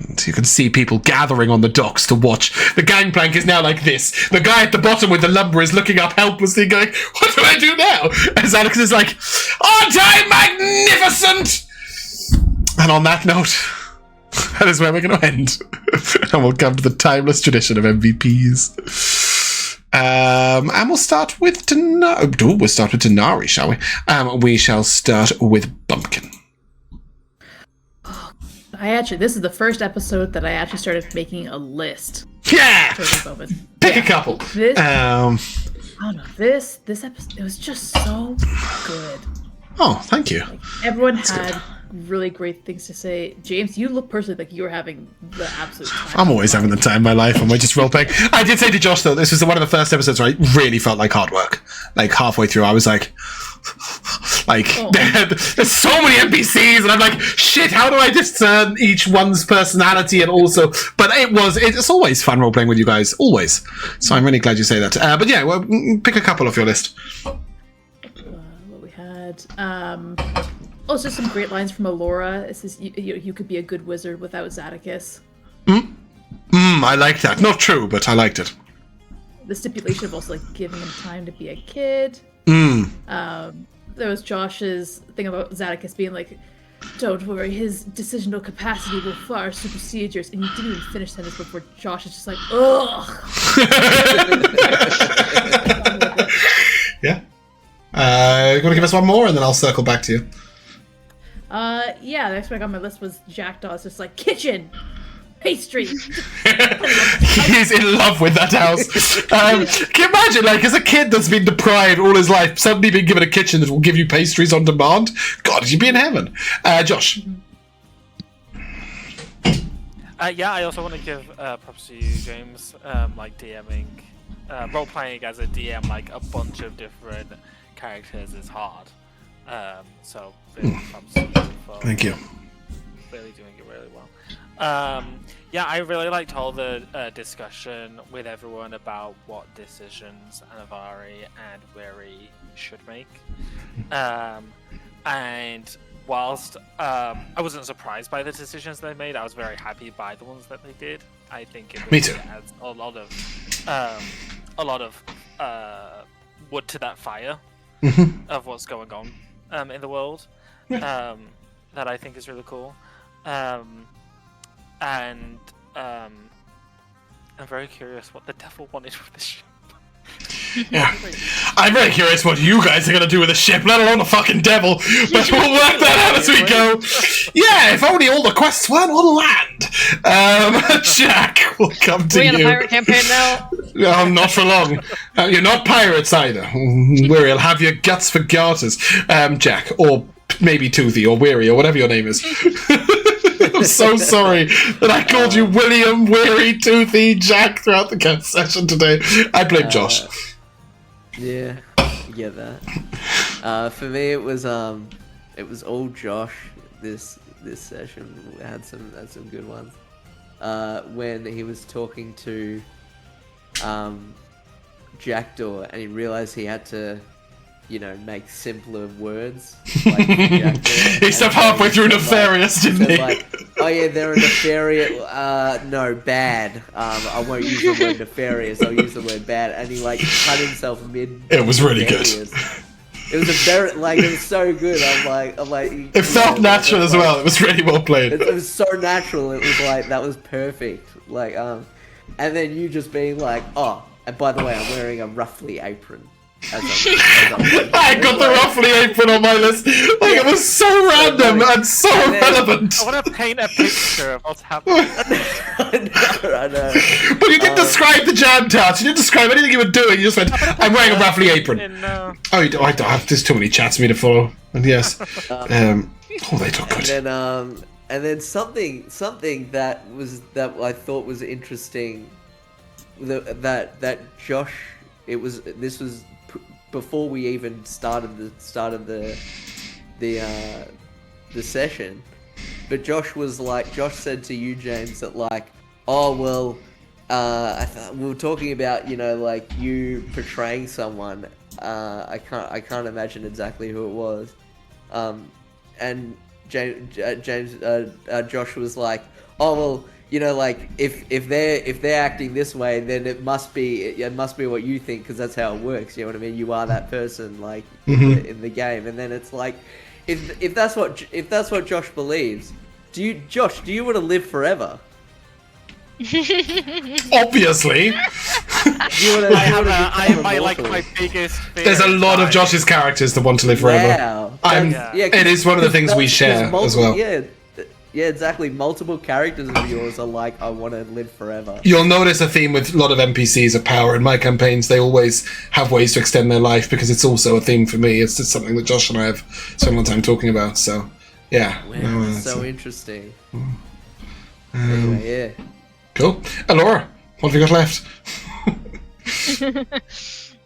And you can see people gathering on the docks to watch. The gangplank is now like this. The guy at the bottom with the lumber is looking up helplessly going, what do I do now? And Alex is like, aren't I magnificent? And on that note, that is where we're going to end. And we'll come to the timeless tradition of MVPs. And we'll start with Dinari. We'll start with Dinari, shall we? We shall start with Bumpkin. This is the first episode that I actually started making a list. Yeah! Pick a couple. This, I don't know, this episode, it was just so good. Oh, thank you. Like, everyone had really great things to say. James, you look personally like you were having the absolute time. I'm always having the time of my life. Am I just role-playing? I did say to Josh, though, this was one of the first episodes where I really felt like hard work. Like, halfway through, I was like... there's so many NPCs, and I'm like, shit, how do I discern each one's personality? And also, but it's always fun role playing with you guys, always. So I'm really glad you say that. But yeah, well, pick a couple off your list. What we had, also some great lines from Elora. It says you could be a good wizard without Zadakis. I like that. Not true, but I liked it. The stipulation of also like giving him time to be a kid. There was Josh's thing about Zadakis being like, don't worry, his decisional capacity will far supersede yours. And you didn't even finish sentence before Josh is just like, ugh. Yeah. You want to give us one more, and then I'll circle back to you. Yeah, the next one I got on my list was Jackdaw. It's just like, kitchen, pastry. He's in love with that house. Can you imagine, like, as a kid that's been deprived all his life, suddenly being given a kitchen that will give you pastries on demand? God, you'd be in heaven. Josh. Yeah, I also want to give props to you, James. Like DMing, role-playing as a DM, like a bunch of different characters is hard. So really props to you for Thank you. really doing it really well. Yeah, I really liked all the discussion with everyone about what decisions Anivari and Weary should make. And whilst I wasn't surprised by the decisions they made, I was very happy by the ones that they did. I think it really adds a lot of wood to that fire of what's going on in the world. That I think is really cool. And I'm very curious what the devil wanted with the ship. Yeah. I'm very curious what you guys are going to do with the ship, let alone the fucking devil. But we'll work that out as we go. Yeah, if only all the quests weren't on land. Jack, we'll come to you. We in a pirate campaign now? Not for long. You're not pirates either. Weary'll have your guts for garters. Jack, or maybe Toothy, or Weary, or whatever your name is. I'm so sorry that I called you William, Weary, Toothy, Jack throughout the session today. I blame Josh. Yeah, you get that. For me, it was all Josh. This session had some good ones. When he was talking to Jackdaw, and he realized he had to, make simpler words. Like he stopped halfway through nefarious, didn't he? Like, oh yeah, they're a nefarious. No, bad. I won't use the word nefarious. I'll use the word bad. And he cut himself mid. It was really good. It was it was so good. I'm like. It felt natural as well. It was really well played. It was so natural. It was that was perfect. And then you just being like, oh, and by the way, I'm wearing a ruffly apron. I got the ruffly apron on my list. It was so random and so relevant. I want to paint a picture of what's happening. I know. But you didn't describe the jam tarts. You didn't describe anything you were doing. You just went, I'm wearing a ruffly apron. Oh, you don't, I don't have. There's too many chats for me to follow. And yes. They look good. And then something that I thought was interesting. That Josh. This was before we even started the session, but Josh said to you, James, that we were talking about you portraying someone, I can't imagine exactly who it was. And Josh was like, oh well, you know, like if they're acting this way, then it must be what you think, because that's how it works. You know what I mean? You are that person, like in the game. And then it's like, if that's what Josh believes, do you want to live forever? Obviously. My biggest fear. There's a lot of Josh's characters that want to live forever. Wow. It is one of the things we share as well. Yeah, exactly. Multiple characters of yours are like, I want to live forever. You'll notice a theme with a lot of NPCs of power in my campaigns. They always have ways to extend their life, because it's also a theme for me. It's just something that Josh and I have spent a lot of time talking about. So, yeah. Wow, that's so interesting. Anyway, yeah. Cool. Elora, what have you got left?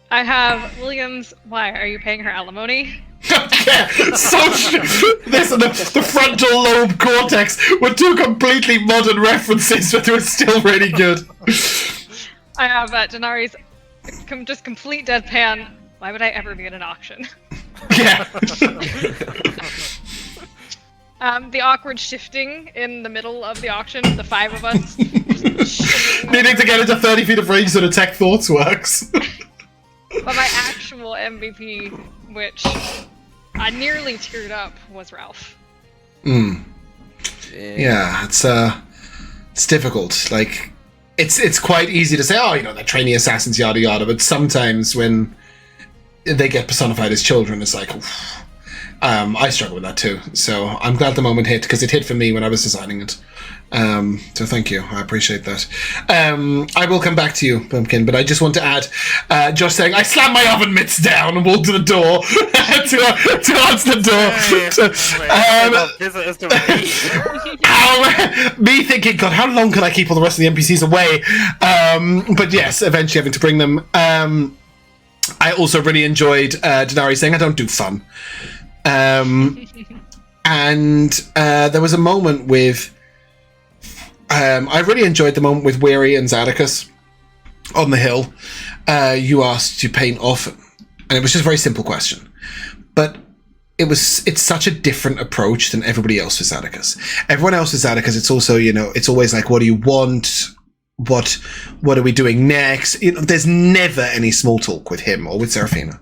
I have William's. Why are you paying her alimony? Yeah, the frontal lobe cortex were two completely modern references, but they were still really good. I have Dinari's just complete deadpan. Why would I ever be at an auction? Yeah. The awkward shifting in the middle of the auction, the five of us. Needing to get into 30 feet of range so Detect Thoughts works. But my actual MVP, which I nearly teared up, was Ralph. Yeah, it's difficult. Like, it's quite easy to say, oh, you know, they're trainee assassins, yada yada, but sometimes when they get personified as children, it's like, oof. I struggle with that too. So I'm glad the moment hit, because it hit for me when I was designing it. So thank you. I appreciate that. I will come back to you, Bumpkin, but I just want to add, Josh saying, I slammed my oven mitts down and walked to the door to answer the door. Me thinking, God, how long can I keep all the rest of the NPCs away? But yes, eventually having to bring them. I also really enjoyed Dinari saying, I don't do fun. And there was a moment with I really enjoyed the moment with Weary and Zadicus on the hill. You asked to paint often, and it was just a very simple question, but it's such a different approach than everybody else with Zadicus. Everyone else with Zadicus, it's also, you know, it's always like, what do you want? What are we doing next? You know, there's never any small talk with him or with Seraphina,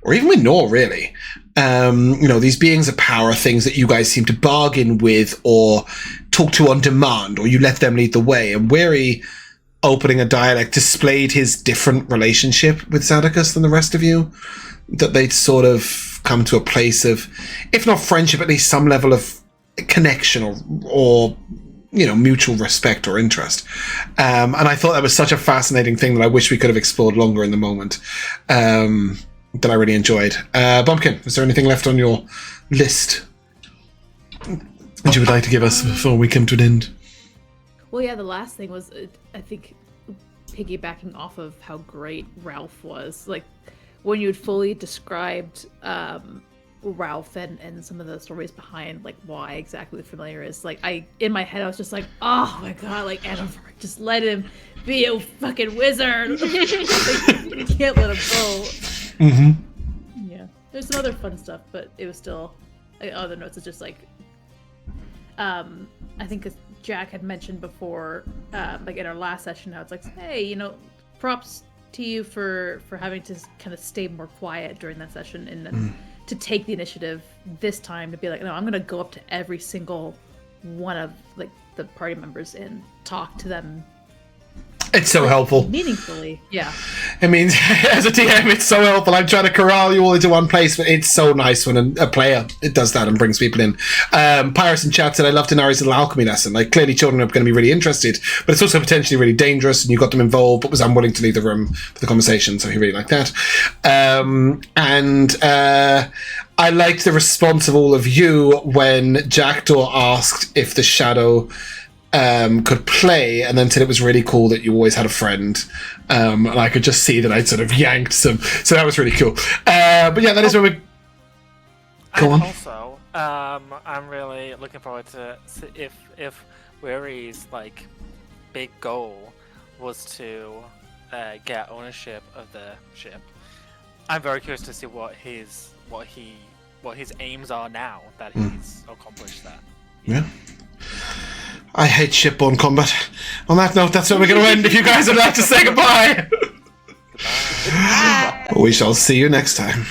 or even with Nor, really. You know, these beings of power are things that you guys seem to bargain with or talk to on demand, or you let them lead the way. And Weary, opening a dialect, displayed his different relationship with Zadicus than the rest of you. That they'd sort of come to a place of, if not friendship, at least some level of connection or you know, mutual respect or interest. And I thought that was such a fascinating thing that I wish we could have explored longer in the moment. That I really enjoyed. Bumpkin, is there anything left on your list that you would like to give us before we come to an end? Well, yeah, the last thing was, I think, piggybacking off of how great Ralph was. Like, when you had fully described Ralph and some of the stories behind, like, why exactly the familiar is, like, in my head I was just like, oh my god, like, Anivari, just let him be a fucking wizard. Like, you can't let him go. Mm-hmm. Yeah, there's some other fun stuff, but it was still, like, other notes is just like, I think Jack had mentioned before, like in our last session, how it's like, hey, you know, props to you for having to kind of stay more quiet during that session, and then to take the initiative this time to be like, no, I'm gonna go up to every single one of like the party members and talk to them. It's so helpful. Meaningfully, yeah. I mean, as a TM, it's so helpful. I'm trying to corral you all into one place, but it's so nice when a player does that and brings people in. Pyrus in chat said, I love Dinari's little alchemy lesson. Like, clearly children are going to be really interested, but it's also potentially really dangerous, and you got them involved, but was unwilling to leave the room for the conversation, so he really liked that. I liked the response of all of you when Jackdaw asked if the shadow could play, and then said it was really cool that you always had a friend, and I could just see that I'd sort of yanked some, so that was really cool. But yeah, that is where we go on. Also, I'm really looking forward to if Weary's like big goal was to get ownership of the ship. I'm very curious to see what his aims are now that he's accomplished that. Yeah. I hate shipborne combat. On that note, that's where we're going to end. If you guys would like to say goodbye, Goodbye. we shall see you next time.